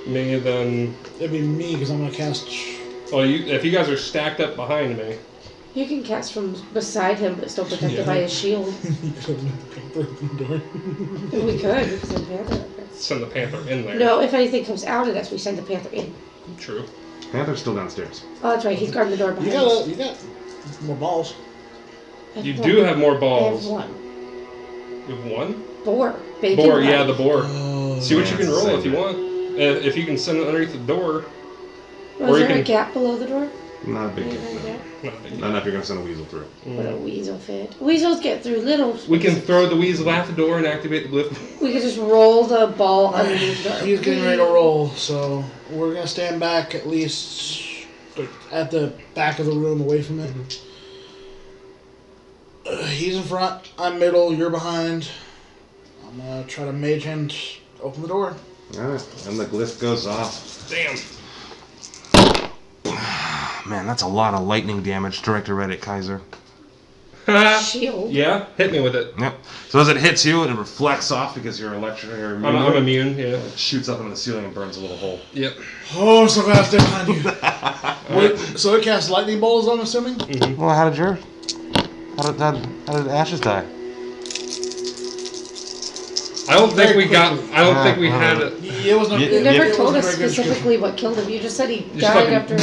Me, then. It'd be me because I'm gonna cast. Well, if you guys are stacked up behind me, You can cast from beside him, but still protected by his shield. You could open the paper, open the door. We could. We could send Panther up there. Send the Panther in there. No, if anything comes out of this, we send the Panther in. True. Panther's still downstairs. Oh, that's right. He's guarding the door behind us. You got more balls. I have You one. do have more I have balls. one. You have one? Boar. Bacon Boar, bite. yeah, the boar. Oh, See what yeah, you can it's the roll same if you thing. want. If you can send it underneath the door. Was or you there a can- gap below the door? Not a big deal. Anything like that? Not a big deal. Not if you're gonna send a weasel through. Would a weasel fit? Weasels get through little. We can throw the weasel at the door and activate the glyph. We could just roll the ball underneath the door. He's getting ready to roll, so we're gonna stand back at least at the back of the room, away from it. He's in front. I'm middle. You're behind. I'm gonna try to mage hand open the door. Alright, and the glyph goes off. Damn. Man, that's a lot of lightning damage directed right at Kaiser. Shield. Yeah, hit me with it. Yep. So as it hits you, it reflects off because you're electric. You're immune. I'm immune, yeah. It shoots up into the ceiling and burns a little hole. Yep. Oh, so glad I stay behind you. Wait, so it casts lightning bolts, I'm assuming? Well, how did Ashes die? I don't think Very we got. quickly. I don't think we had it. It wasn't. You You never it told wasn't us a very good specifically what killed him. You just said he Just died fucking- after.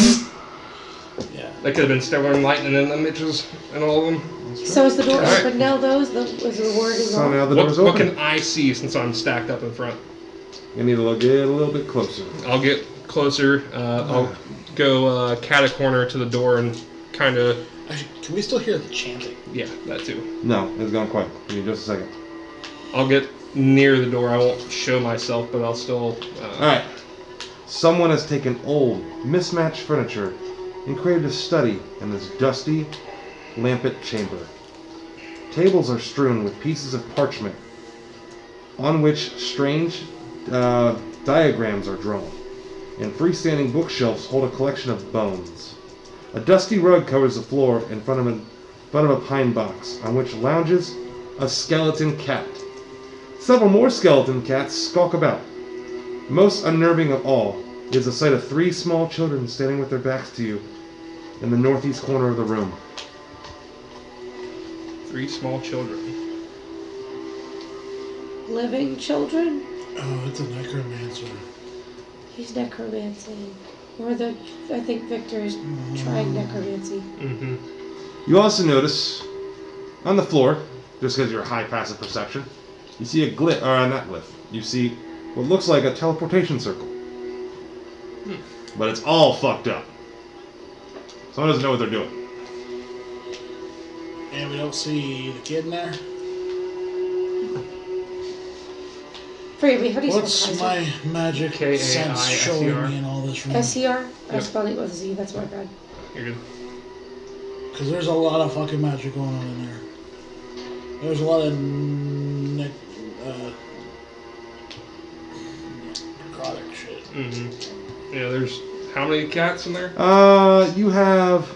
Yeah. They could have been stellar lightning in them bitches and all of them. So is the door Alright. open now, though? Is the word is So on? now the What, door's what open. can I see since I'm stacked up in front? You need to get a little bit closer. I'll get closer. I'll go cat a corner to the door and kind of. Actually, can we still hear the chanting? Yeah, that too. No, it's gone quiet. Give me just a second. I'll get near the door. I won't show myself, but I'll still. Alright. Someone has taken old, mismatched furniture and created a study in this dusty, lamplit chamber. Tables are strewn with pieces of parchment on which strange diagrams are drawn, and freestanding bookshelves hold a collection of bones. A dusty rug covers the floor in front of a pine box, on which lounges a skeleton cat. Several more skeleton cats skulk about. Most unnerving of all is the sight of 3 small children standing with their backs to you in the northeast corner of the room. 3 small children. Living children? Oh, it's a necromancer. He's necromancing. Or I think Victor is trying necromancy. Mm-hmm. You also notice on the floor, just because you're high passive perception, you see a glyph, or not glyph, you see what looks like a teleportation circle. But it's all fucked up. Someone doesn't know what they're doing. And we don't see the kid in there. Forgive me, how do you What's spell my Kaiser? magic K-A-I-S-E-R. sense showing me in all this room? SCR? I'm Yep. spelling it with a Z, that's my bad. You're good. Because there's a lot of fucking magic going on in there. There's a lot of necrotic shit. Mm-hmm. Yeah, there's how many cats in there? You have...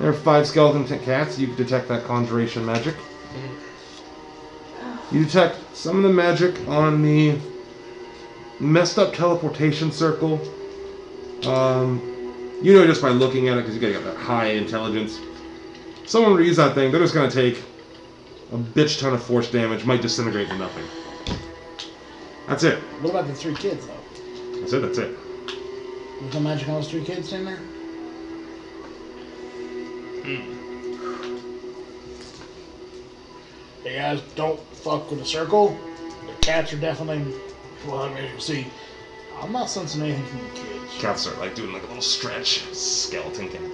There are 5 skeleton cats. You can detect that conjuration magic. You detect some of the magic on the messed up teleportation circle. You know just by looking at it, because you got that high intelligence. Someone reads that thing, they're just going to take a bitch ton of force damage, might disintegrate to nothing. That's it. What about the 3 kids, though? That's it. There's no magic on those 3 kids in there? Hey guys, don't fuck with the circle. The cats are definitely, well, as you can see, I'm not sensing anything from the kids. Cats start like doing like a little stretch. Skeleton can...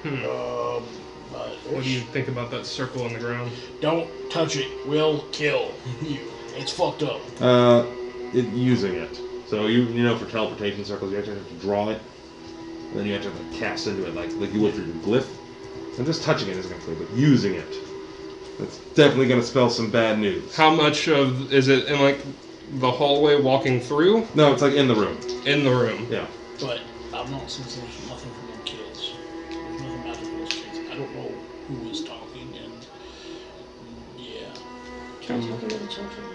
But What do you think about that circle on the ground? don't touch it. Will kill you. It's fucked up. Using it. So you know for teleportation circles you actually have to draw it. And then you have to cast into it like you would for your glyph. And just touching it isn't going to kill, but using it. That's definitely going to spell some bad news. How much of is it in like the hallway walking through? No, it's like in the room. In the room. Yeah. But I'm not sensing there's nothing from the kids. There's nothing magic from those kids. I don't know who is talking, and yeah. Try talking to the children.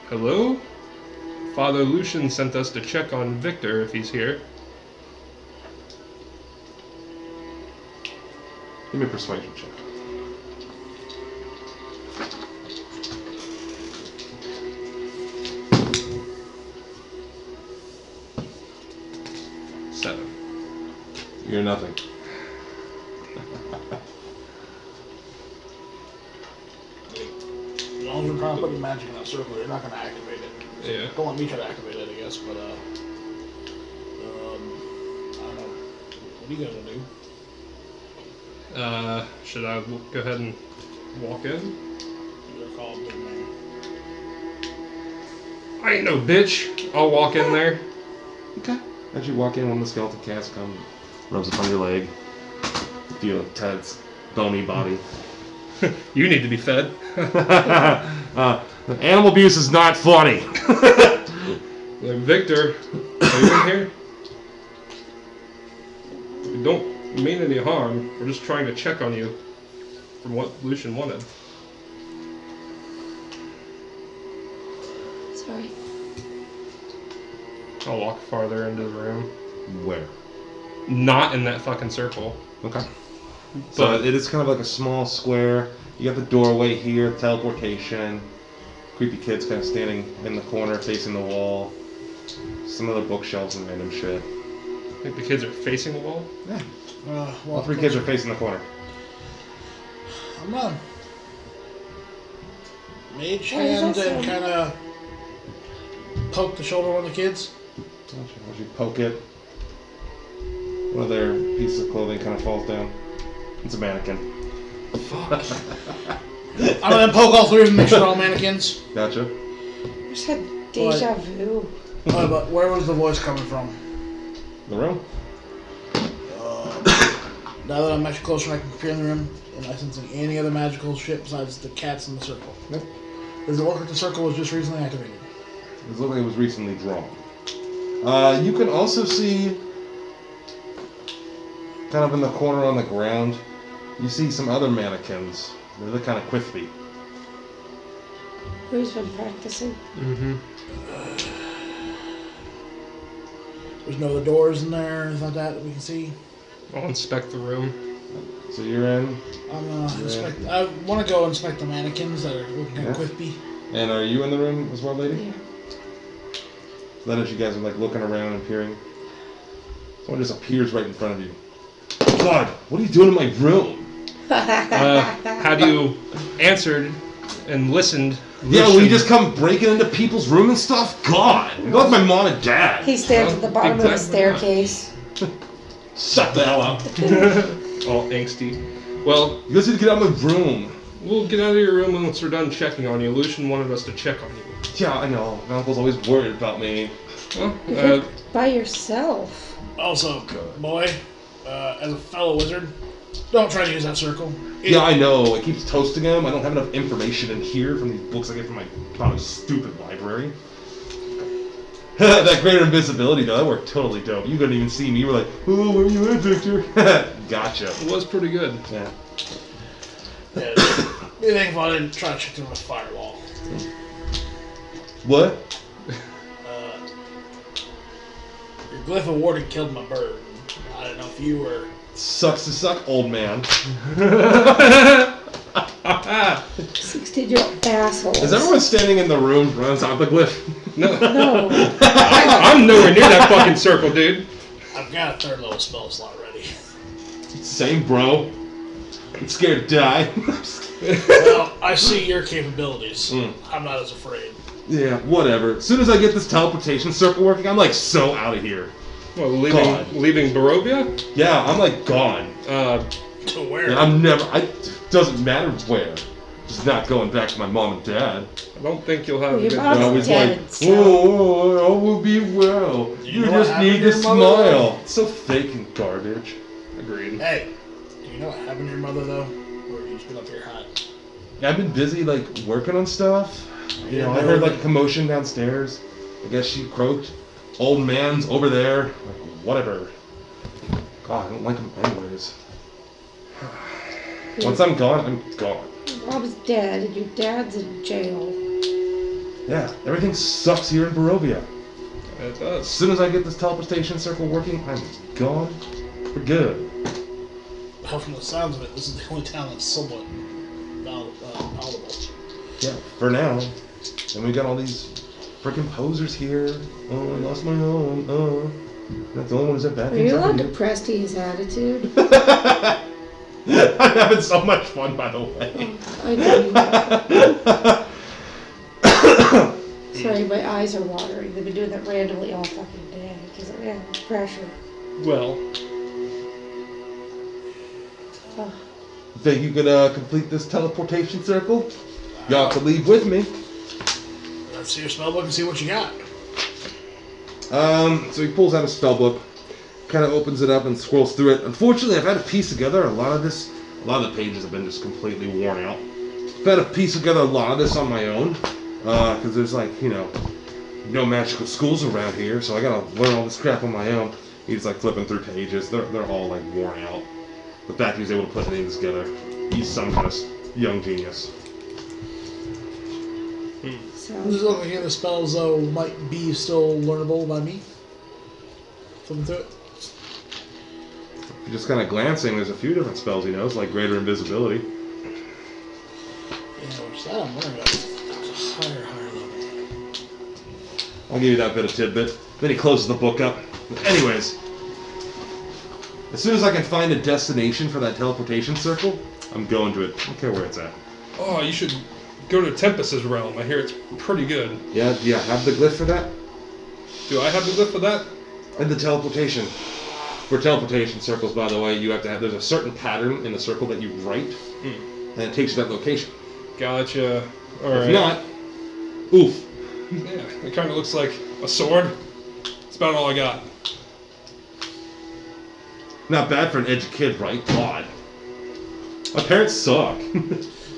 Hello? Father Lucian sent us to check on Victor if he's here. Give me a persuasion check. Seven. You're nothing. As long as you're trying to put your magic in that circle, you're not going to activate it. Yeah. Don't let me try to activate it, I guess, but, I don't know. What are you going to do? Should I go ahead and walk in? You're called big man. I ain't no bitch. I'll walk in there. Okay. As you walk in, one of the skeleton cats comes, rubs up on your leg. You feel Ted's bony body. You need to be fed. Animal abuse is not funny. Like, Victor, are you in here? We don't mean any harm. We're just trying to check on you from what Lucian wanted. Sorry. I'll walk farther into the room. Where? Not in that fucking circle. Okay. So it is kind of like a small square. You got the doorway here, teleportation. Creepy kids kind of standing in the corner facing the wall. Some other bookshelves and random shit. I think the kids are facing the wall. Yeah. All Well, three kids are facing the corner. I'm gonna mage Why is hand that and so- kind of poke the shoulder of one of the kids. As you poke it, one of their pieces of clothing kind of falls down. It's a mannequin. I'm gonna poke all three of them, make sure they're all mannequins. Gotcha. I just had deja vu. But where was the voice coming from? The room? Now that I'm actually closer, I can compare the room. Am I sensing any other magical shit besides the cats in the circle? Nope. Does it look like the circle was just recently activated? It looks like it was recently drawn. You can also see, kind of in the corner on the ground, you see some other mannequins. They look kind of quiffy. Who's been practicing? Mm-hmm. There's no other doors in there, anything like that we can see. I'll inspect the room. So you're in, I'm gonna inspect. I want to go inspect the mannequins that are looking kind of Yeah. quiffy. and are you in the room as well, lady? Yeah. Then as you guys are like looking around and peering, someone just appears right in front of you. God, what are you doing in my room? Had you answered and listened? Yeah, will you Lucian- just come breaking into people's room and stuff? God, go with my mom and dad. He stands at the bottom of the Exactly. staircase. Shut the hell up. all angsty. Well, You guys need to get out of my room. we'll get out of your room once we're done checking on you. Lucian wanted us to check on you. Yeah, I know. My uncle's always worried about me. Well, You're by yourself. Also, boy, as a fellow wizard, don't try to use that circle. Yeah, I know. It keeps toasting him. I don't have enough information in here from these books I get from my probably stupid library. That greater invisibility, though, that worked totally dope. You couldn't even see me. You were like, oh, where are you at, Victor? Gotcha. it was pretty good. Yeah. Yeah, be thankful I didn't try to check through the firewall. What? Your glyph of warden killed my bird. I don't know if you were. Sucks to suck, old man. 16-year-old assholes. Is everyone standing in the room runs out the glyph? No, No. I'm nowhere near that fucking circle, dude. I've got a third level spell slot ready. Same, bro. I'm scared to die. Well, I see your capabilities. Mm. I'm not as afraid. Yeah, whatever. As soon as I get this teleportation circle working, I'm like so out of here. Well, God. leaving Barovia? Yeah, I'm like gone. To where? Yeah, I'm never. Doesn't matter where. Just not going back to my mom and dad. I don't think you'll have Well, a your good mom's They're job. always dead, like, so- oh, all will be well. Do You know what just happened need to to your mother, smile. It's so fake and garbage. Agreed. Hey, do you know what happened to your mother though? Or you just been up here hot? I've been busy like working on stuff. You know, I heard like a commotion downstairs. I guess she croaked. Old man's over there. Like, whatever. God, I don't like him anyways. Once I'm gone, I'm gone. Your mom's dead and your dad's in jail. Yeah, everything sucks here in Barovia. It As does. soon as I get this teleportation circle working, I'm gone for good. Well, from the sounds of it, this is the only town that's somewhat palatable. Yeah, for now. And we got all these freaking posers here. Oh, I lost my home. Oh, that's the only one who's at bad Are things you I allowed can to Presty his attitude? I'm having so much fun, by the way. I know. Sorry, my eyes are watering. They've been doing that randomly all fucking day because of pressure. Well, Oh. Think you could complete this teleportation circle? Y'all have to leave with me. Let's see your spellbook and see what you got. So he pulls out a spell book, kind of opens it up and scrolls through it. Unfortunately, I've had to piece together a lot of the pages have been just completely worn out. I've had to piece together a lot of this on my own, because there's like, no magical schools around here, so I gotta learn all this crap on my own. He's like flipping through pages. They're all like worn out. The fact he was able to put things together, he's some kind of young genius. Does it look like any of the spells, though, might be still learnable by me? Flipping through it? Just kind of glancing, there's a few different spells he knows, like greater invisibility. Yeah, which that I'm wondering about. It's a higher level. I'll give you that bit of tidbit. Then he closes the book up. Anyways, as soon as I can find a destination for that teleportation circle, I'm going to it. I don't care where it's at. oh, you should go to Tempest's realm. I hear it's pretty good. Yeah, do you have the glyph for that? Do I have the glyph for that? And the teleportation. For teleportation circles, by the way, you have to have, there's a certain pattern in the circle that you write, and it takes you to that location. Gotcha. Alright. If not, oof. Yeah, it kind of looks like a sword. That's about all I got. Not bad for an edgy kid, right? God. My parents suck.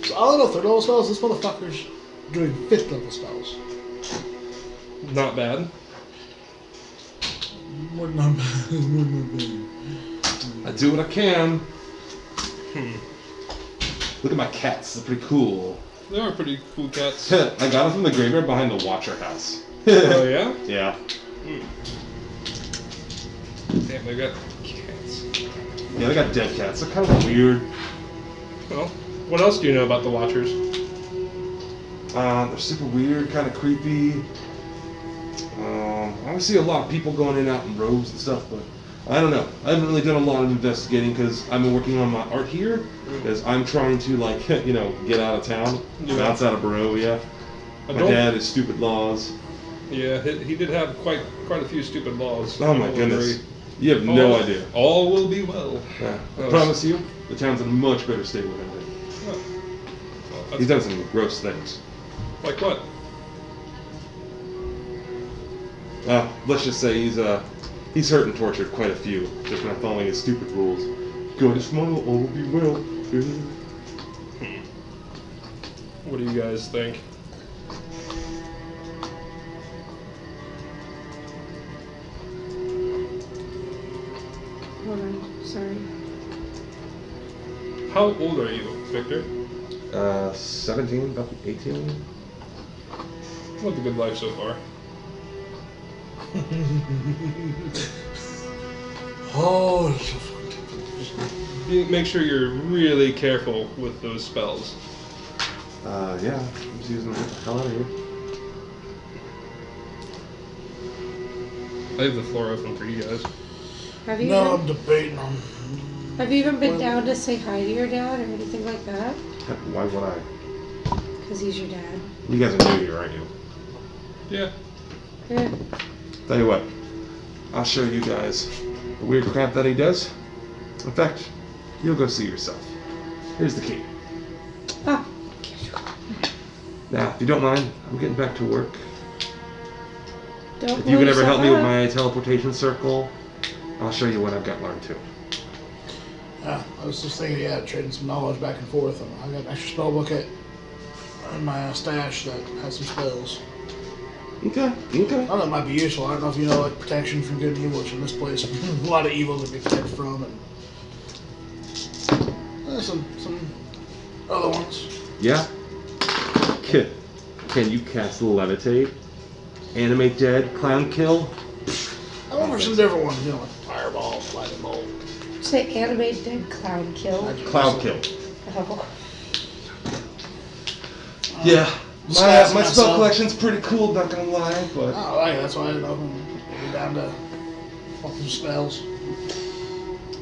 So I don't know 3rd level spells. This motherfucker's doing 5th level spells. Not bad. More than I'm I do what I can. Look at my cats. They're pretty cool. They are pretty cool cats. I got them from the graveyard behind the Watcher house. Oh, yeah? Yeah. Damn, they got cats. Yeah, they got dead cats. They're kind of weird. Well, what else do you know about the Watchers? They're super weird, kind of creepy. I always see a lot of people going in and out in robes and stuff, but I don't know. I haven't really done a lot of investigating because I've been working on my art here. Because I'm trying to, like, get out of town, bounce out of Barovia. My dad has stupid laws. Yeah, he did have quite a few stupid laws. Oh my goodness. You have no idea. All will be well. Yeah. I promise you, the town's in a much better state with him. Oh. Well, He's done some gross things. like what? Let's just say he's hurt and tortured quite a few, just not following his stupid rules. Go to smile, all will be well. What do you guys think? Hold on, sorry. How old are you, Victor? 17, about 18. Lived a good life so far. Oh, Make sure you're really careful with those spells. Yeah, I'm just using the hell out of here. I leave the floor open for you guys. Have you no, even, I'm debating on. have you even been down to say hi to your dad or anything like that? Why would I? Because he's your dad. You guys are new here, aren't you? Yeah. Yeah. Tell you what, I'll show you guys the weird crap that he does. In fact, you'll go see yourself. Here's the key. Ah. Now, if you don't mind, I'm getting back to work. Don't If you can ever help me with out. my teleportation circle, I'll show you what I've got learned too. Yeah, I was just thinking, trading some knowledge back and forth. I got an extra spell book in my stash that has some spells. Okay. I don't know, it might be useful. I don't know if you know, like, protection from good and evil, which in this place, a lot of evil to be protected from, and some other ones. Yeah? Kid. Can you cast Levitate? Animate Dead? Clown Kill? I went for some different ones, you know, like Fireball, Lightning Bolt. Say animate dead clown kill. Cloud Kill. Oh. Yeah. Disguising My spell myself. collection's pretty cool, not gonna lie, but... Oh, right, that's why I ended up getting down to fucking spells.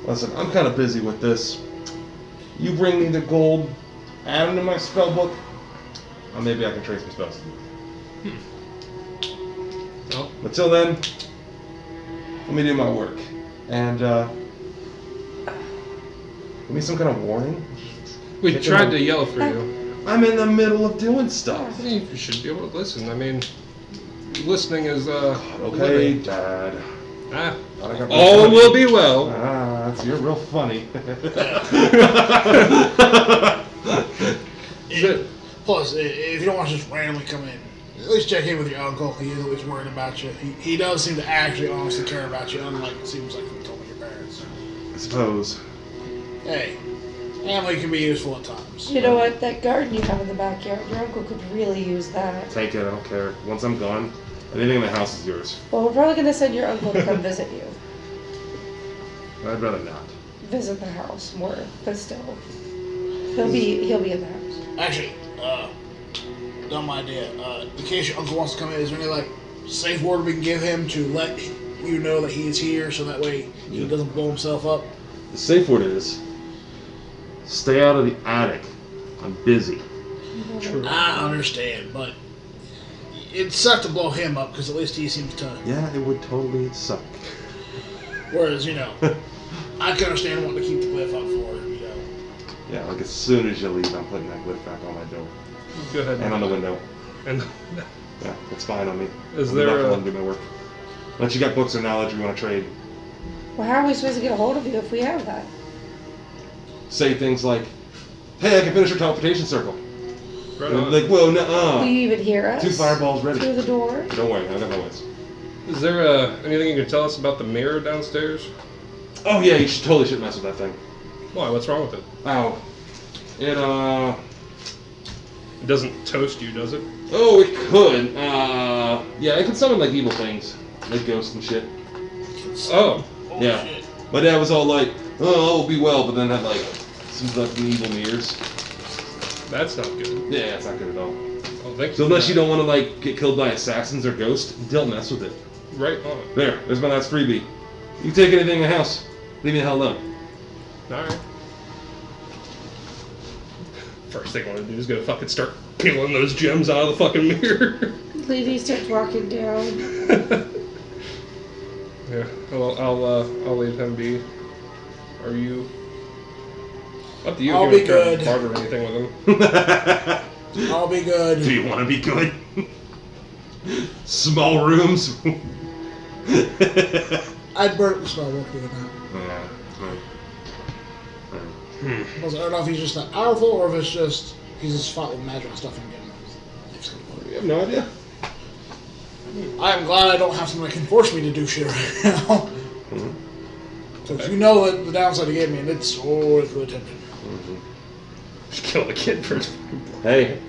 Listen, I'm kind of busy with this. You bring me the gold, add them to my spell book, or maybe I can trade some spells. Well, Until then, let me do my work. And, give me some kind of warning. we Get tried them- to yell for you. I'm in the middle of doing stuff. You should be able to listen. I mean, listening is Okay, living. Dad. Ah, I got all funny. will be well. You're real funny. Is it? Plus, if you don't want to just randomly come in, at least check in with your uncle. He is always worried about you. He does seem to actually honestly care about you, unlike it seems like you told me your parents. I suppose. Hey, family can be useful at times. You know what? That garden you have in the backyard, your uncle could really use that. Take it, I don't care. Once I'm gone, anything in the house is yours. Well, we're probably gonna send your uncle to come visit you. I'd rather not. Visit the house more, but still. He'll be in the house. Actually, dumb idea. In case your uncle wants to come in, is there any like safe word we can give him to let you know that he is here, so that way he doesn't blow himself up? The safe word is, stay out of the attic. I'm busy. True. I understand, but it'd suck to blow him up because at least he seems to. Yeah, it would totally suck. Whereas, you know, I can understand wanting to keep the glyph up for, you know. Yeah, like as soon as you leave, I'm putting that glyph back on my door. Go ahead. And on the window. And Yeah, it's fine on me. Is I'm there not a- gonna do my work. Unless you got books or knowledge we want to trade. Well, how are we supposed to get a hold of you if we have that? Say things like, hey, I can finish your teleportation circle. right And on. like, whoa, Will no, you even hear us? 2 fireballs ready. Through the door? Don't worry, I got no ways. Is there anything you can tell us about the mirror downstairs? Oh yeah, you should totally shouldn't mess with that thing. Why? What's wrong with it? Ow. It, It doesn't toast you, does it? oh, it could. Yeah, it can summon like evil things. Like ghosts and shit. Oh. Oh, Yeah. shit. My dad was all like, oh, I'll be well, but then had like some fucking evil mirrors. That's not good. Yeah, it's not good at all. Oh, thank you. So for unless that. you don't want to like get killed by assassins or ghosts, don't mess with it. Right on it. There's my last freebie. You take anything in the house, leave me the hell alone. Alright. First thing I want to do is go fucking start peeling those gems out of the fucking mirror. Lady starts walking down. Yeah, well, I'll leave him be. Are you? Up to you. I'll if you be wanna try to good. barter anything with him. I'll be good. Do you want to be good? Small rooms. I'd burn the spell book doing that. Yeah. Because I don't know if he's just that powerful or if it's just he's just fought with magic and stuff and getting. You have no idea. I am glad I don't have someone that can force me to do shit right now. Mm-hmm. Because you know that the downside he gave me, and it's always really tempting. Just kill the kid first. Hey.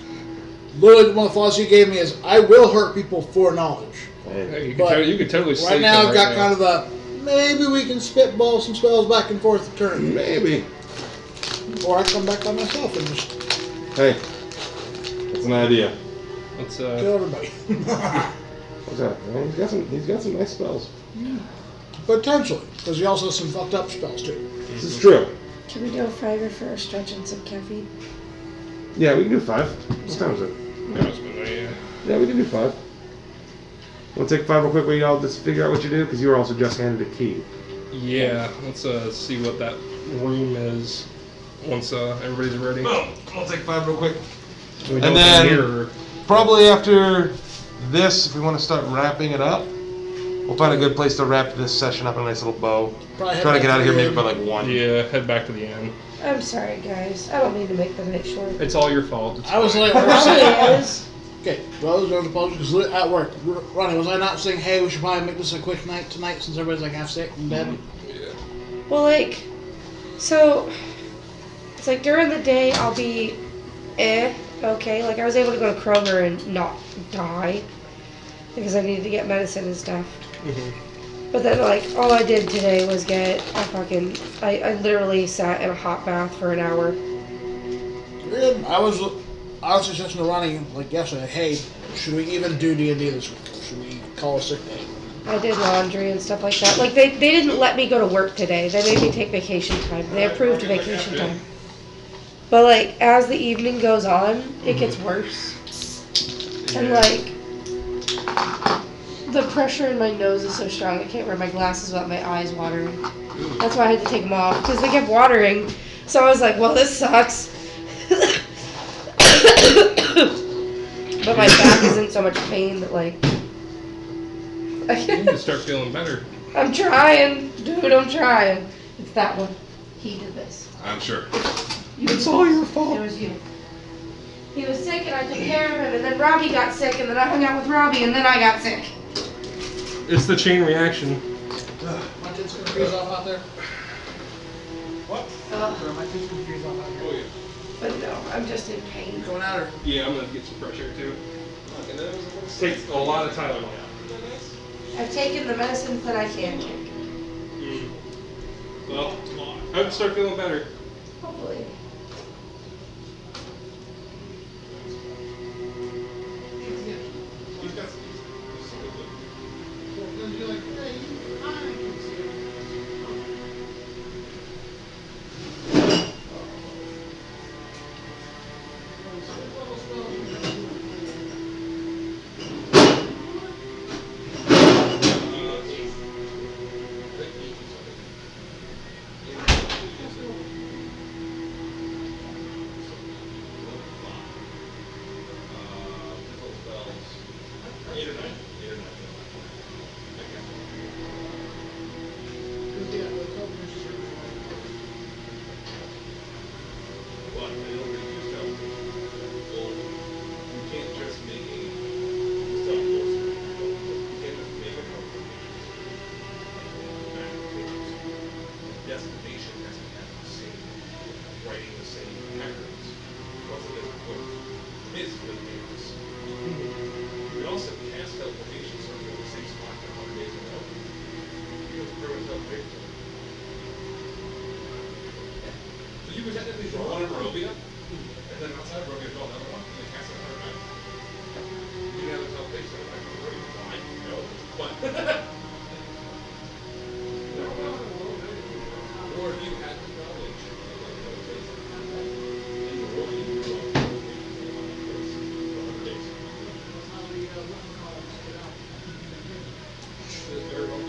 Literally, one of the flaws he gave me is I will hurt people for knowledge. Hey. Hey, you But can totally Right sleep now, him I've got right kind of a maybe we can spitball some spells back and forth turn, Maybe. or I come back by myself and just Hey. That's an idea. Let's kill everybody. What's that? Well, he's got some nice spells. Potentially, because he also has some fucked up spells too. This is true. Can we do a fiver for a stretch and some caffeine? Yeah, we can do 5. What time is it? Yeah, we can do 5. We'll take 5 real quick while y'all just figure out what you do, because you were also just handed a key. Yeah, let's see what that room is once everybody's ready. Oh, I'll take 5 real quick. We And don't then- hear- Probably after this, if we want to start wrapping it up, we'll find a good place to wrap this session up in a nice little bow. Probably head Try to back get out of here the maybe inn. by like 1. Yeah, head back to the inn. I'm sorry, guys. I don't mean to make the night short. It's all your fault. It's I was fine. like, It probably is. okay, well, I was going to apologize because at work, Ronnie, was I not saying, hey, we should probably make this a quick night tonight since everybody's like half sick and dead? Well, like, so it's like during the day I'll be okay. Like, I was able to go to Kroger and not die because I needed to get medicine and stuff. But then, like, all I did today was get I literally sat in a hot bath for an hour. Good. I was suggesting to Ronnie, like, yesterday, hey, should we even do D&D this week? Or should we call a sick day? I did laundry and stuff like that. Like, they didn't let me go to work today. They made me take vacation time. They approved vacation time. But, like, as the evening goes on, it gets worse. And, like, the pressure in my nose is so strong, I can't wear my glasses without my eyes watering. That's why I had to take them off, because they kept watering. So I was like, well, this sucks. But my back is in so much pain that, like... You need to start feeling better. I'm trying. Dude, I'm trying. It's that one. He did this. I'm sure. It's all your fault. It was you. He was sick and I took care of him, and then Robbie got sick, and then I hung out with Robbie, and then I got sick. It's the chain reaction. My kid's gonna freeze off out there. What? My kid's gonna freeze off out Oh, here. yeah. But no, I'm just in pain. Going at her. Yeah, I'm gonna get some fresh air too. Takes a lot of time. I've taken the medicines that I can take. Well, I hope to start feeling better. Hopefully. Destination has to have the same writing, the same patterns. Once it doesn't work, basically dangerous. We also cast teleportation circle in the same spot for 100 days in a row. You can throw a teleportation. So you would technically draw one in Barovia, and then outside of Barovia draw another one, and then cast it 100 times. You can have a teleportation circle like Barovia. Why? No. But or if you had the knowledge of like teleportation in the world, you could draw for 100 days. It's very well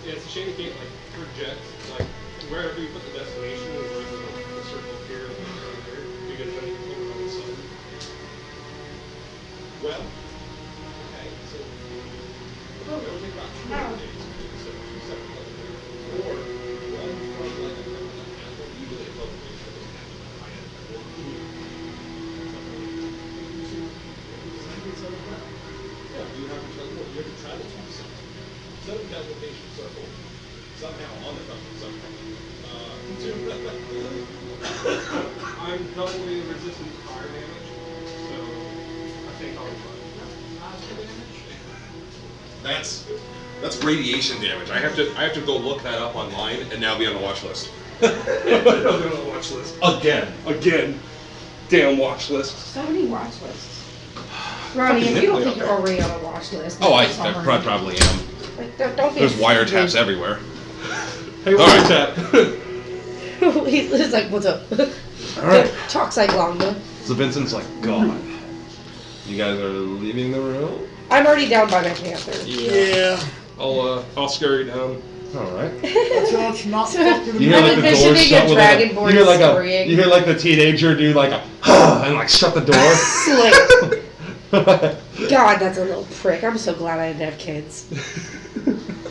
Yeah, it's a shame you can't like project like wherever you put the destination is like the circle here and there because then you can put it on the sun. well. Okay, so it would take about 200 days to do this, so 2 separate teleportations. Or one from like a apple, usually a teleportation that doesn't have to be high end. Or yeah, you have to teleport. You have to travel to the center. Set a teleportation circle somehow on the fucking somehow. I'm doubly resistant to fire damage, so I think I'll be fine. That's radiation damage. I have to go look that up online and now be on the watch list. I'm on the watch list. Again. Damn watch list. So many watch lists. Ronnie, if you don't think you're already on a watch list. Oh, I sorry. probably am. Like, don't be There's wiretaps everywhere. Hey, All right. wiretap. He's like, what's up? All right. Talks like Longa. So Vincent's like, God, you guys are leaving the room? I'm already down by my panther. Yeah. I'll scare you down. All right. That's not fucking You hear I'm like the door envisioning shut a with like dragonborn you hear like scurrying. you hear like the teenager do like a and like shut the door. Slip. God, that's a little prick. I'm so glad I didn't have kids.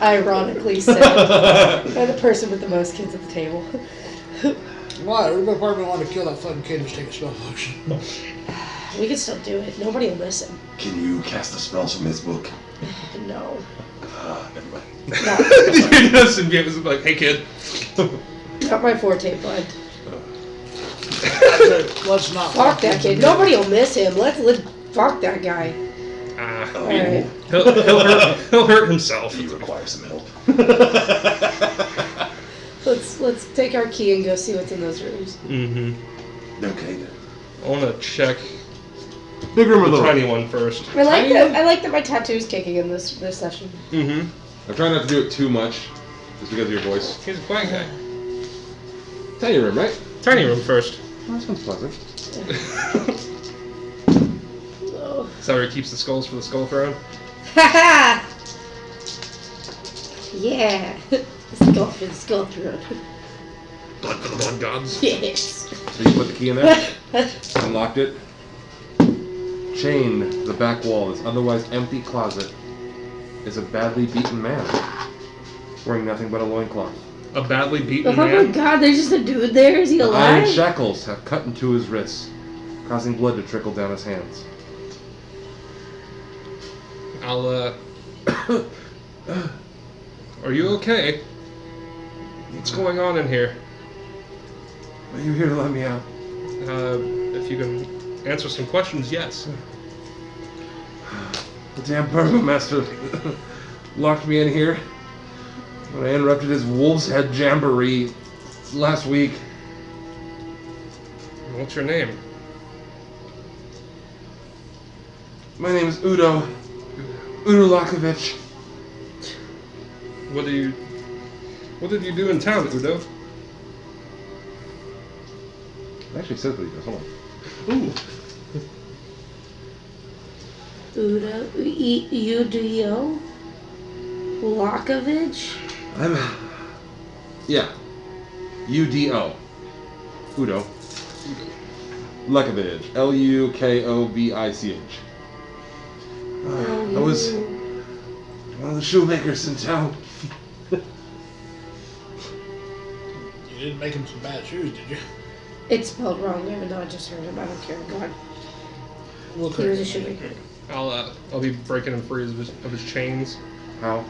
Ironically said by the person with the most kids at the table. Why? Everybody probably wanted to kill that fucking kid and just take a spell potion. We can still do it. Nobody will miss him. Can you cast the spells from his book? No. Never mind. He doesn't give us like, hey kid. Not my forte, bud. Let's not. Fuck that kid. Nobody will miss him. Fuck that guy. Alright. He'll hurt himself. He requires some help. Let's take our key and go see what's in those rooms. Mm-hmm. Okay then. I want to check Big room or the little? tiny one first. I like that my tattoo's kicking in this session. Mm-hmm. I'm trying not to do it too much, just because of your voice. He's a quiet guy. Tiny room, right? Tiny room first. Oh, that sounds pleasant. Oh. Is that where he keeps the skulls for the skull throne? Ha Yeah. Skull for the skull throne. Blood for the blood gods. Yes. So you put the key in there, unlocked it. Chained the back wall, this otherwise empty closet, is a badly beaten man, wearing nothing but a loincloth. A badly beaten Oh my man? god, there's just a dude there? Is he The alive? iron shackles have cut into his wrists, causing blood to trickle down his hands. Are you okay? What's going on in here? Are you here to let me out? If you can answer some questions, yes. The damn burgomaster locked me in here when I interrupted his wolf's head jamboree last week. What's your name? My name is Udo Lakovich. What did you do in town, Udo? It actually says what he does. Hold on. Ooh. Udo, Udo Lakovich? Yeah. Udo. Udo. Lukovich. Lukovich. I was one of the shoemakers in town. You didn't make him some bad shoes, did you? It's spelled wrong, even though I just heard him. I don't care. Go on. We'll He was a correct it. shoemaker. I'll be breaking him free of his chains How?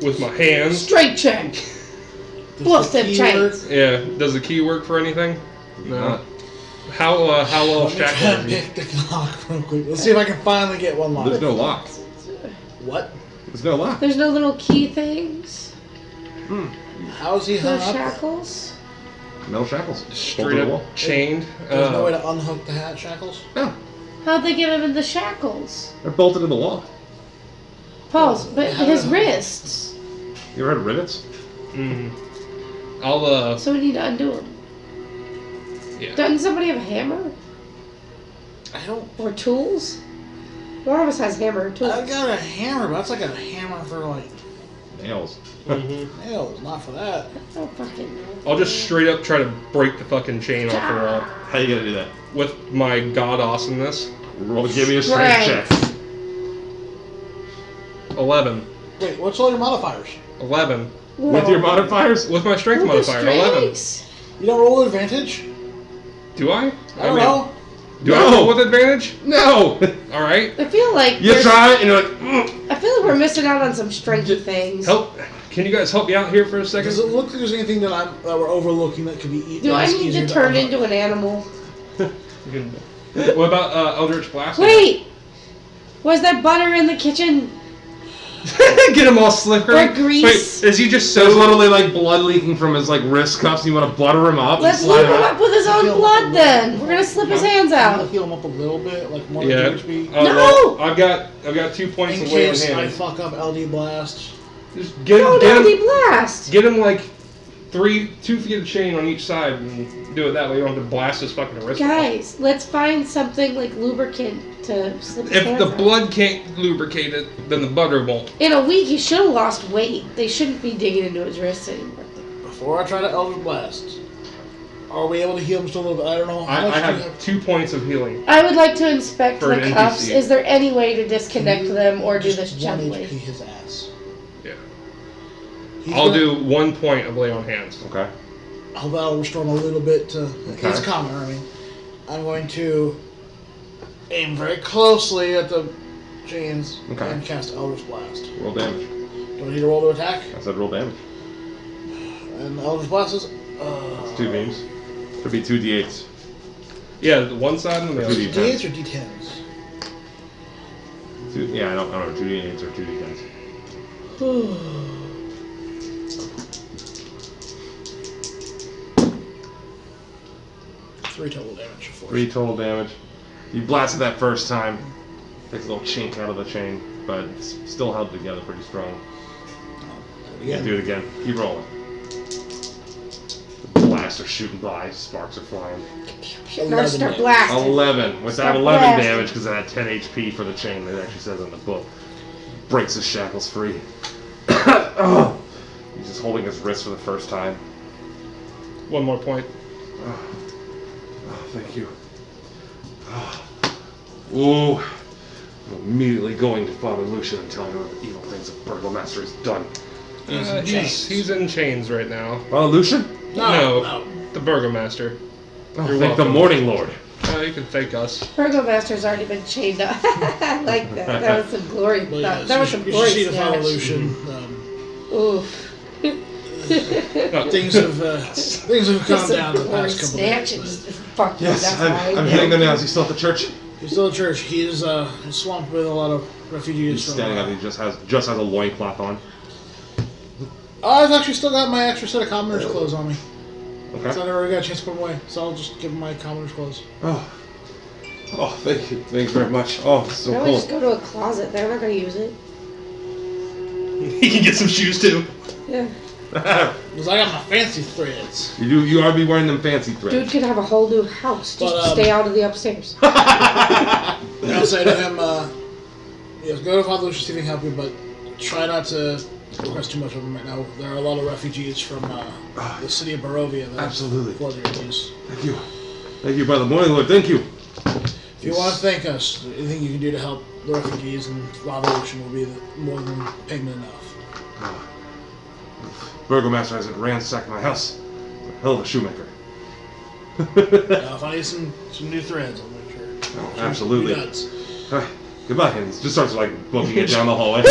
with my hands. Straight check. Does Bluff the them key chains. work? Yeah. Does the key work for anything? No. How well Let me try shackled and is he? pick the lock real quick. Let's see if I can finally get one lock. There's no lock. What? There's no lock. There's no little key things. How is he No hung up? shackles. Metal shackles. Bolted to Straight the up wall. chained. There's no way to unhook the hat shackles? No. How'd they get him in the shackles? They're bolted to the wall. Pause. But his wrists. You ever heard of rivets? I'll So we need to undo him. yeah. Doesn't somebody have a hammer? I don't. Or tools? One of us has hammer or tools. I got a hammer, but that's like a hammer for like Nails. nails, not for that. I don't fucking know. I'll just straight up try to break the fucking chain off the wall How you gonna do that? with my god awesomeness. Roll. Give me a strength check. 11. Wait, what's all your modifiers? 11. With your modifiers? With my strength With the modifier, 11. strengths. You don't roll advantage? Do I? I don't know. Do I No. roll with advantage? No. All right. I feel like You try it and you're like, I feel like we're missing out on some strengthy things. Help. Can you guys help me out here for a Does second? it look like there's anything that we're overlooking that could be eaten? Do I need to turn into an animal? You can- What about Eldritch Blast? Wait! Was there butter in the kitchen? Get him all slippery. Or grease. Wait, is he just there's so literally like blood leaking from his like wrist cuffs. And you want to butter him up? Let's and slide leave him him up with his own blood then. We're gonna slip his hands Can you out. heal him up a little bit, like more Yeah. HP? Oh, No! well, I've got 2 points In of lay on case I hands. fuck up LD blast. Just get No, him. LD blast. Get him like 2 feet of chain on each side and do it that way. You don't have to blast his fucking wrist off. Guys, let's find something like lubricant to slip his If hands the out. blood can't lubricate it, then the butter won't. In a week, he should have lost weight. They shouldn't be digging into his wrists anymore. Before I try to Eldritch Blast, are we able to heal him just a little bit? I don't know. How much I do you have 2 points of healing. I would like to inspect For the an cuffs. NPC. Is there any way to disconnect them or do this Just 1 gently? HP his ass. Yeah. He's I'll gonna- do 1 point of lay on hands. Okay. that'll restore him a little bit to Okay. his calmer. I mean, I'm going to aim very closely at the chains Okay. and cast Eldritch Blast. Roll damage. Do I need to roll to attack? I said roll damage. And Eldritch Blast is... It's 2 beams. Could be 2 d8s. Yeah, the one side and the other. 2d10s. D8s or D10s? Yeah, I don't know. 2 d8s or 2 d10s. 3 total damage. 4. 3 total damage. You blasted that first time. Takes a little chink out of the chain, but it's still held together pretty strong. You can do it again. Keep rolling. The blasts are shooting by. Sparks are flying. North Star blast. 11. Without Stop 11 blasting. damage because it had 10 HP for the chain. That actually says in the book. Breaks his shackles free. Oh. He's just holding his wrist for the first time. One more point. Oh, thank you. Ooh. I'm immediately going to Father Lucian and telling him what the evil things the Burgomaster has done. He's in chains right now. Father Lucian? No. The Burgomaster. Oh, You're thank the welcome. Morning Lord. You can thank us. Burgomaster's already been chained up. I like that. That was some glory. Well, that was some you glory should see the Father snatch. Lucian. Oof. Things have calmed down the Glory past couple snatch days. and But fuck you. Yes, That's I'm why. hitting them now. Is he still at the church? he's still at church. He is swamped with a lot of refugees He's from. standing up. He just has a loincloth on. I've actually still got my extra set of commoner's clothes on me. Okay. So I never got a chance to put them away. So I'll just give him my commoner's clothes. Oh, thank you. Thanks very much. Oh, it's so Probably just cool. go to a closet. They're not gonna use it. He can get some shoes too. Yeah. Because I got my fancy threads. You are be wearing them fancy Dude threads. could have a whole new house. Just But, stay out of the upstairs. And I'll say to him, yes, go to Father Lucian, see if he can help you, but try not to request too much of him right now. There are a lot of refugees from the city of Barovia that Absolutely. flood your place. Thank you. Thank you, Brother Morning Lord. Thank you. If you want to thank us, anything you can do to help the refugees and Father Lucian will be more than payment enough. Burgomaster hasn't ransacked my house. He's a hell of a shoemaker. If I need some new threads, I'll make sure. Oh, absolutely. Be nuts. Goodbye. And he just starts like booking it down the hallway.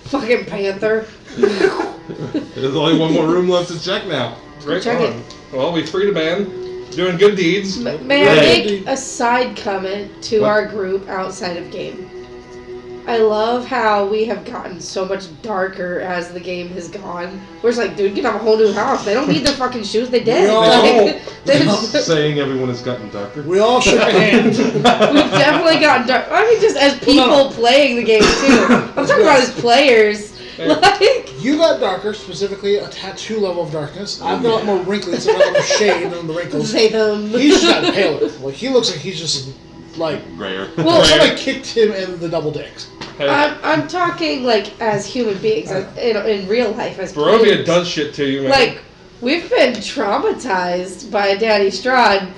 Fucking panther. There's only one more room left to check now. Right Check on. Well, we freed a man. Doing good deeds. May I Hey. make a side comment to What? our group outside of game? I love how we have gotten so much darker as the game has gone. We're just like, dude, get have a whole new house. They don't need their fucking shoes. They did. We all- We've Saying everyone has gotten darker. We all shook hands. definitely gotten dark. I mean, just as people playing the game too. I'm talking about as players. Like, You got darker, specifically a tattoo level of darkness. I've got a lot more wrinkles, a lot more shade than the wrinkles. say them. He's just gotten paler. Like he looks like he's just like Grayer. Well, somebody kicked him in the double dicks. Hey, I'm talking like as human beings, in real life as Barovia players. does shit to you, man. Like, we've been traumatized by Daddy Strahd.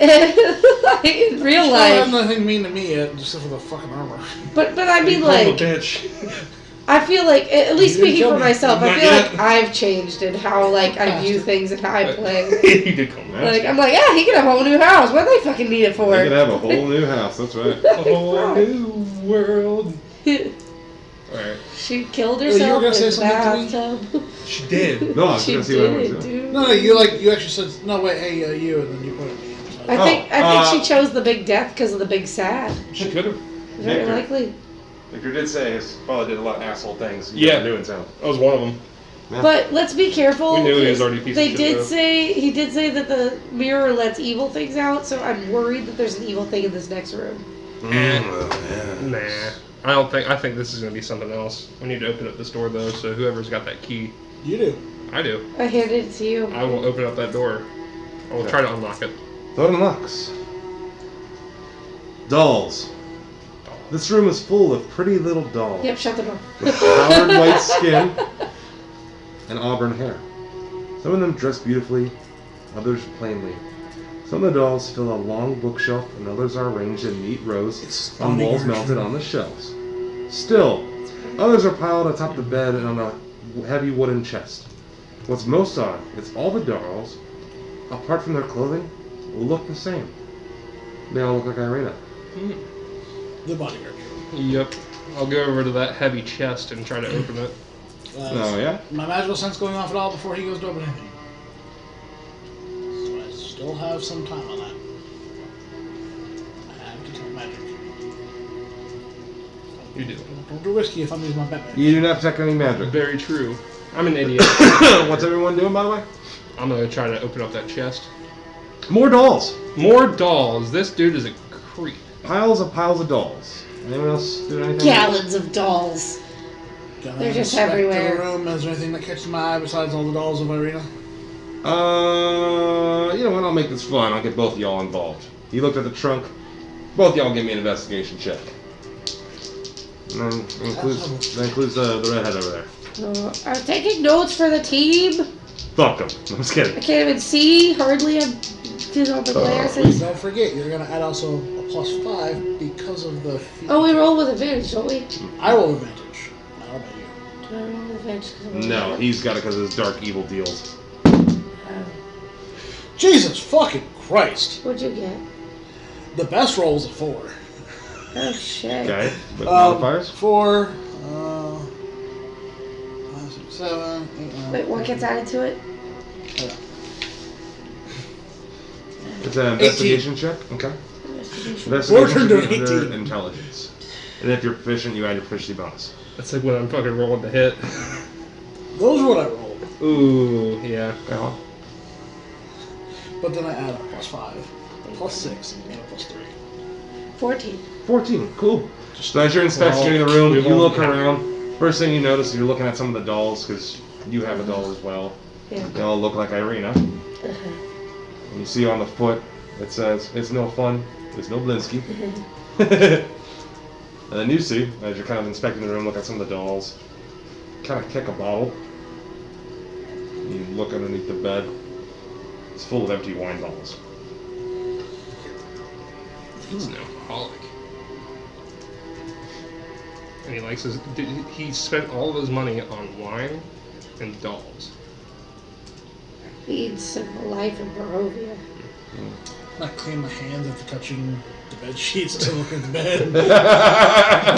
And, like, in real Still have life. nothing mean to me yet, except for the fucking armor. But I mean, You call him a like, bitch. I feel like, at least You didn't speaking kill for me. myself, I Not feel yet. like I've changed in how, like, I view things and how I play. He did call me. Like, I'm like, yeah, he can have a whole new house. What do they fucking need it for? You can have a whole new house. That's right. A whole new world. Alright. She killed you were herself gonna say in the something to bathtub. She did. No, I was She gonna see what everyone's did, doing. dude. No, you actually said no. Wait, hey, you, and then you put it. Me. I think Oh, she chose the big death because of the big sad. She could have. Very Victor. likely. Victor did say his father did a lot of asshole things. Yeah. never knew in town. That was one of them. But let's be careful. We knew he was 'cause already a piece they of shit, did though. say he did say that the mirror lets evil things out, so I'm worried that there's an evil thing in this next room. Nah. I think this is gonna be something else. We need to open up this door though, so whoever's got that key. You do. I do. I handed it to you. I will open up that door. I will try to unlock it. Door unlocks. Dolls. This room is full of pretty little dolls. Yep, shut the door. With powdered white skin and auburn hair. Some of them dress beautifully, others plainly. Some of the dolls fill a long bookshelf, and others are arranged in neat rows It's on walls funny. mounted on the shelves. Still, others are piled atop the bed and on a heavy wooden chest. What's most odd is all the dolls, apart from their clothing, look the same. They all look like Irina. The bodyguard. Yep. I'll go over to that heavy chest and try to open it. Oh, yeah? My magical sense going off at all before he goes to open anything. So I still have some time on that. I have detect magic. You do. Don't do risky if I'm using my Batman. You do not detect any magic. Very true. I'm an idiot. What's everyone doing, by the way? I'm gonna try to open up that chest. More dolls. More dolls. This dude is a creep. Piles of dolls. Anyone else doing anything? Gallons of dolls. Gonna They're just inspect everywhere. The room. Is there anything that catches my eye besides all the dolls of Irina? You know what? I'll make this fun. I'll get both of y'all involved. You looked at the trunk. Both of y'all give me an investigation check. And then that includes the redhead over there. I'm taking notes for the team. Fuck them. I'm just I kidding. can't even see. Hardly. I did all the glasses. Don't forget, you're gonna add also a +5 because of the. Oh, we roll with advantage, don't we? I roll advantage. I don't know about you. Do I roll with advantage? 'Cause I'm No, rolling? he's got it because of his dark evil deals. Oh. Jesus fucking Christ! What'd you get? The best roll is a 4. Oh shit. Okay. With modifiers? 4, 5, 6, 7, 8, 9. Wait, what gets added to it? It's an investigation check. Okay. Investigation. Investigation Fortune should be to under 18. intelligence. And if you're proficient, you add your proficiency bonus. That's like when I'm fucking rolling to hit. Those are what I rolled. Ooh, yeah. Uh-huh. But then I add a +5, +6, and a +3. 14. 14. Cool. So as you're inspecting the room, you look around. First thing you notice is you're looking at some of the dolls because you have a doll as well. Yeah. They all look like Irina. Uh-huh. And you see on the foot, it says, "It's no fun. It's no Blinsky." And then you see, as you're kind of inspecting the room, look at some of the dolls. Kind of kick a bottle. You look underneath the bed. It's full of empty wine bottles. He's an alcoholic. And he likes his. He spent all of his money on wine and dolls. Leads simple life in Barovia. Not clean my hands after touching the bed sheets to look at the bed.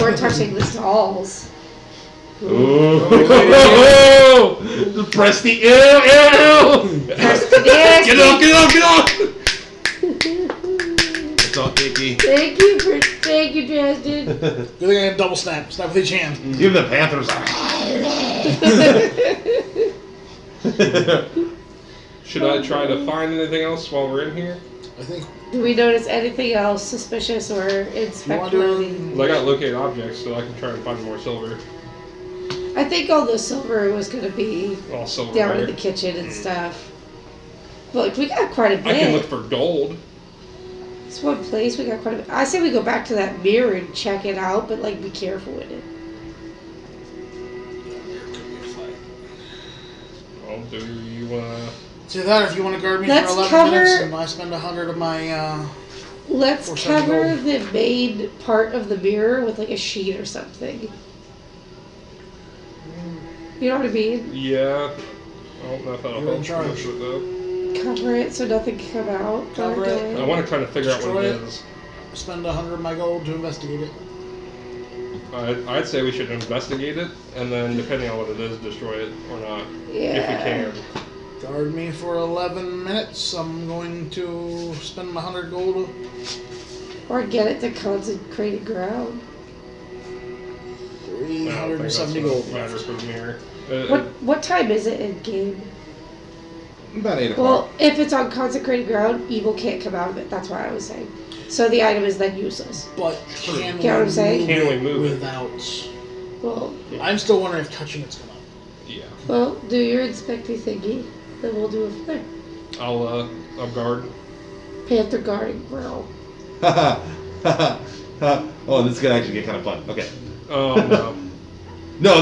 We're touching the dolls. Ooh! Press the ew! Press the gas. Get off! It's all icky. Thank you, Dresden. Good thing I had double snap. Snap with each hand. Give the Panthers Should I try to find anything else while we're in here? I think. Do we notice anything else suspicious or inspect You wanna do anything? Well, I got locate objects, so I can try and find more silver. I think all the silver was going to be All silver. down in the kitchen and stuff. But like, we got quite a bit. I can look for gold. It's one place we got quite a bit. I say we go back to that mirror and check it out, but like be careful with it. Well, do you See that, if you want to guard me Let's for 11 cover- minutes and I spend 100 of my, Let's 470 cover gold. the main part of the mirror with like a sheet or something. You know what I mean? Yeah. I don't know if that'll You're in help too much charge. with though. Cover it so nothing can come out. Cover or it. go in. I want to try to figure out what it Destroy it. is. spend 100 of my gold to investigate it. I'd say we should investigate it, and then depending on what it is, destroy it or not, Yeah. if we can. Guard me for 11 minutes. I'm going to spend my 100 gold. Or get it to consecrated ground. I don't think that's 370 what gold matters left. for the mirror. What time is it in game? About 8 o'clock. Well, if it's on consecrated ground, evil can't come out of it. That's what I was saying. So the item is then useless. But can Get what I'm saying? Can we move it? without? Well, I'm still wondering if touching it's gonna. Yeah. well, do your inspecting thingy. Then we'll do it from there. I'll guard. Panther guarding growl. Oh, this could actually get kind of fun. Okay. Oh no. No.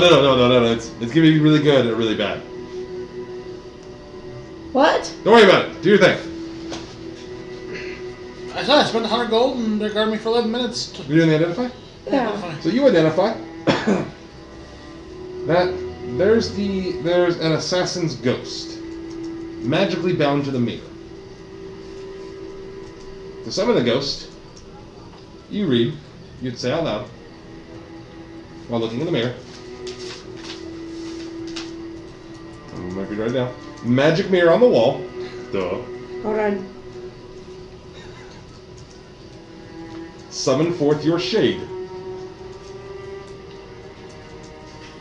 It's gonna be really good or really bad. What? Don't worry about it. Do your thing. I said I spent 100 gold and they guard me for 11 minutes. You're doing the identify? Yeah. So you identify that There's an assassin's ghost, magically bound to the mirror. To summon the ghost, you'd say out loud, while looking in the mirror. I'm gonna read right now. Magic mirror on the wall. Duh. Hold on. Summon forth your shade.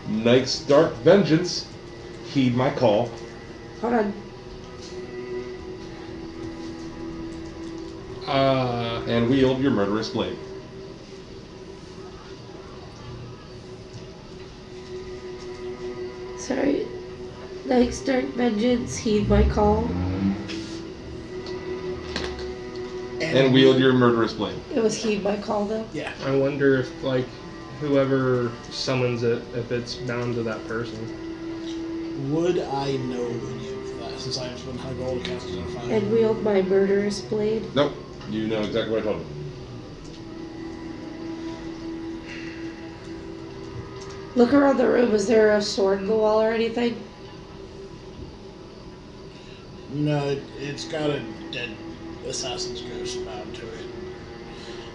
Night's dark vengeance. Heed my call. Hold on. And wield your murderous blade. Sorry. Night's dark vengeance, heed my call. And wield your murderous blade. It was heed my call though. Yeah. I wonder if, like, whoever summons it, if it's bound to that person. Would I know any of that since I have been high gold to cast identify? And wield my murderous blade. Nope. You know exactly what I told you. Look around the room. Is there a sword in the wall or anything? No, it's got a dead assassin's ghost bound to it.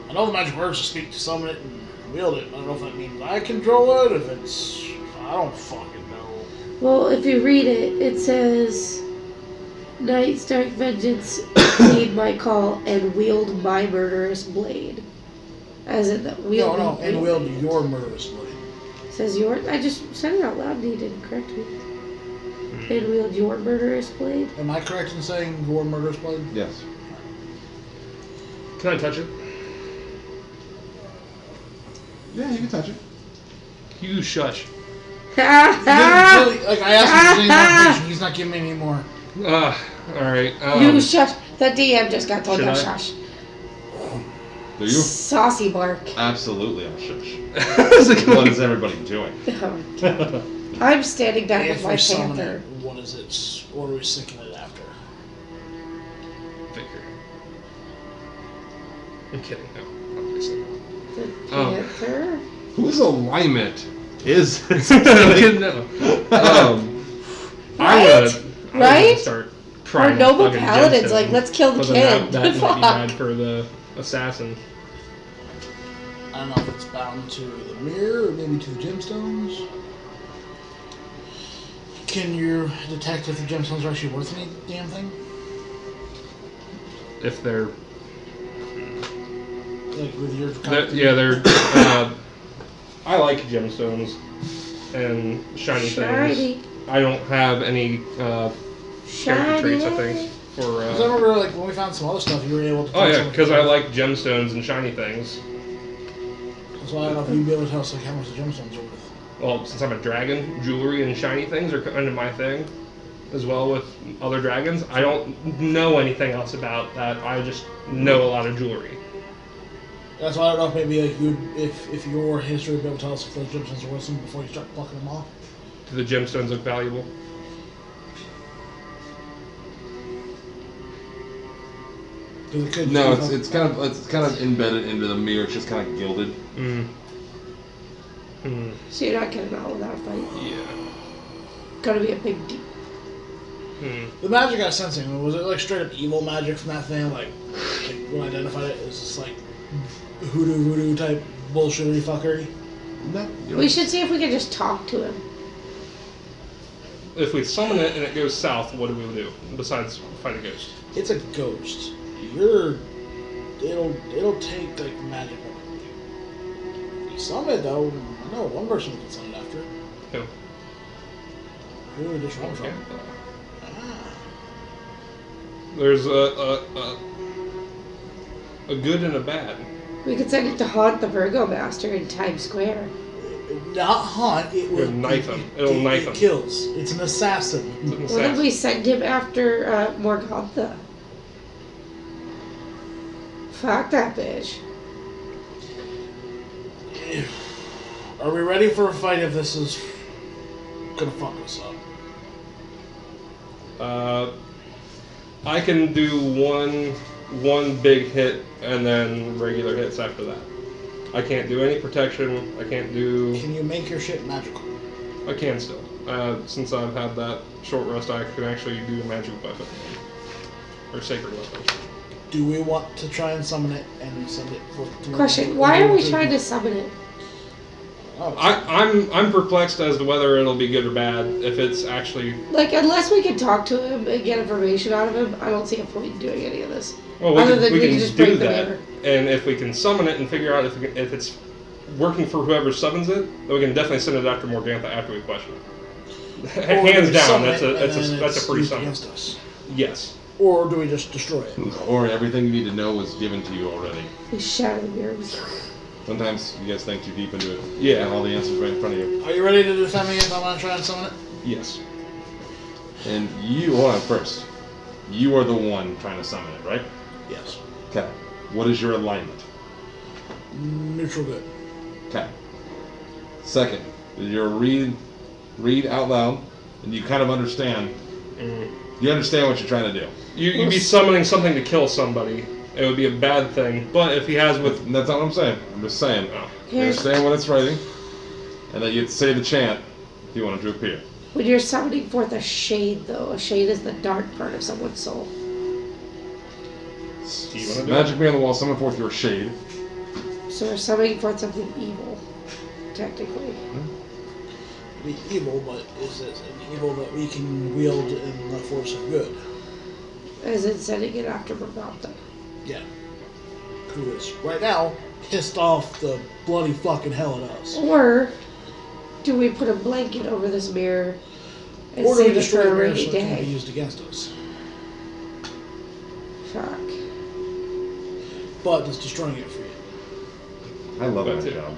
I know the magic words to speak to summon it and wield it. I don't know if that means I control it, if it's... I don't fucking know. Well, if you read it, it says, Night's dark vengeance, heed my call, and wield my murderous blade. As in the wield. No, and wield your murderous blade. It says your. I just said it out loud and he didn't correct me. And wield your murderous blade. Am I correct in saying your murderous blade? Yes. Can I touch it? Yeah, you can touch it. You shush. Really, like, I asked him if there's any more information, he's not giving me any more. Alright. You shush. The DM just got told Should to I? shush. Do you? Saucy bark. Absolutely, I'll shush. It's like, What is everybody doing? I'm standing down with If my we summon panther. it, what is it? What are we sinking it after? Figure. I'm kidding. No, obviously. The Oh. panther? Whose alignment is this? No. I would Right? start Our trying noble fucking paladins, gemstone. like, let's kill the But then kid. That might be Fuck. bad for the assassin. I don't know if it's bound to the mirror or maybe to the gemstones. Can you detect if the gemstones are actually worth any damn thing? If they're, Like with your they're I like gemstones and shiny things. Shiny. I don't have any character Shiny. traits, I think, for. Because I remember, like, when we found some other stuff, you were able to. Oh yeah, because I like gemstones and shiny things. So I don't know if you'd be able to tell us like how much the gemstones are worth. Well, since I'm a dragon, jewelry and shiny things are kind of my thing, as well with other dragons. I don't know anything else about that. I just know a lot of jewelry. That's why I don't know if maybe like you, if your history would be able to tell us if those gemstones are worth something before you start plucking them off. Do the gemstones look valuable? Because it could. No, it's kind of embedded into the mirror. It's just kind of gilded. So you're not getting out without a fight. Yeah. Gotta be a big deal. The magic I was sensing, was it like straight up evil magic from that thing? Like when I identified it, it was just like hoodoo voodoo type bullshittery fuckery. No. We should see if we can just talk to him. If we summon it and it goes south, what do we do besides fight a ghost? It's a ghost. It'll take like magic. You summon it though. I know one person we can summon it after. Who? Who did this run from? Okay. There's a good and a bad. We could send it to haunt the Virgo Master in Times Square. Not hunt. It will It'll knife him. It'll knife him. It kills. It's an assassin. What if we send him after Morgantha? Fuck that bitch. Are we ready for a fight if this is gonna fuck us up? I can do one big hit and then regular hits after that. I can't do any protection. I can't do. Can you make your shit magical? I can still. Since I've had that short rest, I can actually do a magic weapon. Or sacred weapon. Do we want to try and summon it and send it for... Question, why are we trying to summon it? Oh, I'm perplexed as to whether it'll be good or bad, if it's actually... Like, unless we can talk to him and get information out of him, I don't see a point in doing any of this. Well, Other than we we can just do break the that, mirror. and if we can summon it and figure out if it's working for whoever summons it, then we can definitely send it after Morgantha after we question it. Hands down, that's a free summon. Against us. Yes. Or do we just destroy it? Or everything you need to know was given to you already. We shatter the mirror. Sometimes you guys think too deep into it. Yeah. And all the answers right in front of you. Are you ready to defend me if I'm going to try and summon it? Yes. And you, hold on first. You are the one trying to summon it, right? Yes. Okay. What is your alignment? Neutral good. Okay. Second, you're read out loud, and you kind of understand. You understand what you're trying to do. You'd be summoning something to kill somebody. It would be a bad thing. But if he has with... That's not what I'm saying. I'm just saying. You Here's- understand what it's writing, and then you'd say the chant if you want it to appear. When you're summoning forth a shade, though, a shade is the dark part of someone's soul. Do you wanna do Magic it? me on the wall, summon forth your shade. So we're summoning forth something evil, technically. Be evil, but is it an evil that we can wield in the force of good? As in sending it after Morgantha. Yeah. Who is, right now, pissed off the bloody fucking hell at us. Or do we put a blanket over this mirror and Or do we save it destroy for the a mirror rainy so it can be day? used against us? Fuck. But does destroying it for you? I love That that too. job.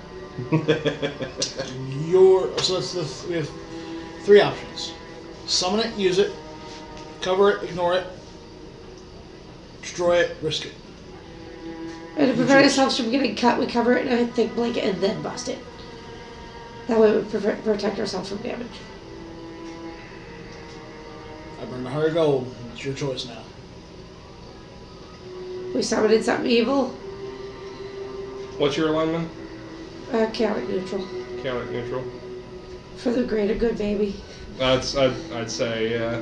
So we have three options: summon it, use it, cover it, ignore it, destroy it, risk it. And to prevent ourselves from getting cut, we cover it in a thick blanket and then bust it. That way we protect ourselves from damage. I burned a heart of gold. It's your choice now. We summoned something evil, What's your alignment? chaotic neutral. Chaotic neutral. For the greater good, baby. I'd say, yeah.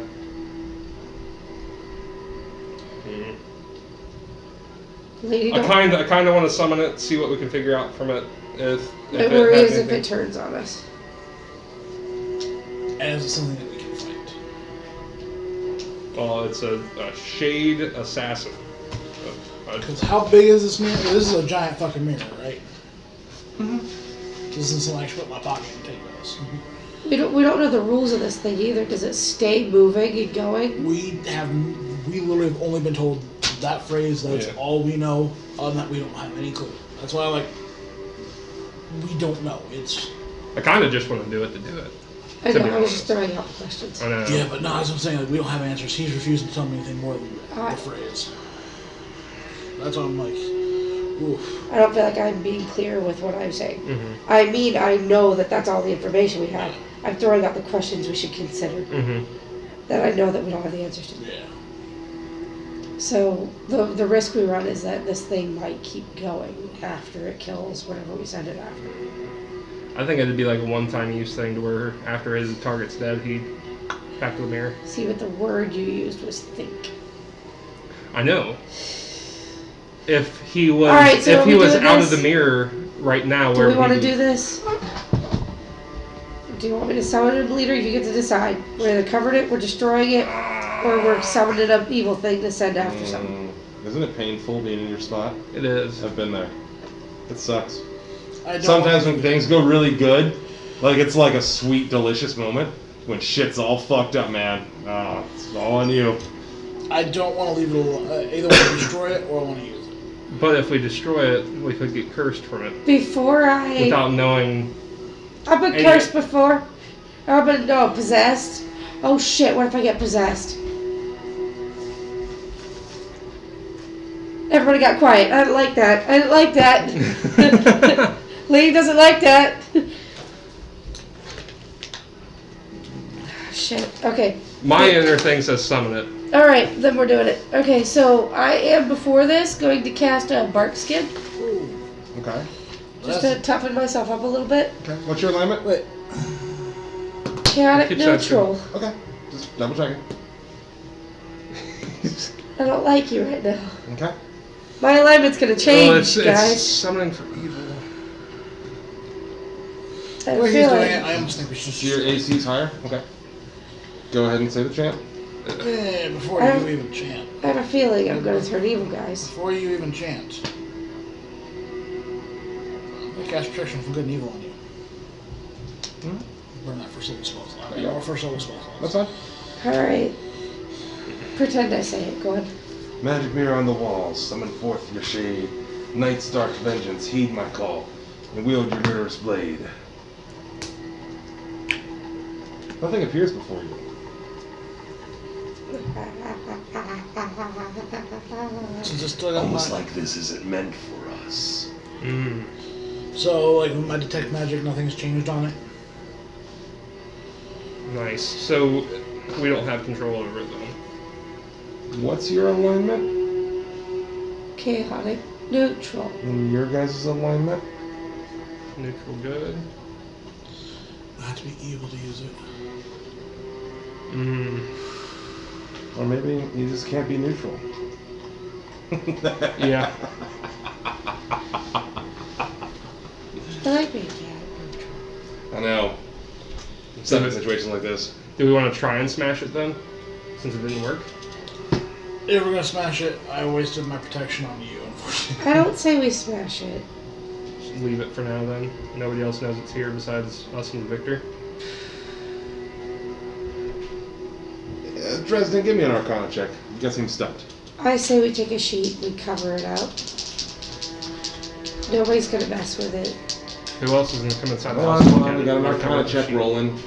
Lady, I don't. kind of want to summon it, see what we can figure out from it. If My it worry has is if anything. it turns on us. And it's something that we can fight. Well, it's a shade assassin. Because how big is this mirror? This is a giant fucking mirror, right? This isn't something I should put in my pocket and take with us. We don't know the rules of this thing either. Does it stay moving and going? We literally have only been told that phrase. That's Yeah. all we know. Other than that, we don't have any clue. That's why, we don't know. It's I kind of just want to do it to do it. I To know, be I was just honest. throwing out the questions. I know. yeah, but no, as I'm saying, we don't have answers. He's refusing to tell me anything more than Alright. the phrase. That's why I'm like, oof. I don't feel like I'm being clear with what I'm saying. Mm-hmm. I mean, I know that that's all the information we have. I'm throwing out the questions we should consider Mm-hmm. that I know that we don't have the answers to. Yeah. So the risk we run is that this thing might keep going after it kills whatever we send it after. I think it'd be like a one-time use thing to where after his target's dead, he'd back to the mirror. See, what the word you used was think. I know. If he was, Alright, so if are he we was doing out this? of the mirror right now, Do where we want to he'd be- do this? Do you want me to summon him, leader? You get to decide. We're either covering it, we're destroying it, or we're summoning an evil thing to send after something. Isn't it painful being in your spot? It is. I've been there. It sucks. I don't Sometimes want when things go really good, like it's like a sweet, delicious moment. When shit's all fucked up, man. It's all on you. I don't want to leave it alone. Either want to destroy it or I want to use it. But if we destroy it, we could get cursed from it Before I... without knowing. I've been Hey. cursed before. I've been, possessed. Oh shit, what if I get possessed? Everybody got quiet. I didn't like that. I didn't like that. Lady doesn't like that. Shit. Okay. My inner thing says summon it. Alright, then we're doing it. Okay, so I am before this going to cast a bark skin. Okay. Just to toughen myself up a little bit. Okay. What's your alignment? Wait. Chaotic Keep that neutral. Okay, just double checking. I don't like you right now. Okay. My alignment's gonna change, Well, it's guys. summoning for evil. I Where he's feel doing like it, I almost think we should just... Your AC's higher? Okay. Go ahead and say the chant. Yeah, before I you don't- even chant. I have a feeling I'm gonna turn evil, guys. Before you even chant. I'm gonna cast protection from good and evil on you. Burn that first level spell slot. Yeah. Or first level spell That's slot. fine. Alright. Pretend I say it. Go on. Magic mirror on the walls, summon forth your shade. Night's dark vengeance, heed my call, and wield your murderous blade. Nothing appears before you. Since it's still got Almost my... like this isn't meant for us. Mm. So, like, with my detect magic, nothing's changed on it? Nice. So we don't have control over it though. What's your alignment? Chaotic neutral. And your guys' alignment? Neutral good. I have to be evil to use it. Mm. Or maybe you just can't be neutral. Yeah. I like being chaotic neutral. I know. Some situations like this. Do we want to try and smash it then? Since it didn't work? If we're gonna smash it, I wasted my protection on you, unfortunately. I don't say we smash it. Just leave it for now then. Nobody else knows it's here besides us and Victor. Dresden, give me an Arcana check. I'm guessing stumped. I say we take a sheet, we cover it up. Nobody's gonna mess with it. Who else is going to come inside the Hold house? on, we got an Arcana check rolling.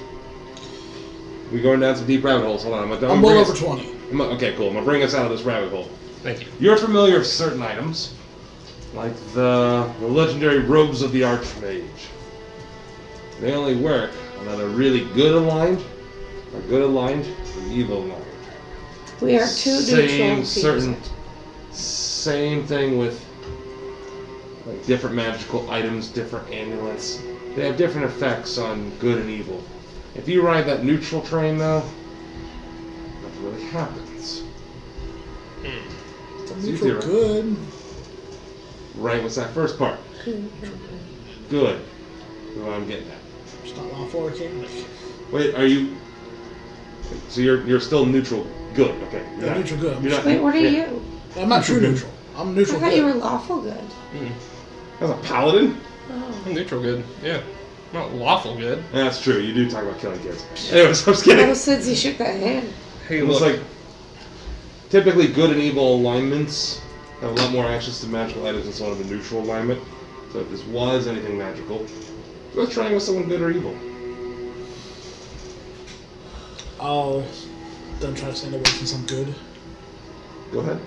We going down some deep rabbit holes. Hold on, I'm well over 20. Okay, cool. I'm gonna bring us out of this rabbit hole. Thank you. You're familiar with certain items, like the legendary robes of the Archmage. They only work on either really good aligned or good aligned or evil aligned. We are too neutral. Same thing with like different magical items, different amulets. They have different effects on good and evil. If you ride that neutral train, though, nothing really happens. What's Neutral your theory? good. Right, what's that first part? Good. That's what I'm getting at. It's not lawful or chaotic. Wait, are you... So you're still neutral good, okay. You're Yeah, not- neutral good. You're not, Wait, what are yeah. you? I'm not true neutral. I'm I neutral thought good. you were lawful good. As a paladin? Oh. I'm neutral good. Yeah. Not lawful good. Yeah, that's true. You do talk about killing kids. Anyways, I'm just kidding. Ever since he shook that hand. Hey, It looks look. like typically good and evil alignments have a lot more access to magical items than someone of a neutral alignment. So if this was anything magical, let's try with someone good or evil. I'll then try to stand away from some good. Go ahead.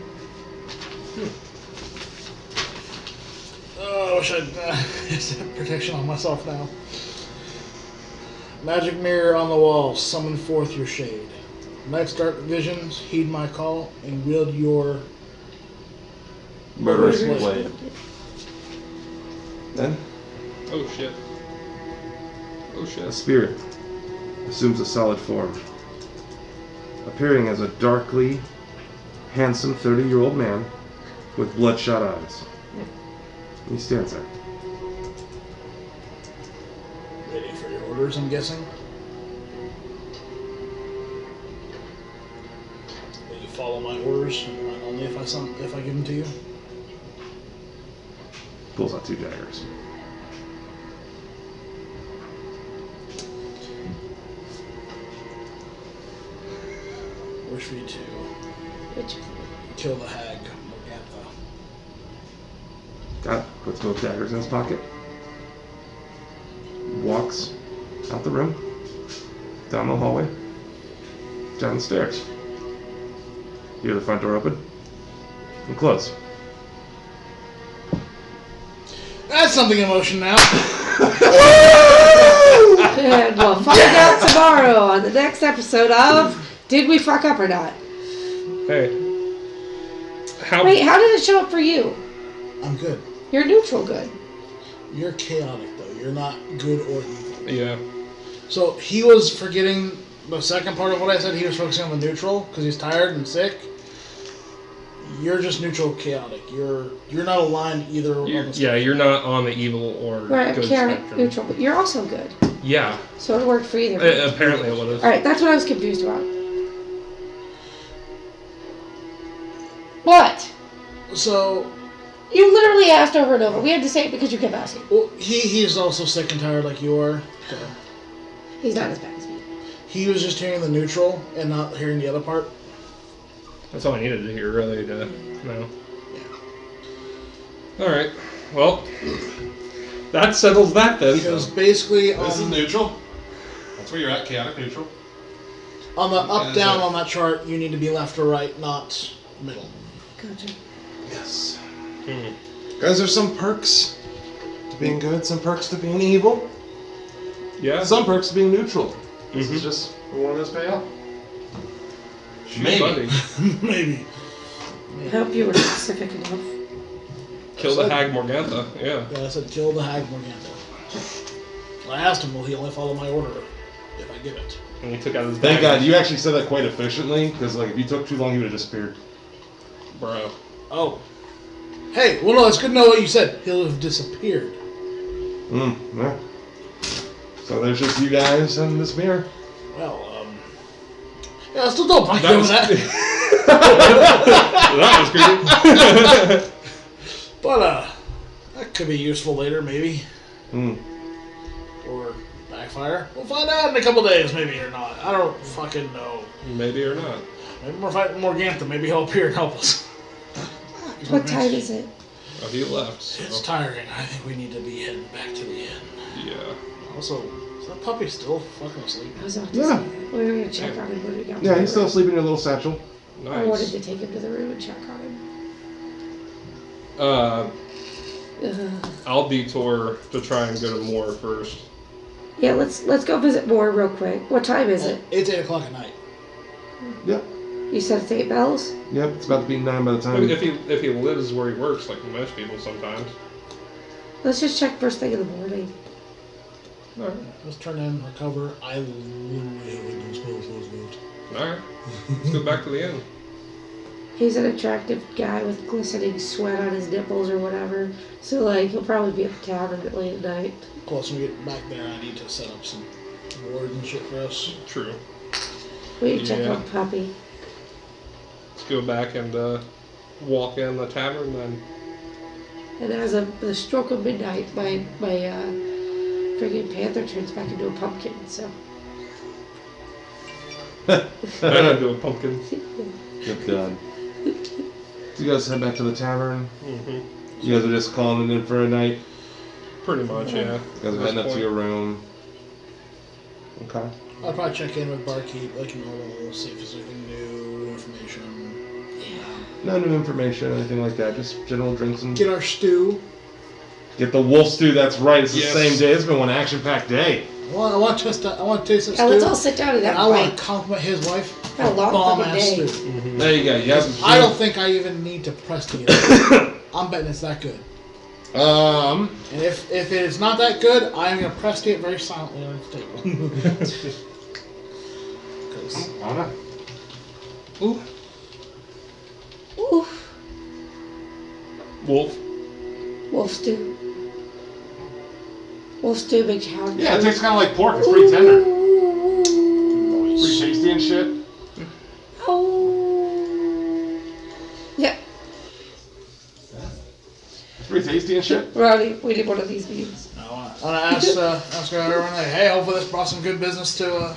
Oh, I wish I'd had protection on myself now. Magic mirror on the wall, summon forth your shade. Night's dark visions, heed my call, and wield your... Murderous Murderous blade. Then, Oh shit. Oh a shit. spirit assumes a solid form, appearing as a darkly handsome 30-year-old man with bloodshot eyes. He stands there. Ready for your orders, I'm guessing? Will you follow my orders, and mine only if I give them to you? Pulls out 2 daggers. Wish for you to Which kill the hag, Morgantha. Got it. Puts both daggers in his pocket. Walks out the room, down the hallway, down the stairs. You hear the front door open and close. That's something in motion now. And we'll find out tomorrow on the next episode of Did We Fuck Up or Not? Hey. How? Wait, how did it show up for you? I'm good. You're neutral good. You're chaotic, though. You're not good or evil. Yeah. So he was forgetting the second part of what I said. He was focusing on the neutral because he's tired and sick. You're just neutral chaotic. You're not aligned either. You're not on the evil or Right, good chaotic, spectrum. neutral, but you're also good. Yeah. So it worked for either. Apparently it would have. Alright, that's what I was confused about. What? So You literally asked over and over. We had to say it because you kept asking. well, he's also sick and tired like you are. So He's not as bad as me. he was just hearing the neutral and not hearing the other part. That's all I needed to hear, really, to know. Yeah. Alright. Well, that settles that then. Because basically This is neutral. That's where you're at, chaotic neutral. on the up down on that chart, you need to be left or right, not middle. Gotcha. Yes. Guys, there's some perks to being good, some perks to being evil, Yeah. some perks to being neutral. This Mhm. is just one of those pay out. Shoot, Maybe. buddy. Maybe. I hope you were specific enough. Kill the Hag Morgantha. Yeah. Yeah, I said kill the Hag Morgantha. I asked him, will he only follow my order if I give it? And he took out his Thank dagger. God, you actually said that quite efficiently, because like if you took too long, he would have disappeared. Bro. Oh. Hey, well no, it's good to know what you said. He'll have disappeared. Yeah. So there's just you guys and this mirror. Well, yeah, I still don't like That over was- that. That was creepy. But, that could be useful later, maybe. Hmm. Or backfire. We'll find out in a couple days, maybe, or not. I don't fucking know. Maybe or not. Maybe we're fighting Morgantha. Maybe he'll appear and help us. What time is it? Oh, he left. So. It's tiring. I think we need to be heading back to the inn. Yeah. Also, is that puppy still fucking asleep? I was about to Yeah. say, we were going to check on him when we got to Yeah, the he's still room. sleeping in a little satchel. I wanted Nice. to take him to the room and check on him. Ugh. I'll detour to try and go to Moore first. Yeah, let's go visit more real quick. What time is it? It's 8 o'clock at night. Yep. You said it's 8 bells? Yep, it's about to be 9 by the time. If he lives where he works, like most people sometimes. Let's just check first thing in the morning. Alright. Let's turn in, recover. I literally hate those spells. Alright. Let's go back to the inn. He's an attractive guy with glistening sweat on his nipples or whatever. So, like, he'll probably be at the tavern at late at night. Plus, when we get back there, I need to set up some boards and shit for us. True. We need to check Yeah. on Puppy. Let's go back and walk in the tavern then. And as of the stroke of midnight, my friggin' panther turns back into a pumpkin, so. Back into a pumpkin. Good God. So you guys head back to the tavern. Mm-hmm. You guys are just calling it in for a night. Pretty much, yeah. You guys are heading up to your room. Okay. I'll probably check in with barkeep, like normal, see if there's anything new, information. No new information, anything like that. Just general drinks and Get our stew. get the wolf stew. That's right. It's the Yes. same day. It's been one action-packed day. I want to taste that stew. Yeah, let's all sit down and And have I a want bite. to compliment his wife. Had a long Bomb fucking ass day. stew. There you go. You have I don't think I even need to press to get it. I'm betting it's that good. Um. And if it is not that good, I am going to press to it very silently on the table. 'Cause Anna. Ooh. Oof. Wolf. Wolf stew. Wolf stew makes you hungry. Yeah, it tastes kind of like pork. It's pretty tender. Ooh. Pretty tasty and shit. Oh. Yeah, It's pretty tasty and shit. we need one of these beans. I want to ask everyone, like, hey, hopefully this brought some good business to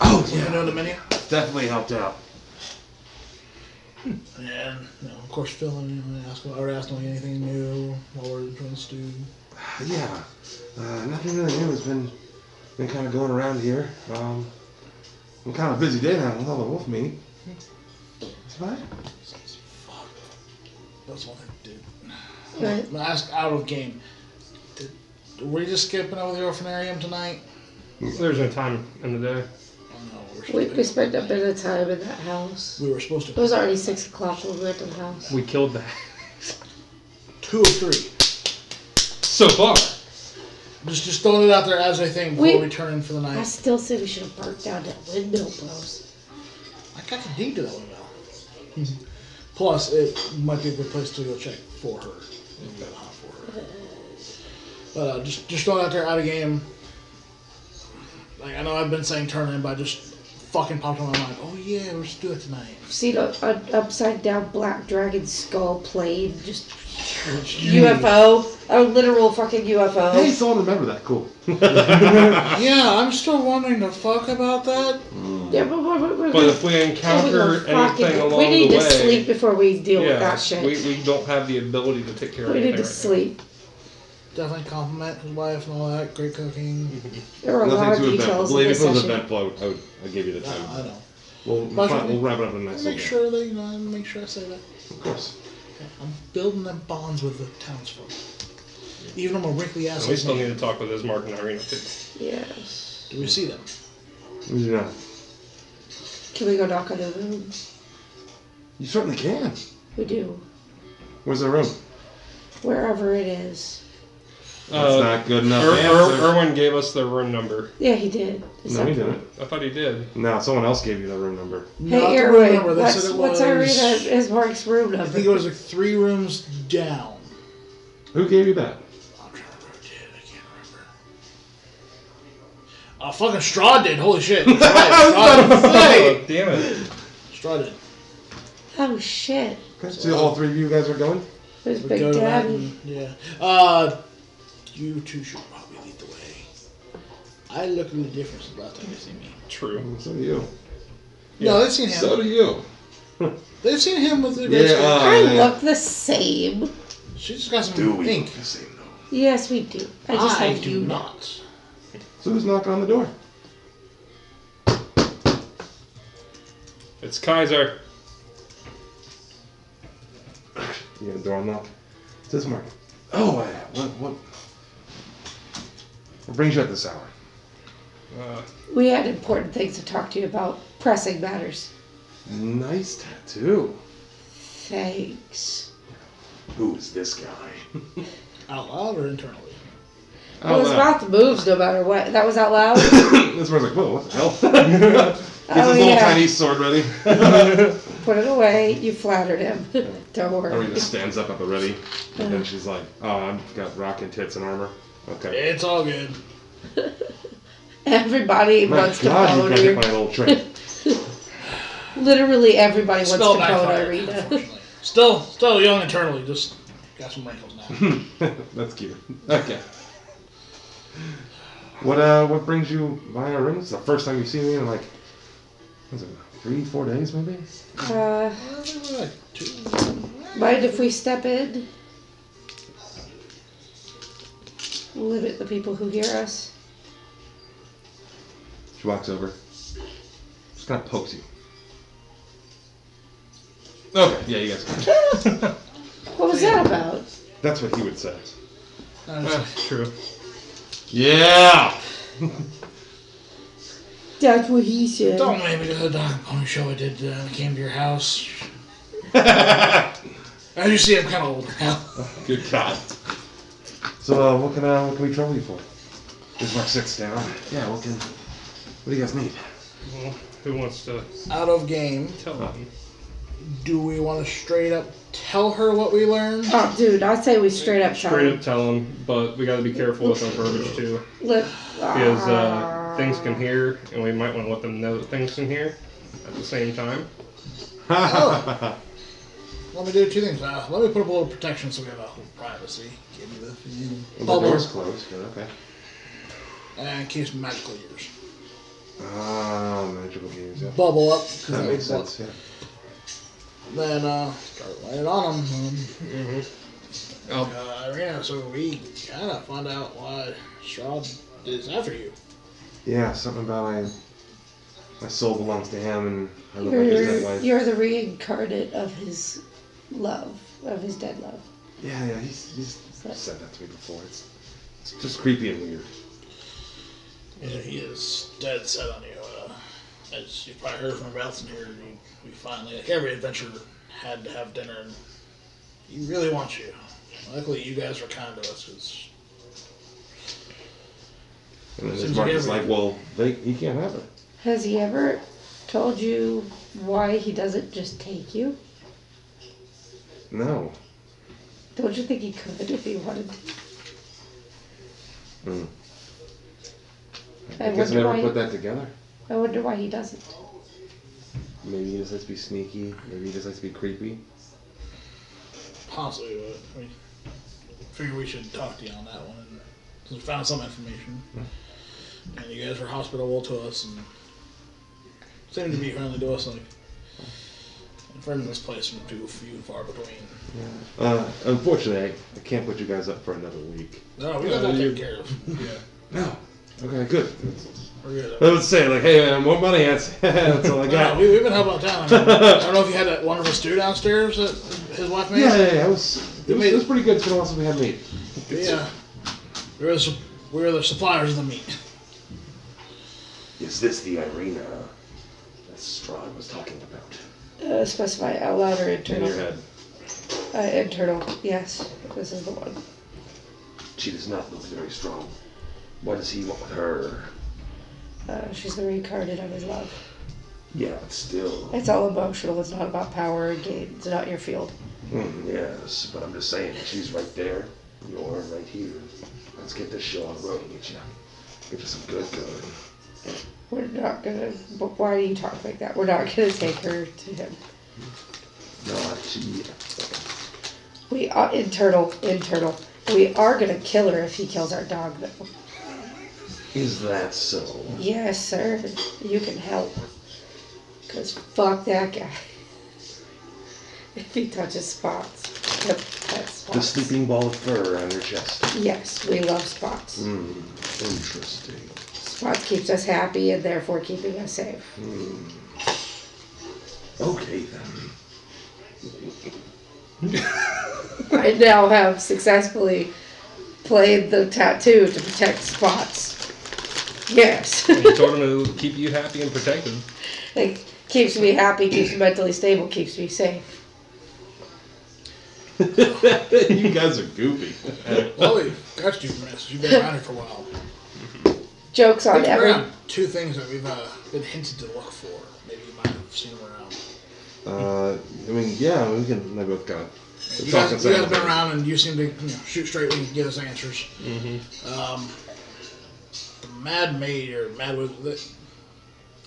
Oh the menu. Definitely helped out. And, of course, Phil, I already asked him anything new while we're trying to stew. Yeah. Nothing really new has been kind of going around here. I'm kind of a busy day now with all the wolf meat. It's fine. That's one thing I did. Right. I'm going to ask out of game. Were you just skipping over the orphanarium tonight? There's no time in the day. Oh, no, We spent a bit of time in that house. we were supposed It to. was already 6 o'clock when we went to the house. We killed that. 2 of 3. So far. Just throwing it out there as a thing before we turn in for the I night. still say we should have burnt down that windmill, bros. I got the deed to that windmill. Plus, it might be a good place to go check for her. If got hot for her. But just throwing it out there out of game. Like, I know I've been saying turn in, but I just fucking popped in my mind. Oh yeah, we'll just do it tonight. Seen an upside down black dragon skull plane, just UFO, a literal fucking UFO. Hey, someone remember that. Cool. Yeah, I'm still wondering the fuck about that. Yeah, but But if we encounter anything along the way, we need to sleep before we deal with that shit. we don't have the ability to take care of We anything need to sleep. Definitely compliment his wife and all that. Great cooking. There were a lot of Nothing too details eventful. in If this it was session. eventful, I'd give you the time. I know. We'll wrap it up in a nice Make little sure that make sure I say that. Of course. I'm building them bonds with the townsfolk. Even I'm a wrinkly ass. And we still need to talk with Ismark and Irina too. Yeah. Do we see them? Yeah. Can we go knock on the room? You certainly can. We do. Where's the room? Wherever it is. That's not good enough. answer. Erwin gave us the room number. Yeah, he did. Is No, that- he didn't. I thought he did. No, someone else gave you the room number. Not Hey, the room Airway, number. They said it what's was. Irina is Mark's room I number? think it was like 3 rooms down. Who gave you that? I'm trying to remember who did. I can't remember. Fucking Straw did. Holy shit. Straw Oh, damn it. Straw did. Oh shit. So all three of you guys are going? There's We Big go to that Daddy. and, yeah. You two should probably lead the way. I look a little different since last time you see me. True. So do you. No, they've seen him. So do you. They've seen him with the Yeah, red skirt. I yeah. look the same. She's just got some Do we ink. look the same though? Yes, we do. I just I have do you not. So who's knocking on the door? It's Kaiser. You got a door unlocked? It's this Mark. Oh, what brings you at this hour? We had important things to talk to you about. Pressing matters. Nice tattoo. Thanks. Who is this guy? Out loud or internally? Well, his mouth moves no matter what. That was out loud? This one's like, whoa, what the hell? He's his little tiny sword ready. Put it away. You flattered him. Don't worry. Arena stands up at the ready. And then she's like, oh, I've got rocking tits and armor. Okay. It's all good. Everybody My wants to God, you bone guys hit her. my little trick. Literally everybody wants Spell to bone backfired, Irina. unfortunately. Still young internally, just got some wrinkles now. That's cute. Okay. What brings you by our room? It's the first time you've seen me in like, what's it, 3-4 days maybe? Like 2. Mind if we step in? Limit the people who hear us. She walks over. Just kind of pokes you. Okay, yeah, you guys. What was that about? That's what he would say. True. Yeah. That's what he said. Don't make me do the dog pony show I did when I came to your house. As you see, I'm kind of old now. Good God. So, what can we trouble you for? This Mark sits down. Yeah, what do you guys need? Well, who wants to Out of game. tell them? Do we want to straight up tell her what we learned? Oh, dude, I say we straight up tell Straight him. up tell them, but we got to be careful with our verbiage too, Let, because things can hear, and we might want to let them know that things can hear at the same time. Oh. Let me do 2 things. Let me put up a little protection so we have a little privacy. Give me the Well, the door's bubbles. closed, but okay. And keep magical ears. Ah, magical games, yeah. Bubble up. 'Cause That makes would sense, yeah. Then start laying on them. Oh, Irina, so we kind of found out why Strahd is after you. Yeah, something about my soul belongs to him, and I look like his dead wife. you're the reincarnate of his love, of his dead love. Yeah, he's said that to me before. It's just creepy and weird. Yeah, he is dead set on you. As you've probably heard from everybody else in here, we finally, like every adventurer, had to have dinner, and he really wants you. Luckily, you guys were kind to us, because And then Seems his like Mark is like, every- well, he can't have it. Has he ever told you why he doesn't just take you? No. Don't you think he could if he wanted to? Mm. I I guess I wonder never why- put that together. I wonder why he doesn't. Maybe he just likes to be sneaky. Maybe he just likes to be creepy. Possibly, but I mean, figure we should talk to you on that one. And, since we found some information. And you guys were hospitable to us and seemed to be friendly to us. Like, and friends in this place seem to be few and far between. Unfortunately, I can't put you guys up for another week. No, we got that taken care of. Yeah, No. Okay, good. we're good. I would say, like, hey, man, more money. That's all I got. We've been helping out town. I don't know if you had that wonderful stew downstairs that his wife made. Yeah. It was pretty good. It's been a while since we had meat. Yeah. We're the suppliers of the meat. Is this the arena that Strahd was talking about? Specify out loud or In internal? your head. Internal, yes. This is the one. She does not look very strong. What does he want with her? She's the reincarnate of his love. Yeah, but still. It's all emotional. It's not about power or gain. It's not your field. Yes, but I'm just saying, she's right there. You're right here. Let's get this show on the road and get you some good going. We're not gonna. But why do you talk like that? We're not gonna take her to him. Not yet. We are internal. We are gonna kill her if he kills our dog, though. Is that so? Yes, sir. You can help. Cause fuck that guy. If he touches spots, yep, that's The spots. sleeping ball of fur on your chest. Yes, we love spots. Interesting. Spots keeps us happy and therefore keeping us safe. Okay then. I now have successfully played the tattoo to protect spots. Yes. You told him to keep you happy and protected. Like, keeps me happy, keeps me mentally stable, keeps me safe. You guys are goofy. Well, we've got you, miss. You've been around here for a while. Joke's on Think every... around two things that we've been hinted to look for. Maybe you might have seen them around. I mean, yeah, we can maybe both kind of You guys have been around and you seem to shoot straight when you give us answers. The Mad Maid or Mad Wizard,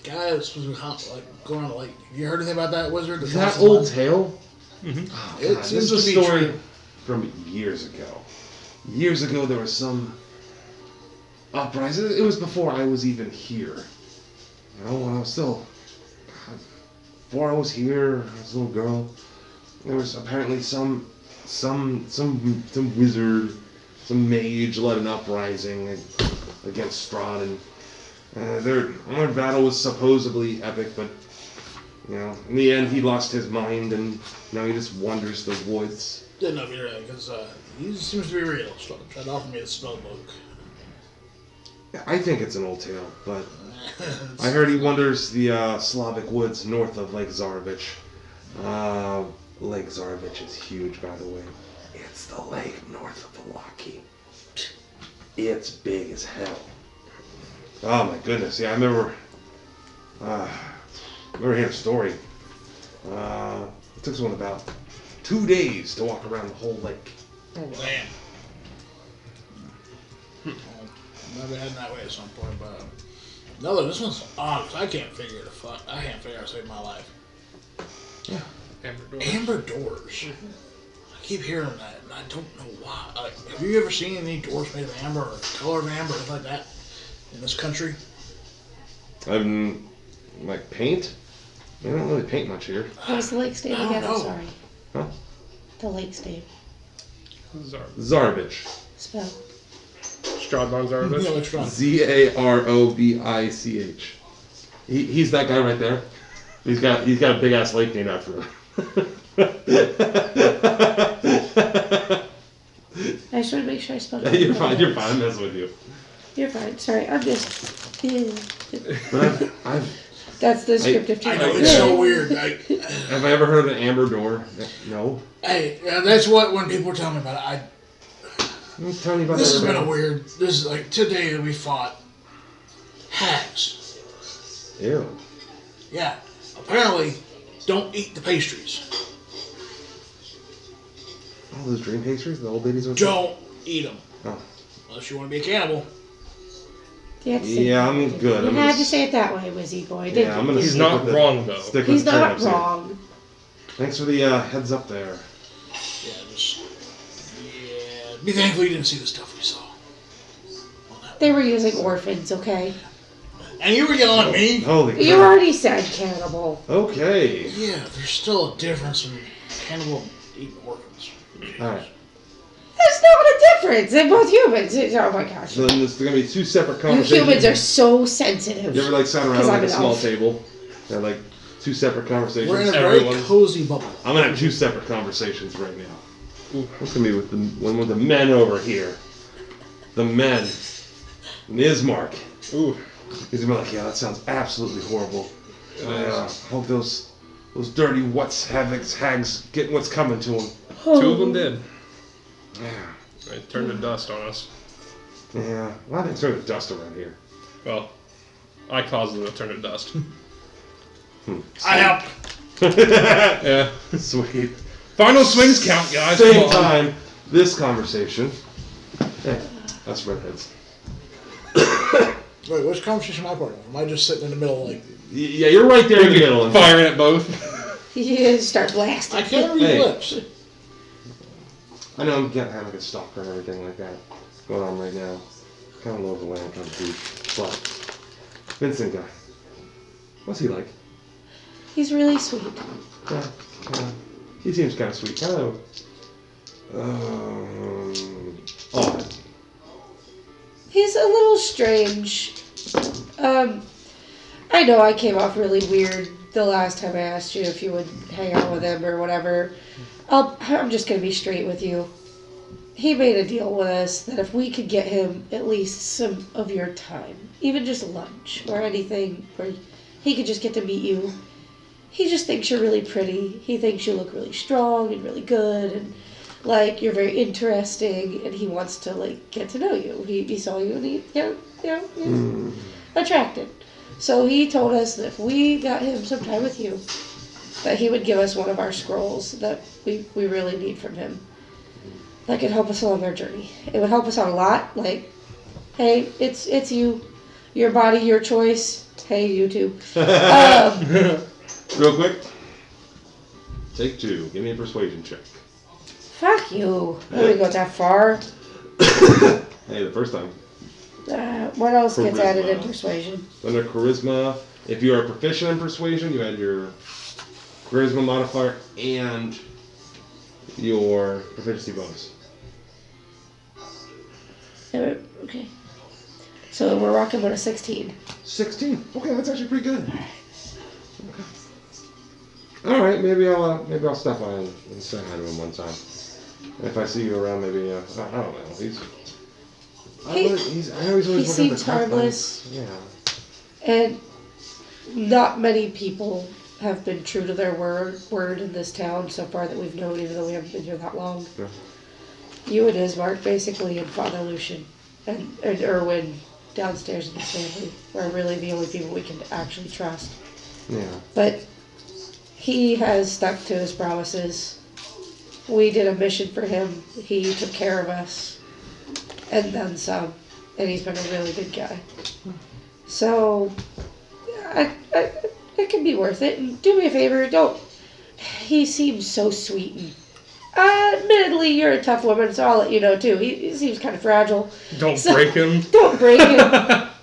the guy that's supposed to be like going on the lake. Have you heard anything about that wizard? Is that old tale? Oh, It God, seems this is to a be story true. from years ago. Years ago, there was some uprising. It was before I was even here. You know, when I was still, God, before I was here, I was a little girl. There was apparently some wizard, some mage led an uprising against Strahd, and their battle was supposedly epic, but you know, in the end, he lost his mind, and now he just wanders the woods. Didn't know if you really, because he seems to be real. Tried to offer me a spell book. I think it's an old tale, but I heard he wanders the Slavic woods north of Lake Zarovich. Lake Zarovich is huge, by the way. It's the lake north of Valaki. It's big as hell. Oh my goodness! Yeah, I remember hearing a story. It took someone about 2 days to walk around the whole lake. Oh, man. Maybe heading that way at some point, but no, this one's odd. 'Cause I can't figure out to save my life. Yeah. Amber doors. I keep hearing that, and I don't know why. Have you ever seen any doors made of amber or color of amber, anything like that, in this country? Like paint? They don't really paint much here. What's the lake's name I don't again? I'm know. sorry. Huh? The lake's name. Zarovich. Spell. Stradbon Zarovich. Yeah, let's try. Zarobich. He's that guy right there. He's got a big ass lake named after him. I just want to make sure I spelled it. You're fine. I'm messing with you. You're fine. Sorry, I'm just... But I've That's the descriptive I term. know, it's so weird. have I ever heard of an amber door? No. Hey, that's what, when people tell me about it, I'm telling you about this has that. been a weird, this is like, today we fought hags. Ew. Yeah. Apparently, don't eat the pastries. All those dream pastries the old ladies would Don't eat them. Oh. Unless you want to be a cannibal. Yeah, I'm good. You I'm had gonna to say it that way, Wizzy boy. Yeah, Didn't I'm you? gonna He's stick not with wrong, though. Stick with He's the not turnips here. wrong. Thanks for the heads up there. Yeah, just... Yeah. Be thankful you didn't see the stuff we saw. They were using orphans, okay? And you were yelling at me. Holy crap. You already said cannibal. Okay. Yeah, there's still a difference in cannibal eating orphans. Alright. There's not a difference. They're both humans. Oh my gosh. So then there's gonna be two separate You conversations. humans are so sensitive. You ever like sat around 'Cause like I'm a an small elf. table? And like two separate conversations. We're in a very Everyone. cozy bubble. I'm gonna have two separate conversations right now. What's gonna be with the one with the men over here? The men. Nismark. Ooh. He's gonna be like, yeah, that sounds absolutely horrible. I hope those dirty hags getting what's coming to them. Two of them did. Yeah. They turned to dust on us. Yeah. A lot of things turn to dust around here. Well, I caused them to turn to dust. I helped. Yeah. Sweet. Final swings count, guys. Same Come on. time, this conversation. Hey, that's redheads. Wait, which conversation am I part of? Am I just sitting in the middle like... Yeah, you're right there in the middle. Firing at both. You start blasting. I can't read Hey. lips. I know I'm getting like a stalker and everything like that going on right now. Kind of low the way I'm trying to do. But Vincent guy, what's he like? He's really sweet. Yeah, he seems kind of sweet. Kind of odd. He's a little strange. I know I came off really weird the last time I asked you if you would hang out with him or whatever. I'm just gonna be straight with you. He made a deal with us that if we could get him at least some of your time, even just lunch or anything, where he could just get to meet you. He just thinks you're really pretty. He thinks you look really strong and really good, and like you're very interesting. And he wants to like get to know you. He saw you and he's attracted. So he told us that if we got him some time with you, that he would give us one of our scrolls that we really need from him. That could help us along our journey. It would help us out a lot. Like, hey, it's you, your body, your choice. Hey, YouTube. Real quick, take two. Give me a persuasion check. Fuck you. I wouldn't go that far. Hey, the first time. What else gets Charisma. added in persuasion? Under charisma, if you are proficient in persuasion, you add your charisma modifier and your proficiency bonus. Okay. So we're rocking with a 16. 16. Okay, that's actually pretty good. Okay. All right, maybe I'll stop by and say hi to him one time. And if I see you around, maybe I don't know. I know he's always He working seems the craft harmless. lines. Yeah. And not many people have been true to their word in this town so far that we've known, even though we haven't been here that long. Yeah. You and Ismark, basically, and Father Lucian, and Erwin downstairs in the family are really the only people we can actually trust. Yeah. But he has stuck to his promises. We did a mission for him. He took care of us. And then some. And he's been a really good guy. So, it can be worth it. And do me a favor, don't... He seems so sweet. And, admittedly, you're a tough woman, so I'll let you know, too. He seems kind of fragile. Don't So, break him. Don't break him.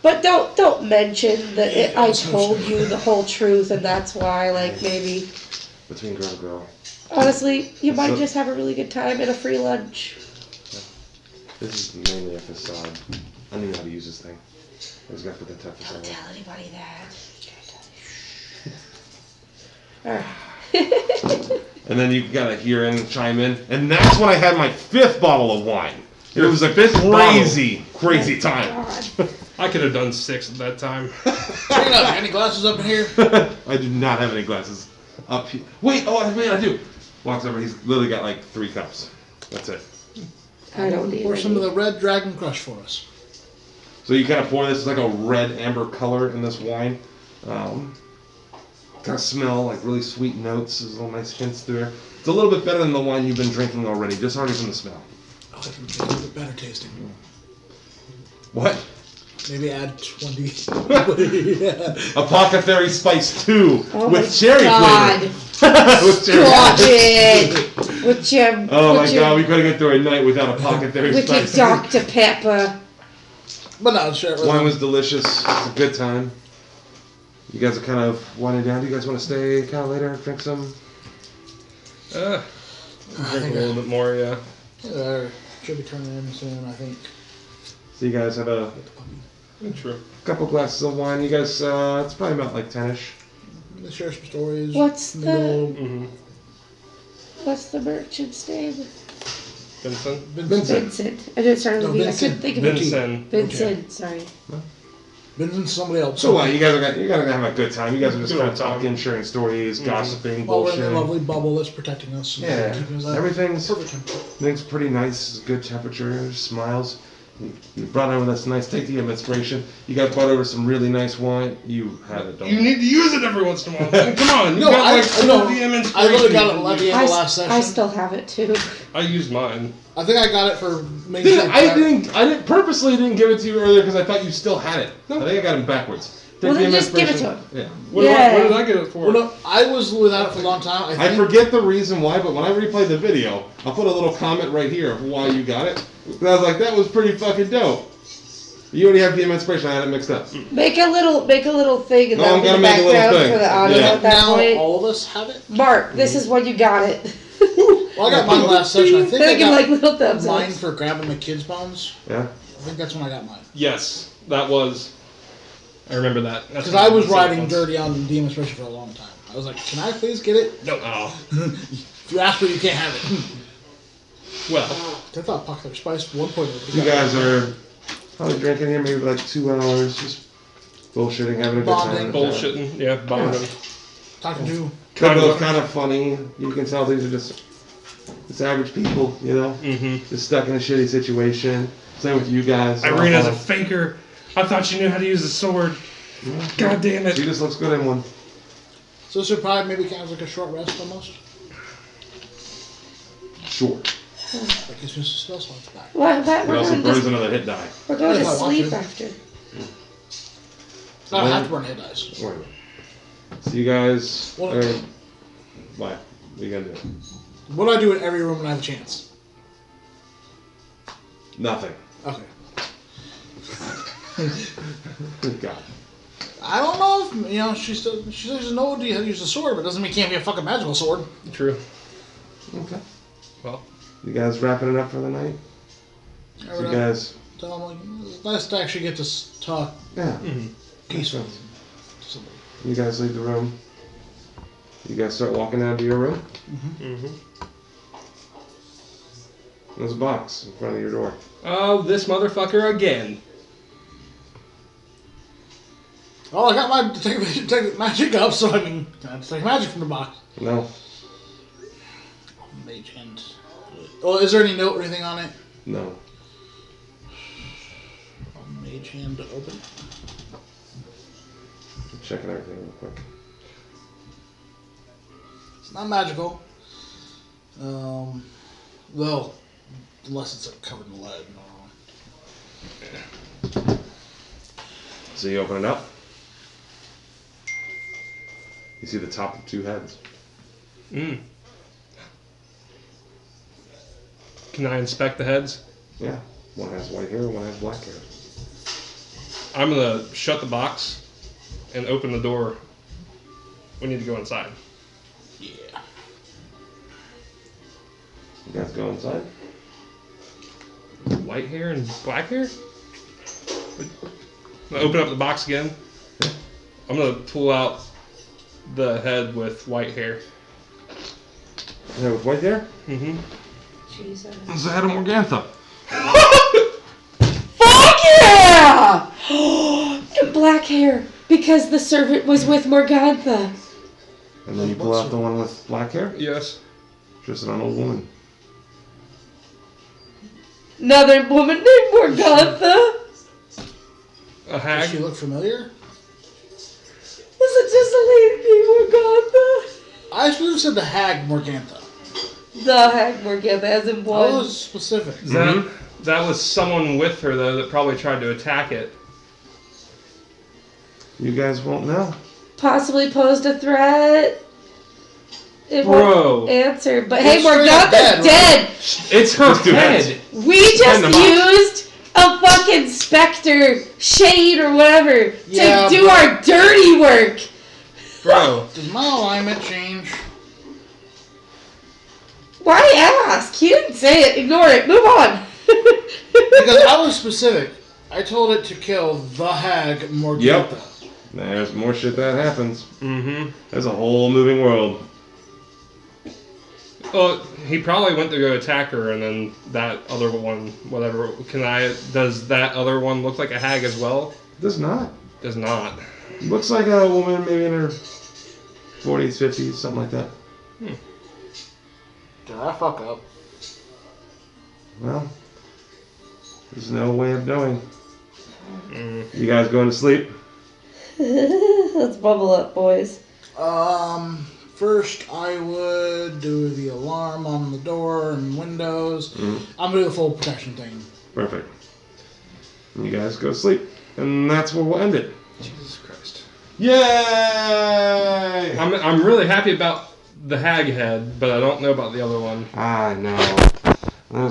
But don't mention that I told you the whole truth, and that's why, like, maybe... Between girl and girl. Honestly, you might So- just have a really good time and a free lunch. This is mainly a facade. I don't even know how to use this thing. I just gotta put that tough facade Don't on. tell anybody that. Alright. And then you gotta hear him chime in. And that's when I had my 5th bottle of wine. It was a crazy time. God. I could have done 6 at that time. Hang on, any glasses up in here? I do not have any glasses up here. Wait, oh, I do. Walks over, he's literally got like 3 cups. That's it. I don't need Pour some of any. the Red Dragon Crush for us. So you kind of pour this, it's like a red amber color in this wine. Kind of smell like really sweet notes. There's little nice hints there. It's a little bit better than the wine you've been drinking already, just already from the smell. I like it a little bit better tasting. What? Maybe add 20. Yeah. Apothecary Spice 2 Oh with my cherry God. flavor. With cherry Stop it! With your, Oh with my your, God, we couldn't get through a night without Apothecary with your Spice. Dr. Pepper. But no, share it with Wine them. was delicious. It's a good time. You guys are kind of winding down. Do you guys want to stay kind of later and drink some? Drink a little bit more, yeah. Should be turning in soon, I think. So you guys have a True. couple glasses of wine. You guys, it's probably about like 10ish. Let's share some stories. What's mingle. Mm-hmm. What's the merchant's name? Vincent? Vincent. I didn't start with No, V. I Vincent. couldn't think of it. Vincent. Vincent, sorry. Vincent, somebody else. So what? You guys are gonna have a good time. You guys are just Good kind of old time. talking, sharing stories, gossiping, Well, we're in a bullshitting. lovely bubble that's protecting us. and Yeah, keeping us at everything's perfect temperature. everything's pretty nice. It's good temperature. Smiles. You brought over this nice. Take the demonstration. You guys brought over some really nice wine. You had it. You need to use it every once in a while. Man. Come on, you No, got I- like 4 no, DM inspiration. I literally got it at the end of last session. I still have it too. I used mine. I think I got it for making Dude, I didn't purposely didn't give it to you earlier because I thought you still had it. I think I got him backwards. Take Well, the then just give it to inspiration. him. Yeah. What Yeah. did I get it for? Well, no, I was without it for a long time. I I think forget the reason why, but when I replay the video, I'll put a little comment right here of why you got it. And I was like, that was pretty fucking dope. You already have DM inspiration. I had it mixed up. Make a little thing in No, I'm the gonna make a little background thing. for the audio Yeah. at that now point. all of us have it. Mark, this is when you got it. Well, I got mine last session. I think I They give got like little thumbs mine up. for grabbing the kids' bones. Yeah. I think that's when I got mine. Yes, that was. I remember that. That's Because when I was said riding once. dirty on demonstration for a long time. I was like, can I please get it? No. Oh. If you ask for it, you can't have it. Well, I thought Apocalypse Spice 1.0. You guys are probably drinking here maybe like 2 hours, just bullshitting, having a good Bonding. time. bullshitting. Yeah, bonding. Talking to They're kind of funny. You can tell these are just average people, you know, Mm-hmm. just stuck in a shitty situation. Same with you guys. Irina's a faker. I thought she knew how to use the sword. God damn She it. just looks good in one. So this would probably maybe count as like a short rest almost. Sure. That gives me some spell slots back. Well, that, It we're also going burns to, another hit die. we're going to If I want sleep to. after. I don't have to burn hit dice. Wait a minute. So you guys Well- are... What? What are you gonna do? What do I do in every room when I have a chance? Nothing. Okay. Good God. I don't know if, you know, she doesn't know how to use the sword, but it doesn't mean it can't be a fucking magical sword. True. Okay. Well, You guys wrapping it up for the night? So you guys... Tell them, like, it's nice to actually get to talk Yeah. peacefully Makes to somebody. You guys leave the room. You guys start walking down to your room. mm-hmm. There's a box in front of your door. Oh, this motherfucker again. Oh, I got my take magic up, so I mean, I have to take magic from the box. No. Mage hand. Oh, is there any note or anything on it? No. Mage hand to open. I'm checking everything real quick. It's not magical. Well, unless it's covered in lead. No. So you open it up. You see the top of 2 heads. Mm. Can I inspect the heads? Yeah. One has white hair, one has black hair. I'm gonna shut the box and open the door. We need to go inside. Yeah. You guys go inside. White hair and black hair? I'm gonna open up the box again. I'm gonna pull out the head with white hair. Yeah, with white hair? Mm-hmm. Jesus. It's the head of Morgantha. Fuck yeah! And black hair, because the servant was with Morgantha. And then you pull out the one with black hair. Yes. Just an old woman. Another woman named Morgantha. A Does hag? she look familiar? Was it just a lady named Morgantha? I should have said the hag Morgantha. The hag Morgantha, as in I one. was specific. That was someone with her, though, that probably tried to attack it. You guys won't know. Possibly posed a threat. It Bro. won't answer. But It's hey, straight up Morgantha's dead, dead. It's her Let's do head. that. We just them up. used a fucking specter, shade, or whatever Yeah, to do but- our dirty work. Bro. Does my alignment change? Why ask? He didn't say it. Ignore it. Move on. Because I was specific. I told it to kill the hag Morgantha. Yep. There's more shit that happens. Mm-hmm. There's a whole moving world. Well, he probably went to go attack her, and then that other one, whatever. Does that other one look like a hag as well? Does not. Does not. Looks like a woman maybe in her 40s, 50s, something like that. Did I fuck up? Well, there's no way of knowing. Mm. You guys going to sleep? Let's bubble up, boys. First I would do the alarm on the door and windows. Mm. I'm gonna do the full protection thing. Perfect. You guys go to sleep. And that's where we'll end it. Jesus Christ. Yay! I'm really happy about the hag head, but I don't know about the other one. I know.